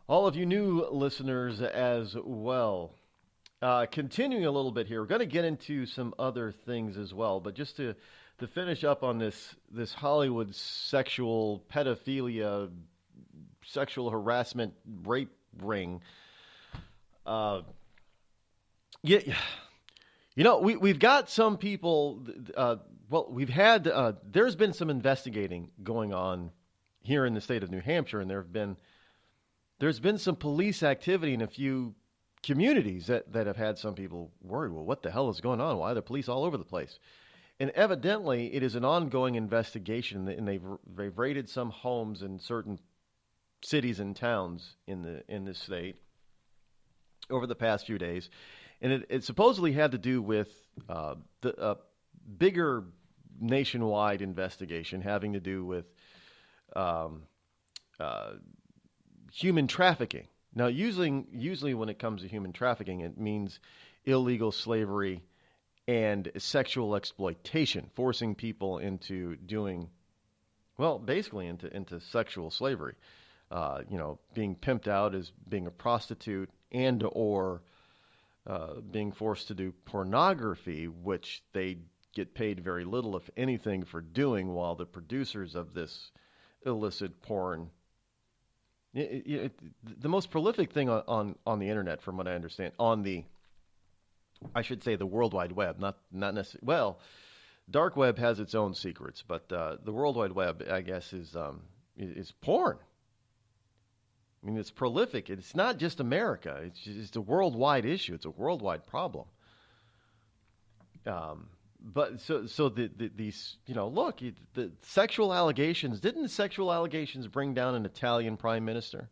Speaker 5: all of you new listeners as well. Continuing a little bit here, we're going to get into some other things as well, but just to finish up on this Hollywood sexual pedophilia, sexual harassment, rape ring. We've got some people. We've had. There's been some investigating going on here in the state of New Hampshire, and there's been some police activity in a few communities that have had some people worried. Well, what the hell is going on? Why are there police all over the place? And evidently, it is an ongoing investigation, and they've raided some homes in certain cities and towns in this state over the past few days, and it supposedly had to do with the bigger nationwide investigation having to do with human trafficking. Now, usually when it comes to human trafficking, it means illegal slavery and sexual exploitation, forcing people into doing, well, basically into sexual slavery. Being pimped out as being a prostitute and or being forced to do pornography, which they get paid very little, if anything, for doing, while the producers of this illicit porn. The most prolific thing on the internet, from what I understand, I should say the World Wide Web, not necessarily. Well, dark web has its own secrets, but the World Wide Web, I guess, is porn. I mean, it's prolific. It's not just America. It's a worldwide issue. It's a worldwide problem. But so these, look, the sexual allegations. Didn't the sexual allegations bring down an Italian prime minister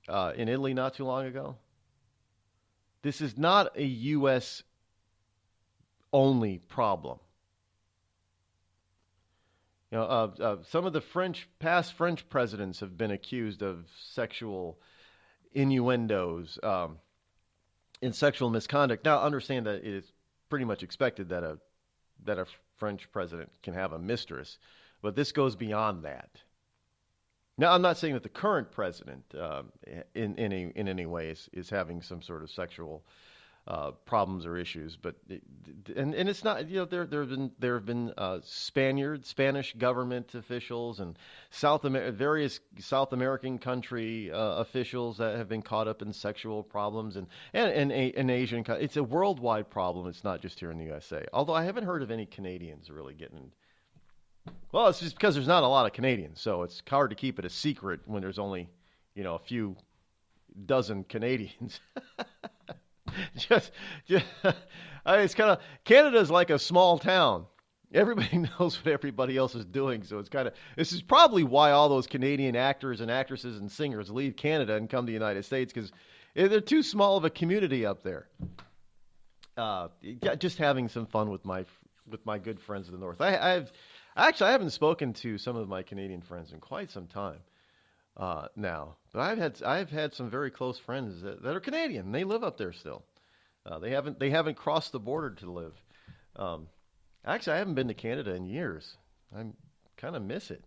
Speaker 5: in Italy not too long ago? This is not a U.S. only problem. Some of the past French presidents have been accused of sexual innuendos and sexual misconduct. Now, understand that it is pretty much expected that a French president can have a mistress, but this goes beyond that. Now, I'm not saying that the current president, in any way, is having some sort of sexual problems or issues, but it's not. There have been Spanish government officials and various South American country officials that have been caught up in sexual problems, and Asian. It's a worldwide problem. It's not just here in the USA. Although I haven't heard of any Canadians really getting. Well, it's just because there's not a lot of Canadians, so it's hard to keep it a secret when there's only, a few dozen Canadians. It's kind of, Canada's like a small town. Everybody knows what everybody else is doing, so this is probably why all those Canadian actors and actresses and singers leave Canada and come to the United States, because they're too small of a community up there. Just having some fun with my good friends of the North. I haven't spoken to some of my Canadian friends in quite some time now, but I've had some very close friends that are Canadian. They live up there still. They haven't crossed the border to live. Actually, I haven't been to Canada in years. I kind of miss it.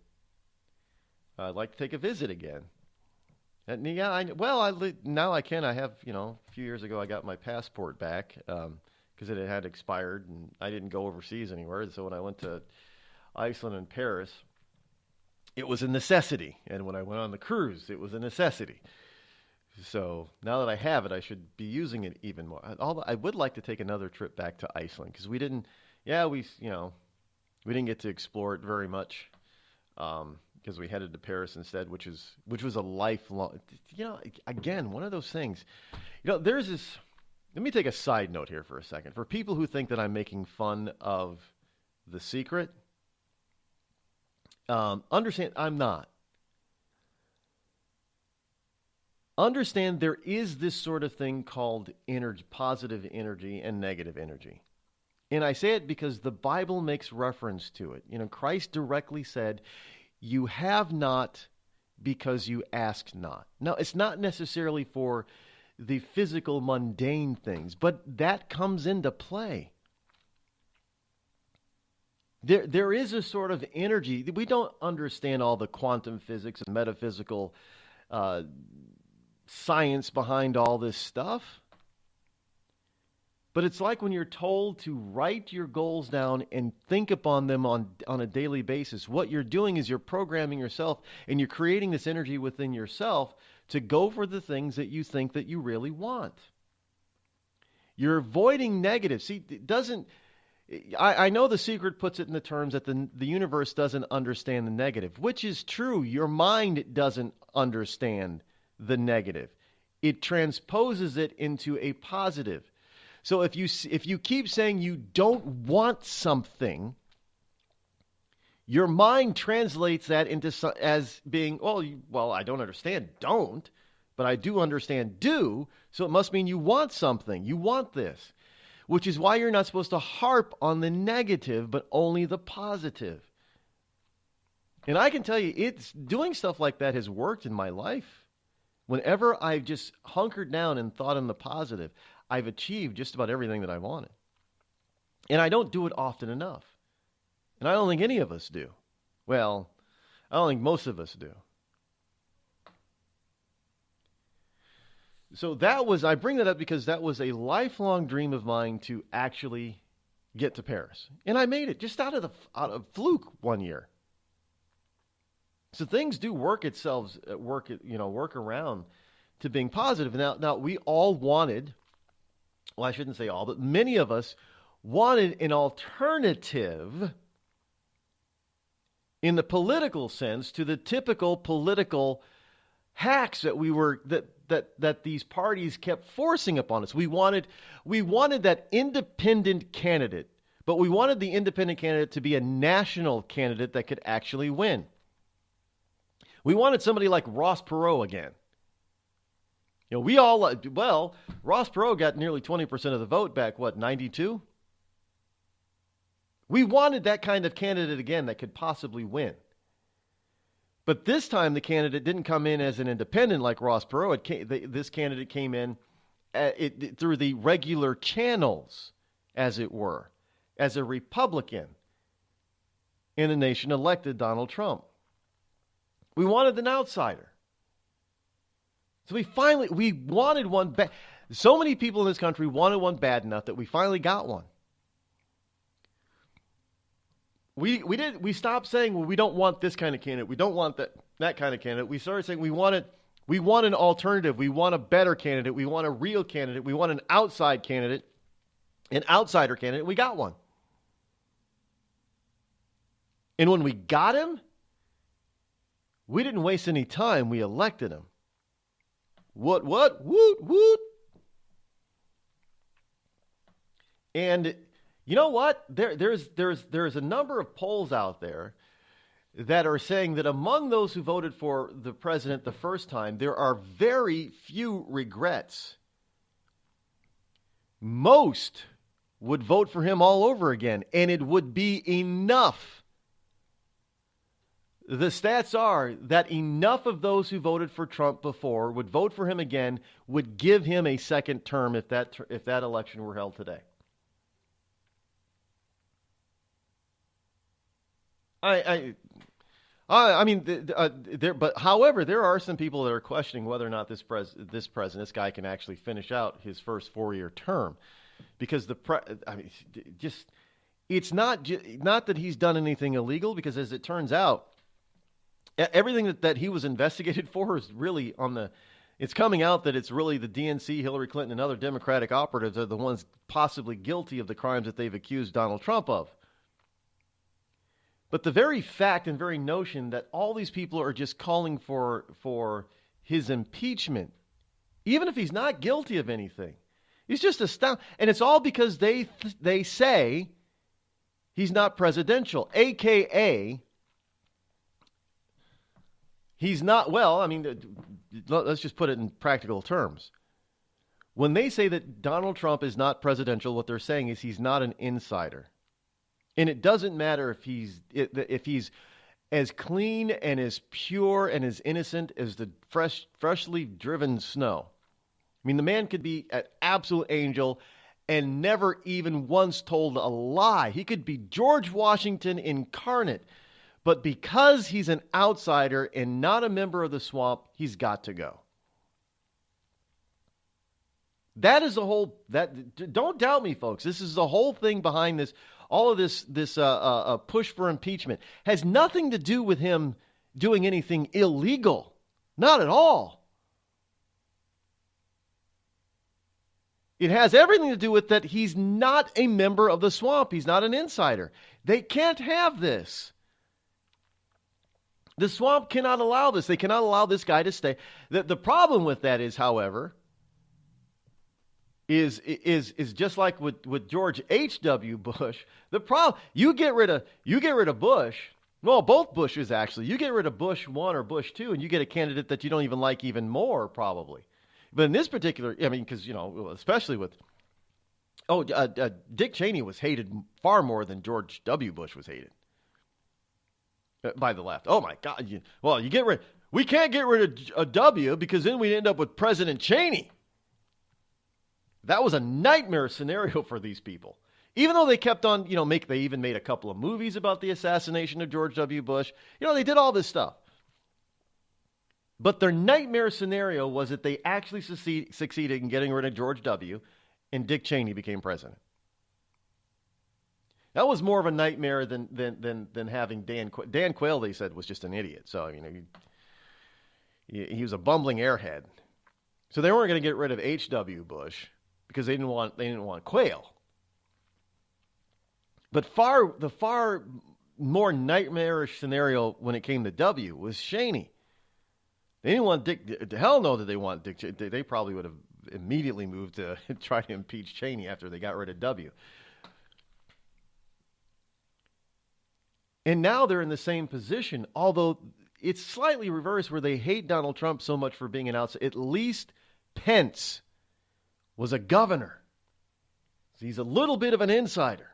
Speaker 5: I'd like to take a visit again. And now I can. I have, a few years ago I got my passport back because it had expired, and I didn't go overseas anywhere. So when I went to Iceland and Paris, it was a necessity. And when I went on the cruise, it was a necessity. So now that I have it, I should be using it even more. Although I would like to take another trip back to Iceland, because we didn't get to explore it very much, because we headed to Paris instead, which was a lifelong, again, one of those things. There's this. Let me take a side note here for a second. For people who think that I'm making fun of The Secret, understand I'm not. Understand there is this sort of thing called energy, positive energy and negative energy. And I say it because the Bible makes reference to it. Christ directly said, "You have not because you ask not." Now, it's not necessarily for the physical, mundane things, but that comes into play. There is a sort of energy. We don't understand all the quantum physics and metaphysical science behind all this stuff. But it's like when you're told to write your goals down and think upon them on a daily basis. What you're doing is you're programming yourself, and you're creating this energy within yourself to go for the things that you think that you really want. You're avoiding negative. See, it doesn't. I know The Secret puts it in the terms that the universe doesn't understand the negative, which is true. Your mind doesn't understand the negative. It transposes it into a positive. So if you keep saying you don't want something, your mind translates that into as being, well, I don't understand don't, but I do understand do, so it must mean you want something. You want this, which is why you're not supposed to harp on the negative, but only the positive. And I can tell you, doing stuff like that has worked in my life. Whenever I've just hunkered down and thought on the positive, I've achieved just about everything that I wanted. And I don't do it often enough. And I don't think any of us do. Well, I don't think most of us do. So I bring that up because that was a lifelong dream of mine to actually get to Paris. And I made it just out of fluke one year. So things do work around to being positive. Now we all wanted, well, I shouldn't say all, but many of us wanted an alternative in the political sense to the typical political hacks that these parties kept forcing upon us. We wanted that independent candidate, but we wanted the independent candidate to be a national candidate that could actually win. We wanted somebody like Ross Perot again. Ross Perot got nearly 20% of the vote back, 92? We wanted that kind of candidate again that could possibly win. But this time the candidate didn't come in as an independent like Ross Perot. This candidate came in through the regular channels, as it were, as a Republican in a nation elected Donald Trump. We wanted an outsider. So we wanted one bad. So many people in this country wanted one bad enough that we finally got one. We stopped saying, well, we don't want this kind of candidate. We don't want that kind of candidate. We started saying we want an alternative. We want a better candidate. We want a real candidate. We want an outsider candidate. We got one. And when we got him, we didn't waste any time. We elected him. What? Woot. And you know what? There's a number of polls out there that are saying that among those who voted for the president the first time, there are very few regrets. Most would vote for him all over again, and it would be enough. The stats are that enough of those who voted for Trump before would vote for him again, would give him a second term if that election were held today. However, there are some people that are questioning whether or not this guy can actually finish out his first 4-year term, because it's not that he's done anything illegal, because as it turns out, everything that he was investigated for is really it's coming out that it's really the DNC, Hillary Clinton, and other Democratic operatives are the ones possibly guilty of the crimes that they've accused Donald Trump of. But the very fact and very notion that all these people are just calling for his impeachment, even if he's not guilty of anything, he's just astounding. And it's all because they say he's not presidential, a.k.a. he's not, let's just put it in practical terms. When they say that Donald Trump is not presidential, what they're saying is he's not an insider. And it doesn't matter if he's as clean and as pure and as innocent as the freshly driven snow. I mean, the man could be an absolute angel and never even once told a lie. He could be George Washington incarnate. But because he's an outsider and not a member of the swamp, he's got to go. That is the whole, don't doubt me, folks. This is the whole thing behind this. All of this push for impeachment has nothing to do with him doing anything illegal. Not at all. It has everything to do with that he's not a member of the swamp. He's not an insider. They can't have this. The swamp cannot allow this. They cannot allow this guy to stay. The problem with that is, however, is just like with George H.W. Bush. The problem, you get rid of Bush. Well, both Bushes actually. You get rid of Bush 1 or Bush 2, and you get a candidate that you don't even like even more, probably. But in this particular, because especially with Dick Cheney was hated far more than George W. Bush was hated by the left. Oh my God! We can't get rid of a W because then we'd end up with President Cheney. That was a nightmare scenario for these people. Even though they kept on, they even made a couple of movies about the assassination of George W. Bush. They did all this stuff. But their nightmare scenario was that they actually succeeded in getting rid of George W. and Dick Cheney became president. That was more of a nightmare than having Dan Quayle. Dan Quayle, they said, was just an idiot. So, he was a bumbling airhead. So they weren't going to get rid of H.W. Bush because they didn't want Quayle. But the far more nightmarish scenario when it came to W was Cheney. They didn't want Dick. Hell no, that they want Dick. They probably would have immediately moved to try to impeach Cheney after they got rid of W. And now they're in the same position, although it's slightly reversed where they hate Donald Trump so much for being an outsider. At least Pence was a governor. So he's a little bit of an insider.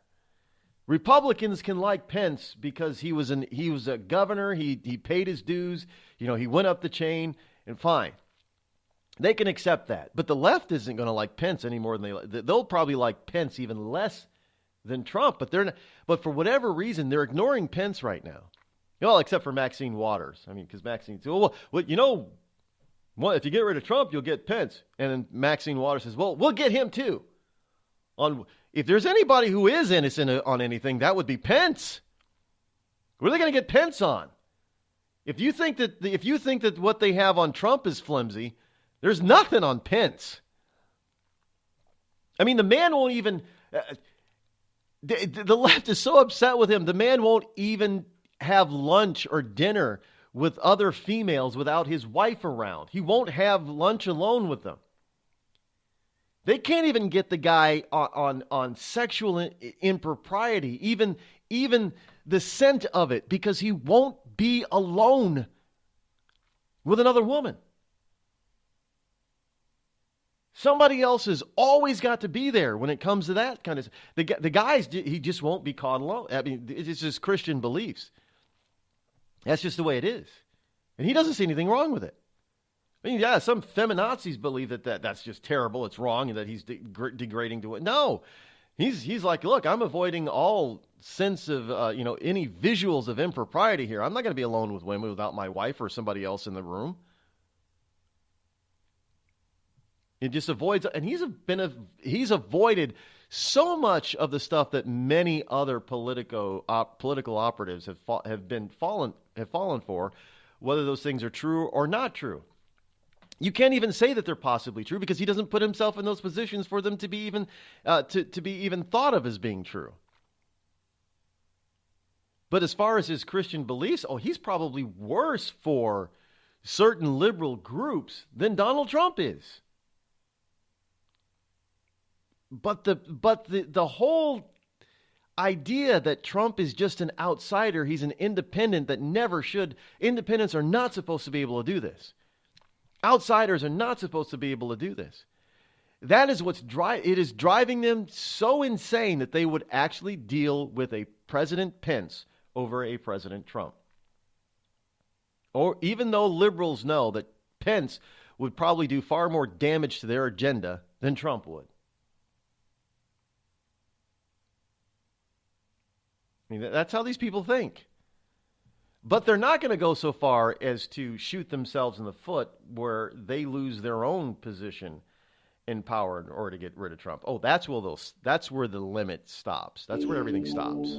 Speaker 5: Republicans can like Pence because he was a governor. He paid his dues. He went up the chain, and fine. They can accept that. But the left isn't going to like Pence any more than they'll probably like Pence even less than Trump. But they're not, but for whatever reason, they're ignoring Pence right now. Well, except for Maxine Waters. I mean, because Maxine said, well, if you get rid of Trump, you'll get Pence. And then Maxine Waters says, well, we'll get him too. If there's anybody who is innocent on anything, that would be Pence. What are they going to get Pence on? If you think that what they have on Trump is flimsy, there's nothing on Pence. I mean, the man won't even. The left is so upset with him. The man won't even have lunch or dinner with other females without his wife around. He won't have lunch alone with them. They can't even get the guy on sexual impropriety, even the scent of it, because he won't be alone with another woman. Somebody else has always got to be there when it comes to that kind of. The guys, he just won't be caught alone. I mean, it's just Christian beliefs. That's just the way it is, and he doesn't see anything wrong with it. I mean, yeah, some feminazis believe that's just terrible. It's wrong, and that he's degrading to it. No, he's like, look, I'm avoiding all sense of any visuals of impropriety here. I'm not going to be alone with women without my wife or somebody else in the room. It just avoids, and he's avoided so much of the stuff that many other political operatives have fallen for, whether those things are true or not true. You can't even say that they're possibly true because he doesn't put himself in those positions for them to be even to be even thought of as being true. But as far as his Christian beliefs, he's probably worse for certain liberal groups than Donald Trump is. But the whole idea that Trump is just an outsider, he's an independent that never should. Independents are not supposed to be able to do this. Outsiders are not supposed to be able to do this. That is it is driving them so insane that they would actually deal with a President Pence over a President Trump. Or even though liberals know that Pence would probably do far more damage to their agenda than Trump would. I mean, that's how these people think. But they're not going to go so far as to shoot themselves in the foot where they lose their own position in power in order to get rid of Trump. That's where the limit stops. That's where everything stops.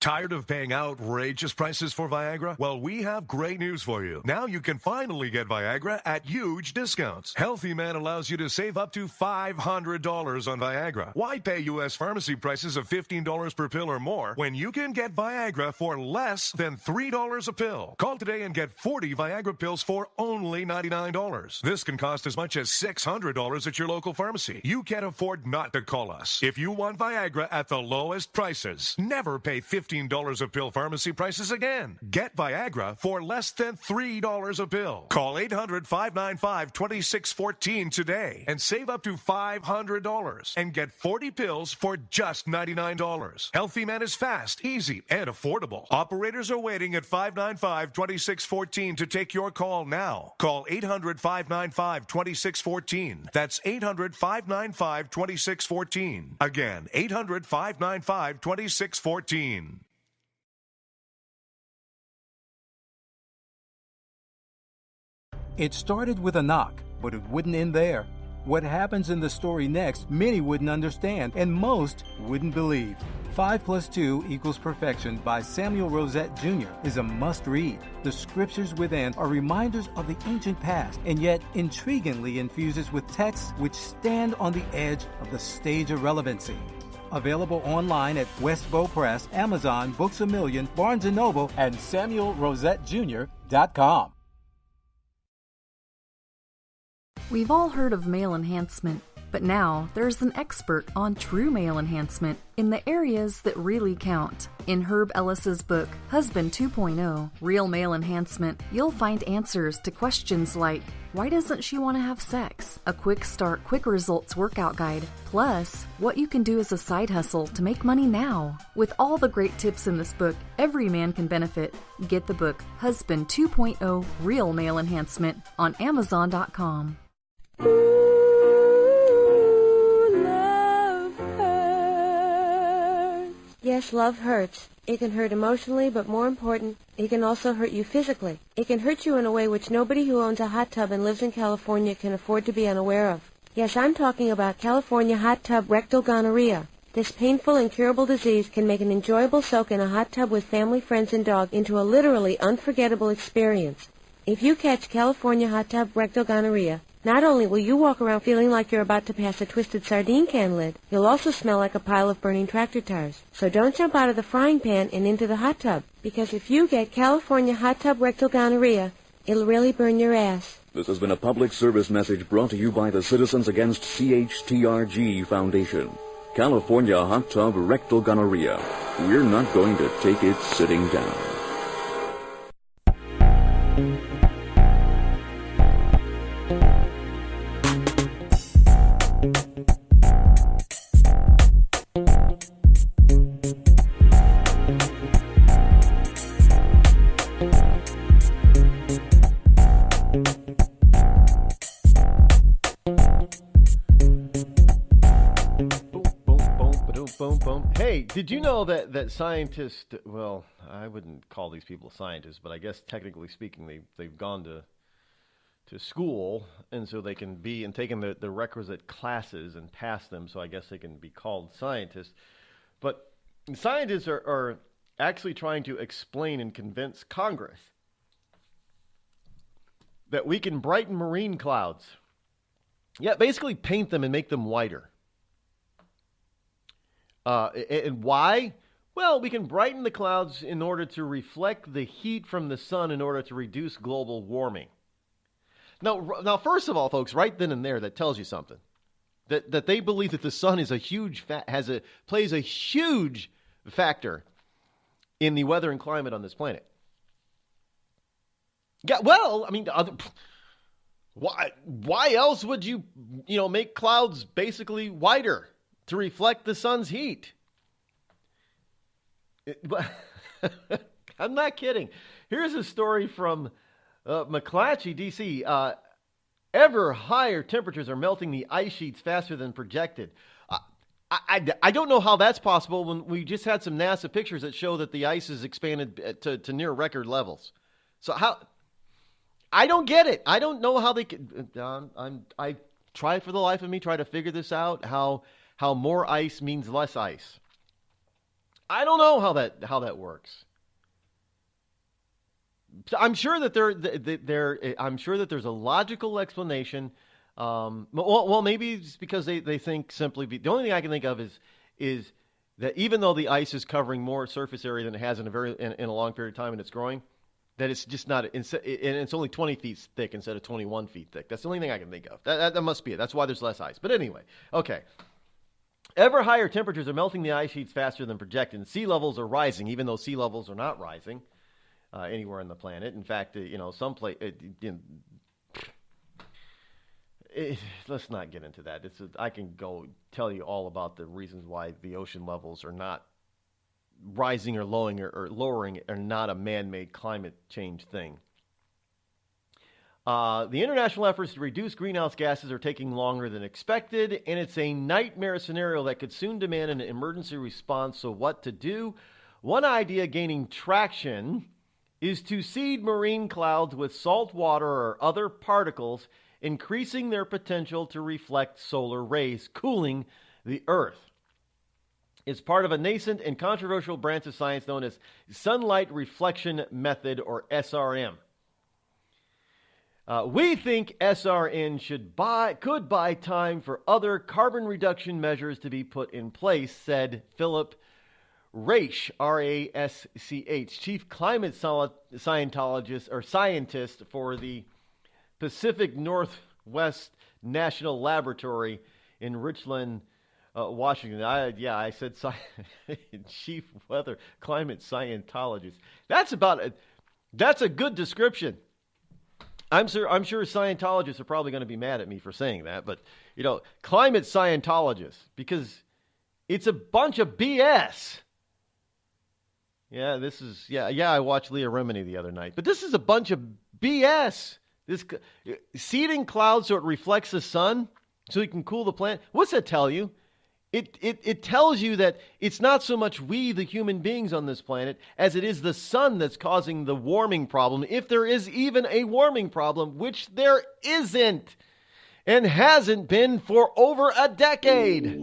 Speaker 1: Tired of paying outrageous prices for Viagra? Well, we have great news for you. Now you can finally get Viagra at huge discounts. Healthy Man allows you to save up to $500 on Viagra. Why pay U.S. pharmacy prices of $15 per pill or more when you can get Viagra for less than $3 a pill? Call today and get 40 Viagra pills for only $99. This can cost as much as $600 at your local pharmacy. You can't afford not to call us. If you want Viagra at the lowest prices, never pay $15 a pill pharmacy prices again. Get Viagra for less than $3 a pill. Call 800-595-2614 today and save up to $500 and get 40 pills for just $99. Healthy Man is fast, easy, and affordable. Operators are waiting at 595-2614 to take your call now. Call 800-595-2614. That's 800-595-2614. Again, 800-595-2614.
Speaker 6: It started with a knock, but it wouldn't end there. What happens in the story next, many wouldn't understand, and most wouldn't believe. 5 + 2 = Perfection by Samuel Rosette Jr. is a must-read. The scriptures within are reminders of the ancient past, and yet intriguingly infuses with texts which stand on the edge of the stage of relevancy. Available online at Westbow Press, Amazon, Books A Million, Barnes & Noble, and SamuelRosetteJr.com.
Speaker 7: We've all heard of male enhancement, But now there's an expert on true male enhancement in the areas that really count. In Herb Ellis's book, Husband 2.0, Real Male Enhancement, you'll find answers to questions like, why doesn't she want to have sex? A quick start, quick results workout guide. Plus, what you can do as a side hustle to make money now. With all the great tips in this book, every man can benefit. Get the book, Husband 2.0, Real Male Enhancement, on Amazon.com.
Speaker 8: Yes, love hurts. It can hurt emotionally, but more important, it can also hurt you physically. It can hurt you in a way which nobody who owns a hot tub and lives in California can afford to be unaware of. Yes, I'm talking about California hot tub rectal gonorrhea. This painful, incurable disease can make an enjoyable soak in a hot tub with family, friends, and dog into a literally unforgettable experience. If you catch California hot tub rectal gonorrhea, not only will you walk around feeling like you're about to pass a twisted sardine can lid, you'll also smell like a pile of burning tractor tires. So don't jump out of the frying pan and into the hot tub, because if you get California hot tub rectal gonorrhea, it'll really burn your ass.
Speaker 9: This has been a public service message brought to you by the Citizens Against CHTRG Foundation. California hot tub rectal gonorrhea. We're not going to take it sitting down.
Speaker 5: Did you know that scientists, well, I wouldn't call these people scientists, but I guess technically speaking, they've gone to school, and so they can be, and taken the requisite classes and pass them, so I guess they can be called scientists. But scientists are actually trying to explain and convince Congress that we can brighten marine clouds. Yeah, basically paint them and make them whiter. And why? Well, we can brighten the clouds in order to reflect the heat from the sun in order to reduce global warming. Now, first of all, folks, right then and there, that tells you something. That they believe that the sun is plays a huge factor in the weather and climate on this planet. Yeah, well, I mean, why else would you make clouds basically whiter? To reflect the sun's heat. I'm not kidding. Here's a story from McClatchy, D.C. Ever higher temperatures are melting the ice sheets faster than projected. I don't know how that's possible when we just had some NASA pictures that show that the ice has expanded to near record levels. So how? I don't get it. I don't know how they could. I try for the life of me, try to figure this out, how more ice means less ice. I don't know how that works. I'm sure that I'm sure that there's a logical explanation. Well, maybe it's because they think simply. The only thing I can think of is that even though the ice is covering more surface area than it has in a long period of time, and it's growing, that it's just not. And it's only 20 feet thick instead of 21 feet thick. That's the only thing I can think of. That must be it. That's why there's less ice. But anyway, okay. Ever higher temperatures are melting the ice sheets faster than projected, and sea levels are rising, even though sea levels are not rising anywhere on the planet. In fact, some place. Let's not get into that. I can go tell you all about the reasons why the ocean levels are not rising or lowering are not a man-made climate change thing. The international efforts to reduce greenhouse gases are taking longer than expected, and it's a nightmare scenario that could soon demand an emergency response. So what to do? One idea gaining traction is to seed marine clouds with salt water or other particles, increasing their potential to reflect solar rays, cooling the Earth. It's part of a nascent and controversial branch of science known as Sunlight Reflection Method, or SRM. We think SRN could buy time for other carbon reduction measures to be put in place, said Philip Rasch, R-A-S-C-H, chief climate scientist for the Pacific Northwest National Laboratory in Richland, Washington. I said chief weather climate Scientologist. That's a good description. I'm sure Scientologists are probably going to be mad at me for saying that, but climate Scientologists, because it's a bunch of BS. I watched Leah Remini the other night, but this is a bunch of BS. This seeding clouds so it reflects the sun so it can cool the planet. What's that tell you? It tells you that it's not so much we, the human beings on this planet, as it is the sun that's causing the warming problem, if there is even a warming problem, which there isn't and hasn't been for over a decade.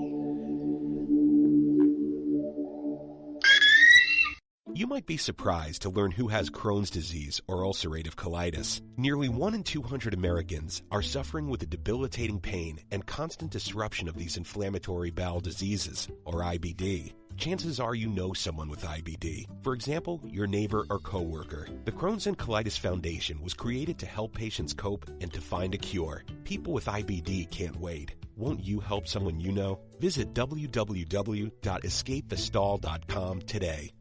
Speaker 4: You might be surprised to learn who has Crohn's disease or ulcerative colitis. Nearly 1 in 200 Americans are suffering with the debilitating pain and constant disruption of these inflammatory bowel diseases, or IBD. Chances are you know someone with IBD. For example, your neighbor or coworker. The Crohn's and Colitis Foundation was created to help patients cope and to find a cure. People with IBD can't wait. Won't you help someone you know? Visit www.escapethestall.com today.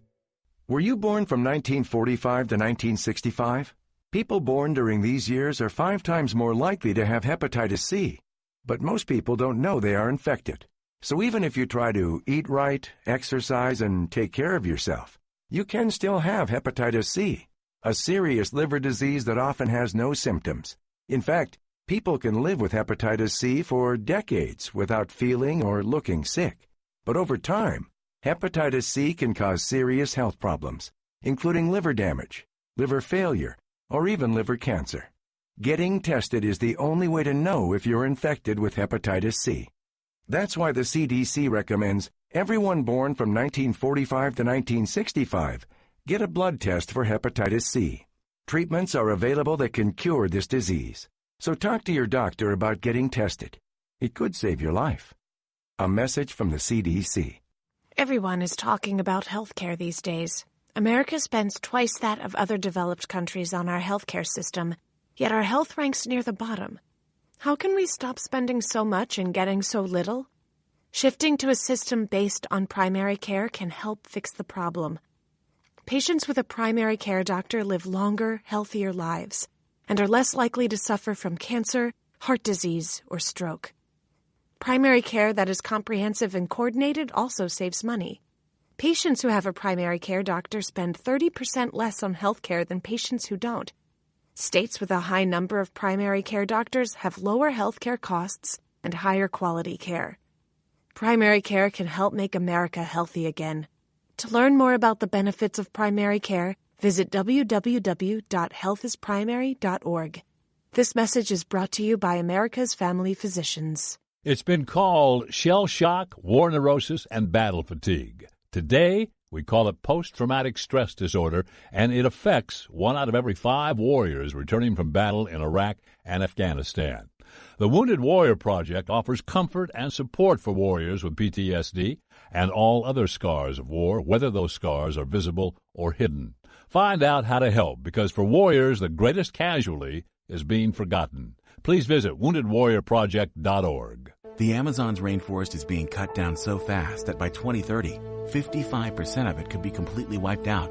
Speaker 10: Were you born from 1945 to 1965? People born during these years are 5 times more likely to have hepatitis C, but most people don't know they are infected. So even if you try to eat right, exercise, and take care of yourself, you can still have hepatitis C, a serious liver disease that often has no symptoms. In fact, people can live with hepatitis C for decades without feeling or looking sick. But over time, hepatitis C can cause serious health problems, including liver damage, liver failure, or even liver cancer. Getting tested is the only way to know if you're infected with hepatitis C. That's why the CDC recommends everyone born from 1945 to 1965 get a blood test for hepatitis C. Treatments are available that can cure this disease. So talk to your doctor about getting tested. It could save your life. A message from the CDC.
Speaker 11: Everyone is talking about healthcare these days. America spends twice that of other developed countries on our healthcare system, yet our health ranks near the bottom. How can we stop spending so much and getting so little? Shifting to a system based on primary care can help fix the problem. Patients with a primary care doctor live longer, healthier lives and are less likely to suffer from cancer, heart disease, or stroke. Primary care that is comprehensive and coordinated also saves money. Patients who have a primary care doctor spend 30% less on health care than patients who don't. States with a high number of primary care doctors have lower health care costs and higher quality care. Primary care can help make America healthy again. To learn more about the benefits of primary care, visit www.healthisprimary.org. This message is brought to you by America's Family Physicians.
Speaker 12: It's been called shell shock, war neurosis, and battle fatigue. Today, we call it post-traumatic stress disorder, and it affects 1 out of every 5 warriors returning from battle in Iraq and Afghanistan. The Wounded Warrior Project offers comfort and support for warriors with PTSD and all other scars of war, whether those scars are visible or hidden. Find out how to help, because for warriors, the greatest casualty is being forgotten. Please visit woundedwarriorproject.org.
Speaker 13: The Amazon's rainforest is being cut down so fast that by 2030, 55% of it could be completely wiped out.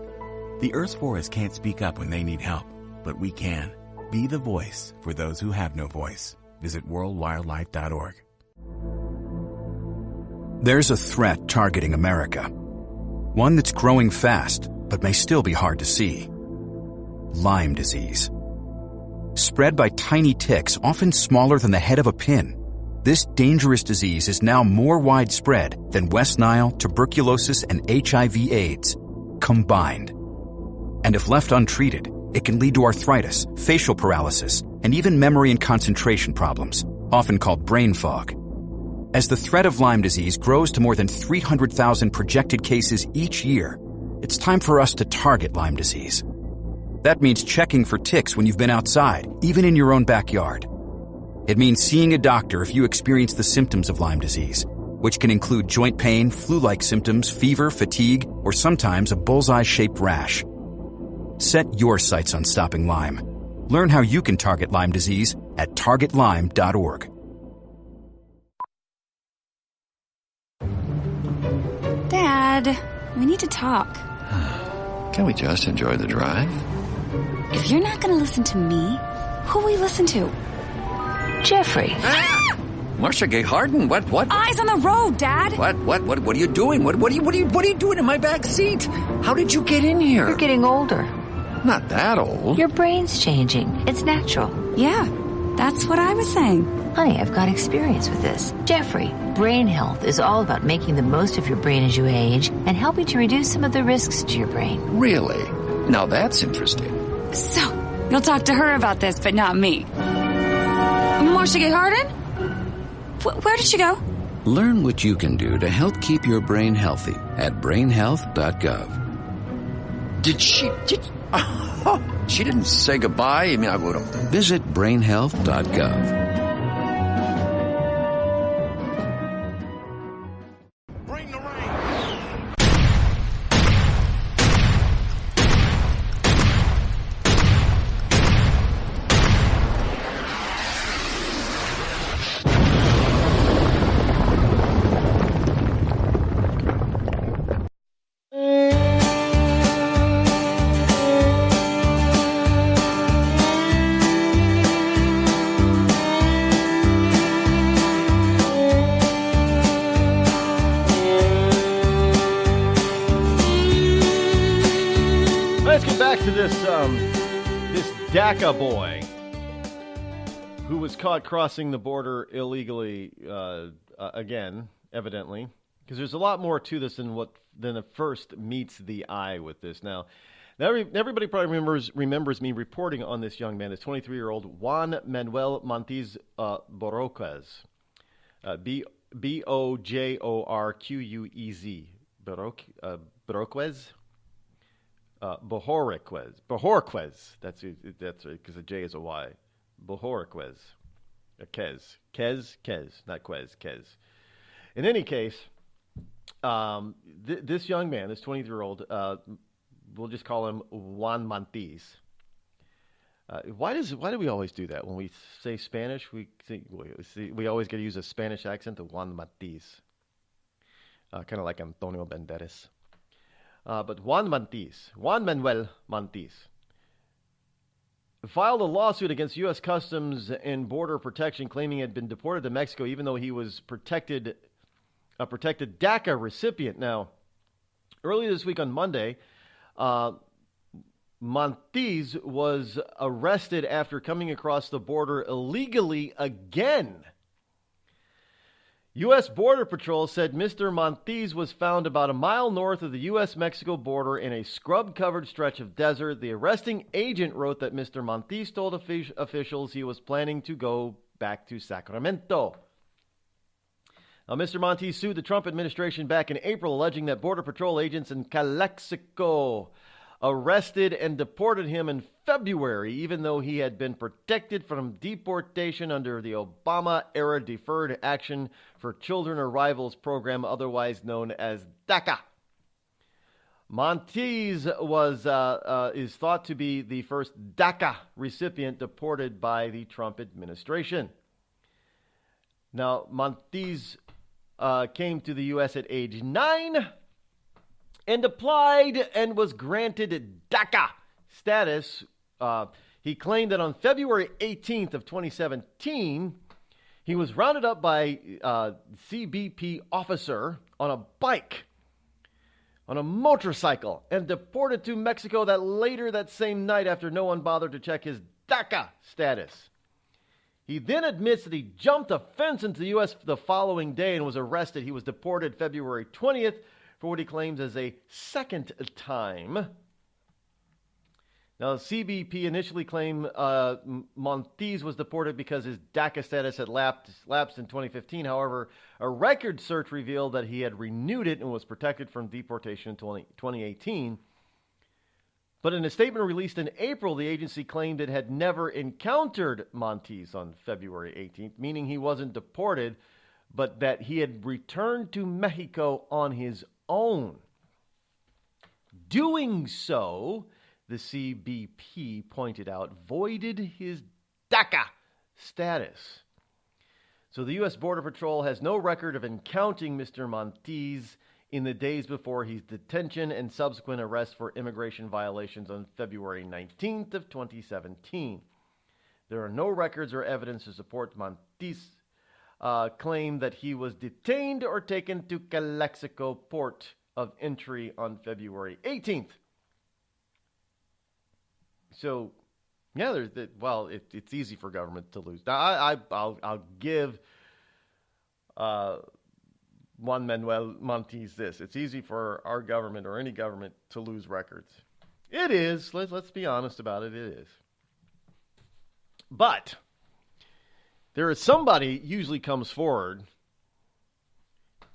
Speaker 13: The Earth's forests can't speak up when they need help, but we can. Be the voice for those who have no voice. Visit worldwildlife.org.
Speaker 14: There's a threat targeting America. One that's growing fast, but may still be hard to see. Lyme disease. Spread by tiny ticks, often smaller than the head of a pin. This dangerous disease is now more widespread than West Nile, tuberculosis, and HIV/AIDS combined. And if left untreated, it can lead to arthritis, facial paralysis, and even memory and concentration problems, often called brain fog. As the threat of Lyme disease grows to more than 300,000 projected cases each year, it's time for us to target Lyme disease. That means checking for ticks when you've been outside, even in your own backyard. It means seeing a doctor if you experience the symptoms of Lyme disease, which can include joint pain, flu-like symptoms, fever, fatigue, or sometimes a bullseye-shaped rash. Set your sights on stopping Lyme. Learn how you can target Lyme disease at targetlyme.org.
Speaker 15: Dad, we need to talk.
Speaker 16: Can we just enjoy the drive?
Speaker 15: If you're not going to listen to me, who will we listen to?
Speaker 16: Jeffrey. Marcia Gay Harden, what?
Speaker 15: Eyes on the road, Dad.
Speaker 16: What are you doing? What are you doing in my back seat? How did you get in here?
Speaker 17: You're getting older.
Speaker 16: Not that old.
Speaker 17: Your brain's changing. It's natural.
Speaker 15: Yeah, that's what I was saying.
Speaker 17: Honey, I've got experience with this. Jeffrey, brain health is all about making the most of your brain as you age and helping to reduce some of the risks to your brain.
Speaker 16: Really? Now that's interesting.
Speaker 15: So, you'll talk to her about this, but not me. Marcia Gay Harden? Where did she go?
Speaker 16: Learn what you can do to help keep your brain healthy at brainhealth.gov. She didn't say goodbye? I mean, I would have. Visit brainhealth.gov.
Speaker 5: This DACA boy who was caught crossing the border illegally again, evidently, because there's a lot more to this than at first meets the eye with this. Now everybody probably remembers me reporting on this young man, this 23-year-old Juan Manuel Montiz Borroquez, Bojorquez, Borroquez. Bojorquez. That's because the J is a Y. Bojorquez. Quez, not Quez, Quez. In any case, this young man, this 23-year-old, we'll just call him Juan Montiz. Why do we always do that when we say Spanish? We always get to use a Spanish accent to Juan Montiz, kind of like Antonio Banderas. But Juan Manuel Montiz, filed a lawsuit against U.S. Customs and Border Protection, claiming he had been deported to Mexico, even though he was a protected DACA recipient. Now, earlier this week on Monday, Montiz was arrested after coming across the border illegally again. U.S. Border Patrol said Mr. Montiz was found about a mile north of the U.S.-Mexico border in a scrub-covered stretch of desert. The arresting agent wrote that Mr. Montiz told officials he was planning to go back to Sacramento. Now, Mr. Montiz sued the Trump administration back in April, alleging that Border Patrol agents in Calexico arrested and deported him in February, even though he had been protected from deportation under the Obama-era Deferred Action for Children Arrivals program, otherwise known as DACA. Montiz is thought to be the first DACA recipient deported by the Trump administration. Now, Montiz came to the U.S. at age 9 and applied and was granted DACA status. He claimed that on February 18th of 2017, he was rounded up by CBP officer on a bike, on a motorcycle, and deported to Mexico later that same night after no one bothered to check his DACA status. He then admits that he jumped a fence into the U.S. the following day and was arrested. He was deported February 20th for what he claims as a second time. Now, CBP initially claimed Montiz was deported because his DACA status had lapsed in 2015. However, a record search revealed that he had renewed it and was protected from deportation in 2018. But in a statement released in April, the agency claimed it had never encountered Montiz on February 18th, meaning he wasn't deported, but that he had returned to Mexico on his own. Doing so, the CBP pointed out, voided his DACA status. So the U.S. Border Patrol has no record of encountering Mr. Montiz in the days before his detention and subsequent arrest for immigration violations on February 19th of 2017. There are no records or evidence to support Monti's claim that he was detained or taken to Calexico port of entry on February 18th. So, yeah, it's easy for government to lose. Now, I'll give Juan Manuel Montes this. It's easy for our government or any government to lose records. It is. Let's be honest about it. It is. But there is somebody usually comes forward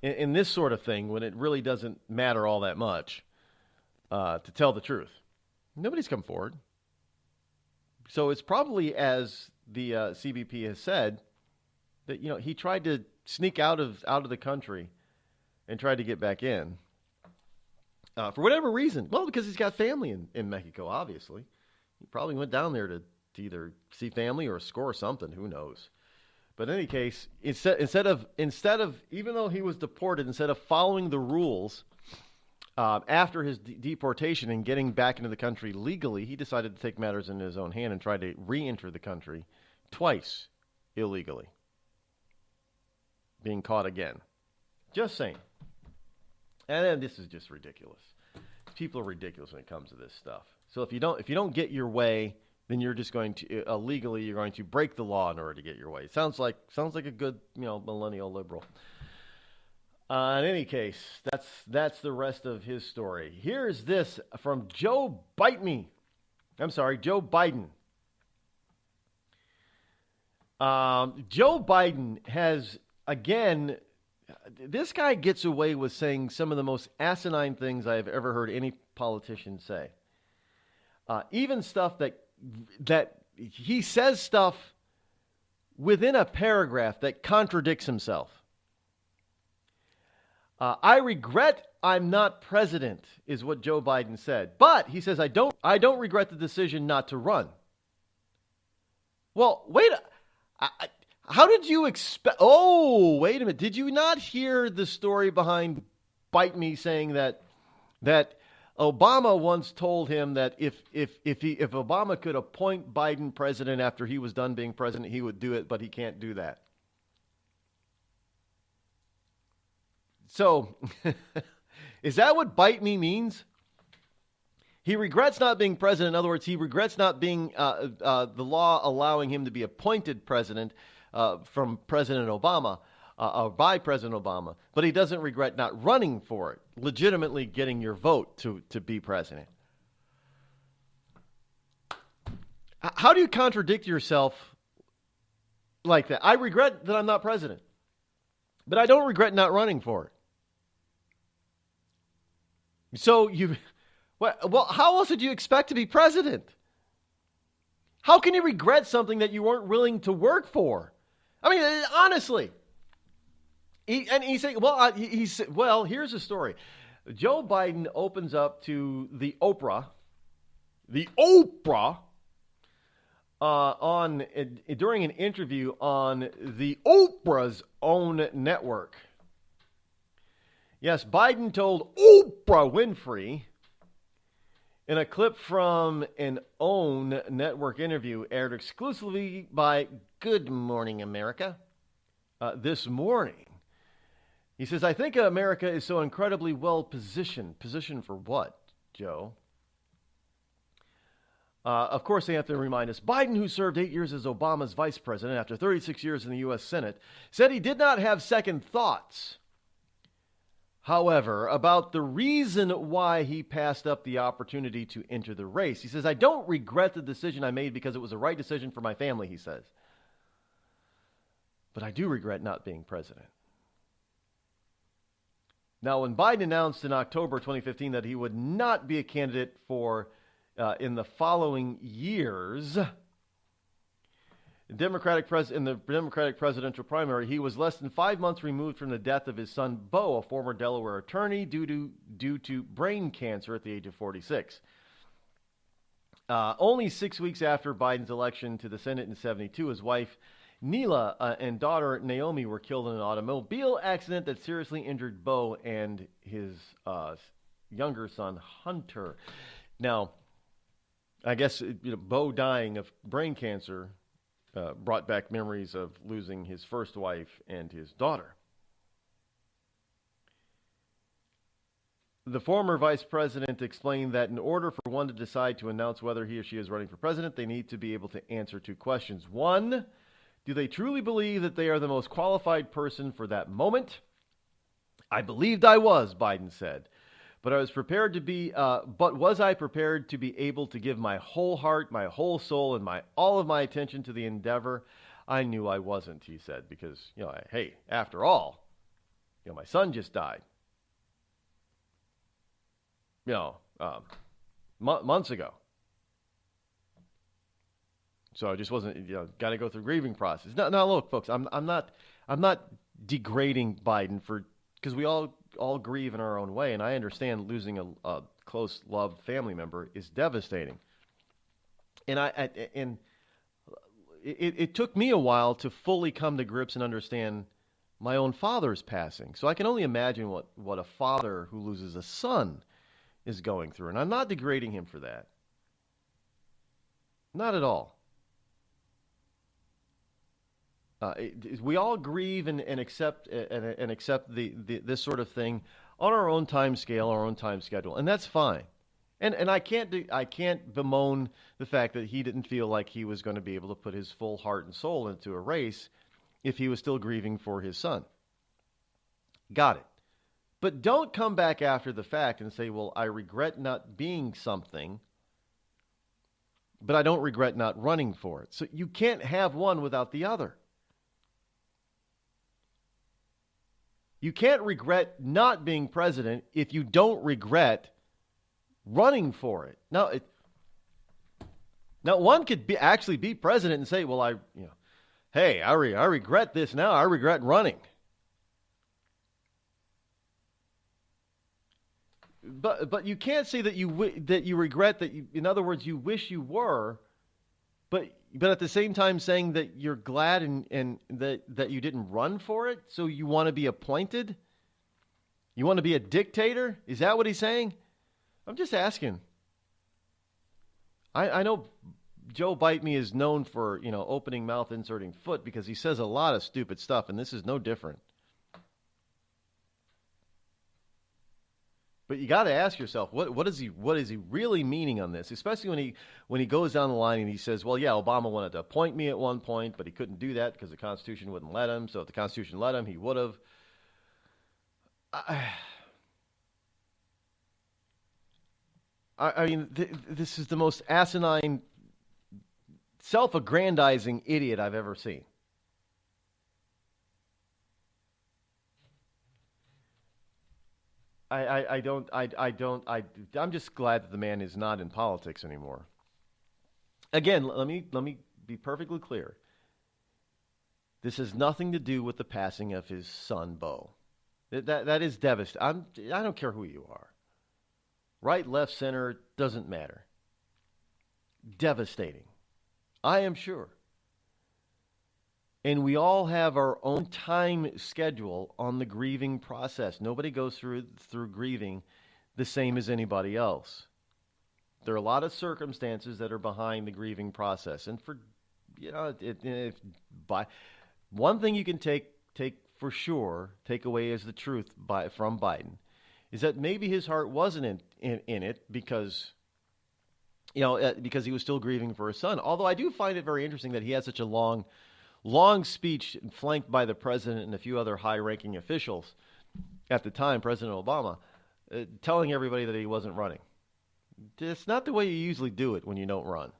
Speaker 5: in this sort of thing when it really doesn't matter all that much to tell the truth. Nobody's come forward. So it's probably, as the CBP has said, that he tried to sneak out of the country and tried to get back in for whatever reason. Well, because he's got family in Mexico, obviously. He probably went down there to either see family or score something. Who knows? But in any case, instead of even though he was deported, instead of following the rules after his deportation and getting back into the country legally, he decided to take matters into his own hand and try to re-enter the country twice illegally. Being caught again. Just saying. And then this is just ridiculous. People are ridiculous when it comes to this stuff. So if you don't get your way, then you're just going to illegally you're going to break the law in order to get your way. Sounds like a good millennial liberal. In any case, that's the rest of his story. Here's this from Joe Biden. Joe Biden has, again, this guy gets away with saying some of the most asinine things I have ever heard any politician say. Even stuff that he says stuff within a paragraph that contradicts himself. I regret I'm not president, is what Joe Biden said. But he says, I don't regret the decision not to run. Well, wait. How did you expect? Oh, wait a minute. Did you not hear the story behind Bite Me saying that Obama once told him that if Obama could appoint Biden president after he was done being president, he would do it, but he can't do that. So, is that what Bite Me means? He regrets not being president. In other words, he regrets not being the law allowing him to be appointed president from President Obama, or by President Obama. But he doesn't regret not running for it, legitimately getting your vote to be president. How do you contradict yourself like that? I regret that I'm not president, but I don't regret not running for it. So well, how else did you expect to be president? How can you regret something that you weren't willing to work for? I mean, honestly. He's saying, well, here's the story. Joe Biden opens up to the Oprah, during an interview on the Oprah's own network. Yes, Biden told Oprah Winfrey in a clip from an OWN network interview aired exclusively by Good Morning America this morning. He says, I think America is so incredibly well positioned. Positioned for what, Joe? Of course, they have to remind us, Biden, who served 8 years as Obama's vice president after 36 years in the U.S. Senate, said he did not have second thoughts, however, about the reason why he passed up the opportunity to enter the race. He says, I don't regret the decision I made because it was the right decision for my family, he says. But I do regret not being president. Now, when Biden announced in October 2015 that he would not be a candidate for in the following years, in the Democratic presidential primary, he was less than 5 months removed from the death of his son, Beau, a former Delaware attorney, due to brain cancer at the age of 46. Only 6 weeks after Biden's election to the Senate in 72, his wife Neela and daughter Naomi were killed in an automobile accident that seriously injured Bo and his younger son, Hunter. Now, I guess Bo dying of brain cancer brought back memories of losing his first wife and his daughter. The former vice president explained that in order for one to decide to announce whether he or she is running for president, they need to be able to answer two questions. One, do they truly believe that they are the most qualified person for that moment? I believed I was, Biden said. But was I prepared to be able to give my whole heart, my whole soul, and all of my attention to the endeavor? I knew I wasn't, he said, because, hey, after all, my son just died. Months ago. So I just wasn't, got to go through grieving process. Now look, folks, I'm not degrading Biden because we all grieve in our own way, and I understand losing a close, loved family member is devastating. And it took me a while to fully come to grips and understand my own father's passing. So I can only imagine what a father who loses a son is going through, and I'm not degrading him for that. Not at all. We all grieve and accept this sort of thing on our own time scale, our own time schedule, and that's fine. And I can't bemoan the fact that he didn't feel like he was going to be able to put his full heart and soul into a race if he was still grieving for his son. Got it. But don't come back after the fact and say, well, I regret not being something, but I don't regret not running for it. So you can't have one without the other. You can't regret not being president if you don't regret running for it. Now one could actually be president and say, well, I regret this now. I regret running. But you can't say that you regret that. In other words, you wish you were, but at the same time saying that you're glad and that you didn't run for it. So you want to be appointed? You want to be a dictator? Is that what he's saying? I'm just asking. I know Joe Bite Me is known for opening mouth, inserting foot, because he says a lot of stupid stuff, and this is no different. But you got to ask yourself, what is he really meaning on this? Especially when he goes down the line and he says, well, yeah, Obama wanted to appoint me at one point, but he couldn't do that because the Constitution wouldn't let him. So if the Constitution let him, he would have. I mean, this is the most asinine, self-aggrandizing idiot I've ever seen. I'm just glad that the man is not in politics anymore. Again, let me be perfectly clear. This has nothing to do with the passing of his son, Bo. That is devastating. I don't care who you are. Right, left, center, doesn't matter. Devastating. I am sure. And we all have our own time schedule on the grieving process. Nobody goes through grieving the same as anybody else. There are a lot of circumstances that are behind the grieving process. And for one thing you can take for sure, take away as the truth from Biden, is that maybe his heart wasn't in it because he was still grieving for his son. Although I do find it very interesting that he had such a long speech flanked by the president and a few other high-ranking officials at the time, President Obama, telling everybody that he wasn't running. It's not the way you usually do it when you don't run.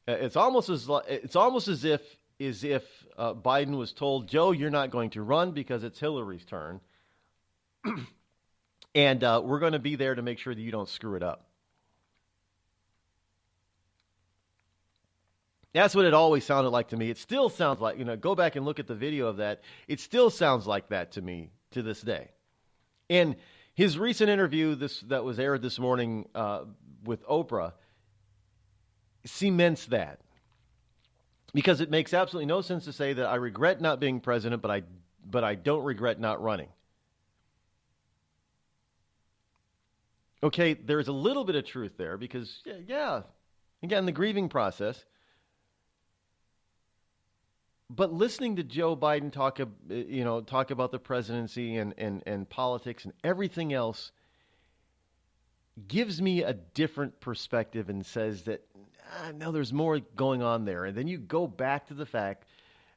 Speaker 5: It's almost as if Biden was told, Joe, you're not going to run because it's Hillary's turn, and we're going to be there to make sure that you don't screw it up. That's what it always sounded like to me. It still sounds like, go back and look at the video of that. It still sounds like that to me to this day. And his recent interview that was aired this morning with Oprah cements that. Because it makes absolutely no sense to say that I regret not being president, but I don't regret not running. Okay, there's a little bit of truth there because, again, the grieving process. But listening to Joe Biden talk about the presidency and politics and everything else gives me a different perspective and says that, no, there's more going on there. And then you go back to the fact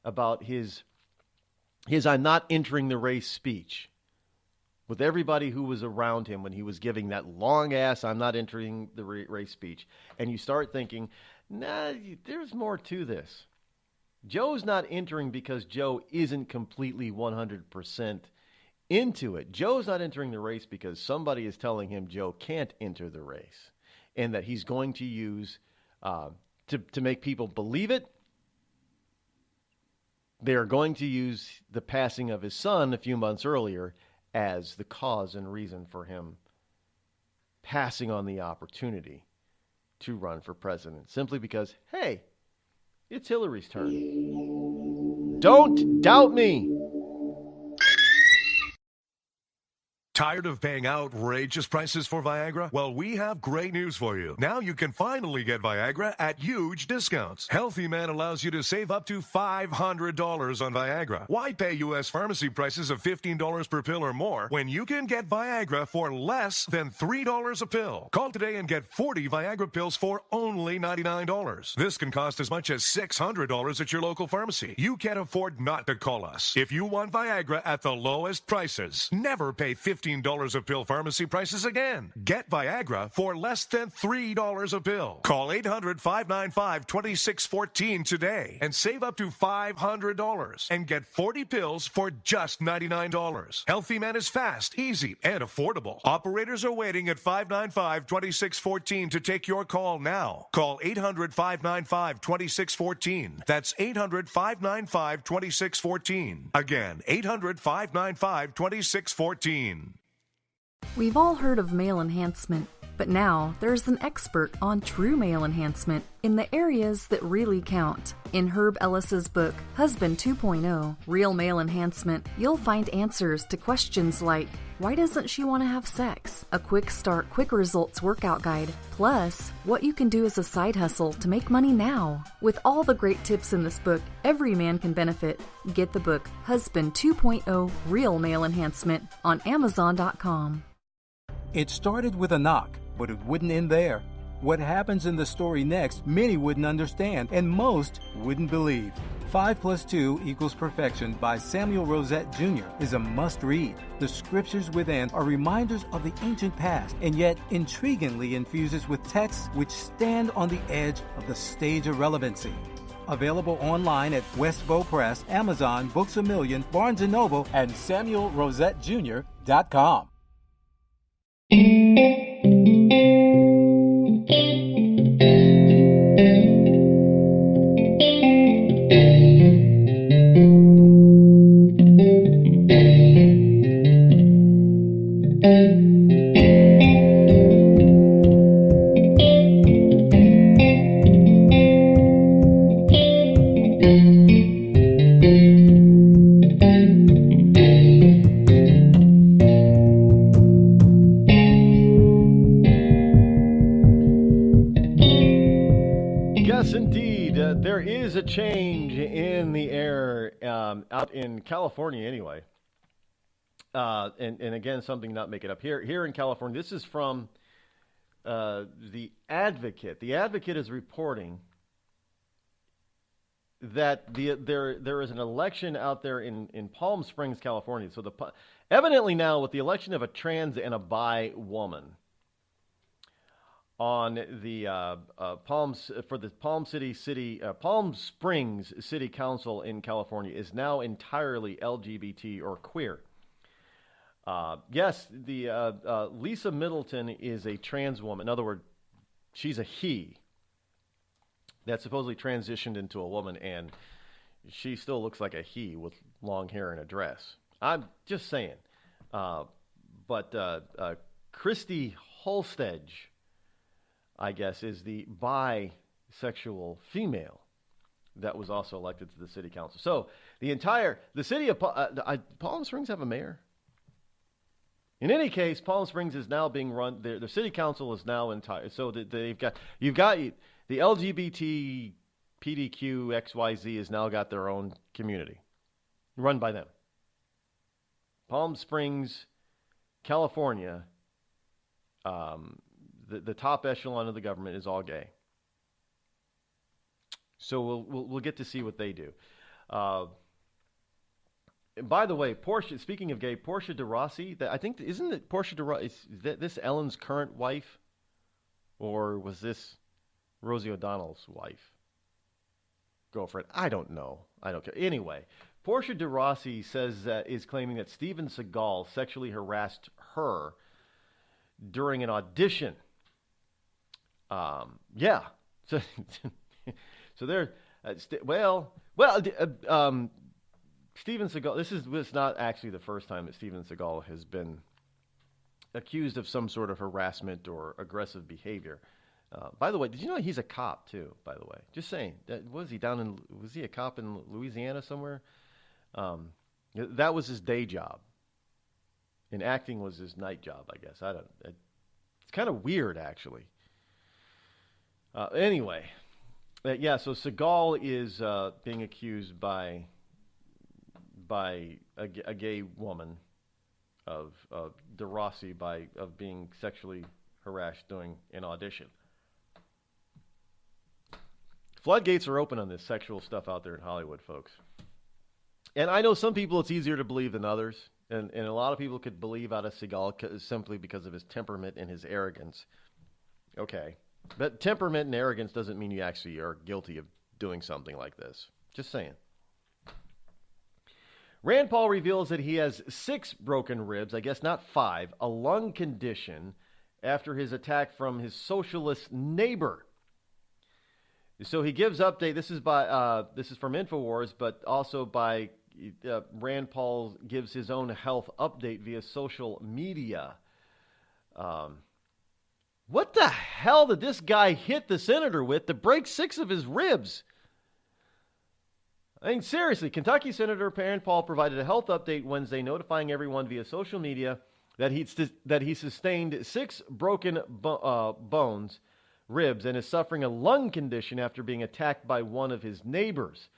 Speaker 5: about his I'm not entering the race speech with everybody who was around him when he was giving that long-ass I'm not entering the race speech. And you start thinking, there's more to this. Joe's not entering because Joe isn't completely 100% into it. Joe's not entering the race because somebody is telling him Joe can't enter the race and that he's going to use to make people believe it. They are going to use the passing of his son a few months earlier as the cause and reason for him passing on the opportunity to run for president, simply because, hey, it's Hillary's turn. Don't doubt me.
Speaker 1: Tired of paying outrageous prices for Viagra? Well, we have great news for you. Now you can finally get Viagra at huge discounts. Healthy Man allows you to save up to $500 on Viagra. Why pay U.S. pharmacy prices of $15 per pill or more when you can get Viagra for less than $3 a pill? Call today and get 40 Viagra pills for only $99. This can cost as much as $600 at your local pharmacy. You can't afford not to call us. If you want Viagra at the lowest prices, never pay $15 a pill pharmacy prices again. Get Viagra for less than $3 a pill. Call 800-595-2614 today and save up to $500 and get 40 pills for just $99. Healthy Man is fast, easy, and affordable. Operators are waiting at 595-2614 to take your call now. Call 800-595-2614. That's 800-595-2614. Again, 800-595-2614.
Speaker 7: We've all heard of male enhancement, but now there's an expert on true male enhancement in the areas that really count. In Herb Ellis's book, Husband 2.0, Real Male Enhancement, you'll find answers to questions like, why doesn't she want to have sex? A quick start, quick results workout guide, plus what you can do as a side hustle to make money now. With all the great tips in this book, every man can benefit. Get the book, Husband 2.0, Real Male Enhancement, on Amazon.com.
Speaker 6: It started with a knock, but it wouldn't end there. What happens in the story next, many wouldn't understand, and most wouldn't believe. 5 + 2 = Perfection by Samuel Rosette Jr. is a must-read. The scriptures within are reminders of the ancient past, and yet intriguingly infuses with texts which stand on the edge of the stage of relevancy. Available online at Westbow Press, Amazon, Books A Million, Barnes & Noble, and SamuelRosetteJr.com.
Speaker 5: A change in the air out in California anyway. And again, something not making up here in California. This is from The Advocate. The Advocate is reporting that there is an election out there in Palm Springs, California. So evidently now with the election of a trans and a bi woman on the Palm Springs City Council in California is now entirely LGBT or queer. Yes, the Lisa Middleton is a trans woman. In other words, she's a he that supposedly transitioned into a woman, and she still looks like a he with long hair and a dress. I'm just saying. But Christy Holstedge, I guess, is the bisexual female that was also elected to the city council. So the city of Palm Springs have a mayor? In any case, Palm Springs is now being run. The city council is now entire. So you've got the LGBT, PDQ, XYZ has now got their own community, run by them. Palm Springs, California, the top echelon of the government is all gay. So we'll get to see what they do. And by the way, Portia. Speaking of gay, Portia de Rossi. I think isn't it Portia de Rossi? Is this Ellen's current wife, or was this Rosie O'Donnell's wife, girlfriend? I don't know. I don't care. Anyway, Portia de Rossi is claiming that Steven Seagal sexually harassed her during an audition. Yeah. So there. Steven Seagal, this is not actually the first time that Steven Seagal has been accused of some sort of harassment or aggressive behavior. By the way, did you know he's a cop too, by the way? Just saying. Was he a cop in Louisiana somewhere? That was his day job. And acting was his night job, I guess. It's kind of weird, actually. Anyway, so Seagal is being accused by a gay woman of de Rossi of being sexually harassed during an audition. Floodgates are open on this sexual stuff out there in Hollywood, folks. And I know some people it's easier to believe than others, and a lot of people could believe out of Seagal simply because of his temperament and his arrogance. Okay, but temperament and arrogance doesn't mean you actually are guilty of doing something like this. Just saying. Rand Paul reveals that he has 6 broken ribs, I guess not 5, a lung condition after his attack from his socialist neighbor. So he gives update. This is from InfoWars, but also by Rand Paul gives his own health update via social media. What the hell did this guy hit the senator with to break 6 of his ribs? I mean, seriously, Kentucky Senator Rand Paul provided a health update Wednesday, notifying everyone via social media that he sustained 6 broken ribs, and is suffering a lung condition after being attacked by one of his neighbors.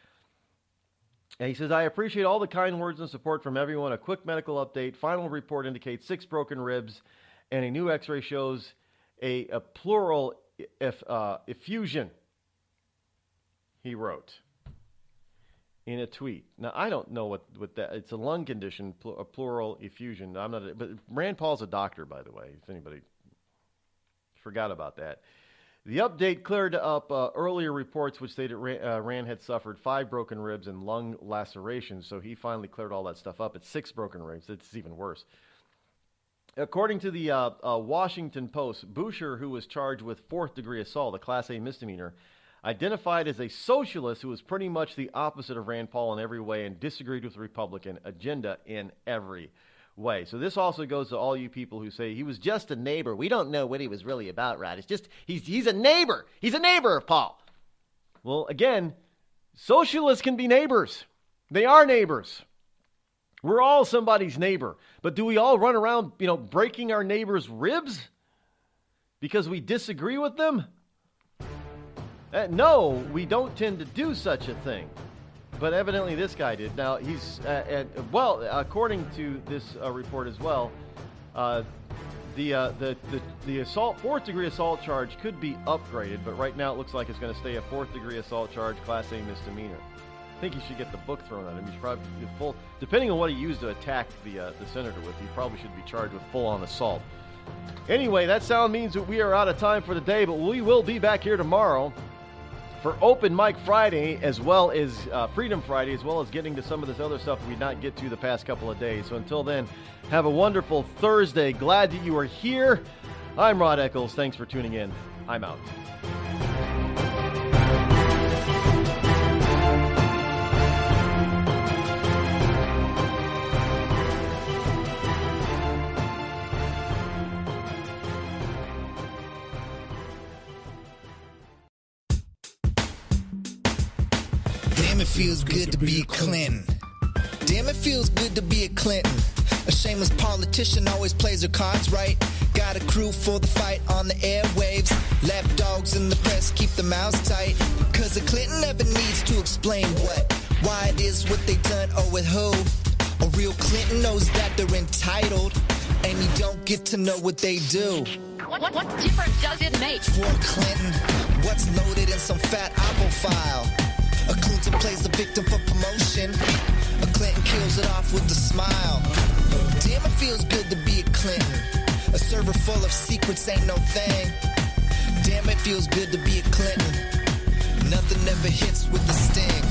Speaker 5: And he says, I appreciate all the kind words and support from everyone. A quick medical update. Final report indicates 6 broken ribs, and a new x-ray shows a pleural effusion, he wrote in a tweet. Now, I don't know what that, it's a lung condition, a pleural effusion. But Rand Paul's a doctor, by the way, if anybody forgot about that. The update cleared up earlier reports which stated Rand had suffered 5 broken ribs and lung lacerations, so he finally cleared all that stuff up. It's 6 broken ribs. It's even worse. According to the Washington Post, Boucher, who was charged with 4th-degree assault, a Class A misdemeanor, identified as a socialist who was pretty much the opposite of Rand Paul in every way and disagreed with the Republican agenda in every way. So this also goes to all you people who say he was just a neighbor. We don't know what he was really about, Rod. It's just he's a neighbor. He's a neighbor of Paul. Well, again, socialists can be neighbors. They are neighbors. We're all somebody's neighbor. But do we all run around, breaking our neighbor's ribs because we disagree with them? No, we don't tend to do such a thing. But evidently this guy did. Now, he's, according to this report as well, the assault, 4th-degree assault charge could be upgraded, but right now it looks like it's going to stay a 4th-degree assault charge, Class A misdemeanor. I think he should get the book thrown at him. He should probably be depending on what he used to attack the senator with, he probably should be charged with full-on assault. Anyway, that sound means that we are out of time for today, but we will be back here tomorrow for Open Mic Friday, as well as Freedom Friday, as well as getting to some of this other stuff we did not get to the past couple of days. So until then, have a wonderful Thursday. Glad that you are here. I'm Rod Eccles. Thanks for tuning in. I'm out.
Speaker 18: Damn, it feels good to be a Clinton. Damn, it feels good to be a Clinton. A shameless politician always plays her cards right. Got a crew for the fight on the airwaves. Lapdogs in the press keep their mouths tight. Cause a Clinton never needs to explain what, why it is what they done or with who. A real Clinton knows that they're entitled, and you don't get to know what they do.
Speaker 19: What difference does it make?
Speaker 18: For a Clinton, what's loaded in some fat Oppo file? A Clinton plays the victim for promotion. A Clinton kills it off with a smile. Damn, it feels good to be a Clinton. A server full of secrets ain't no thing. Damn, it feels good to be a Clinton. Nothing ever hits with the sting.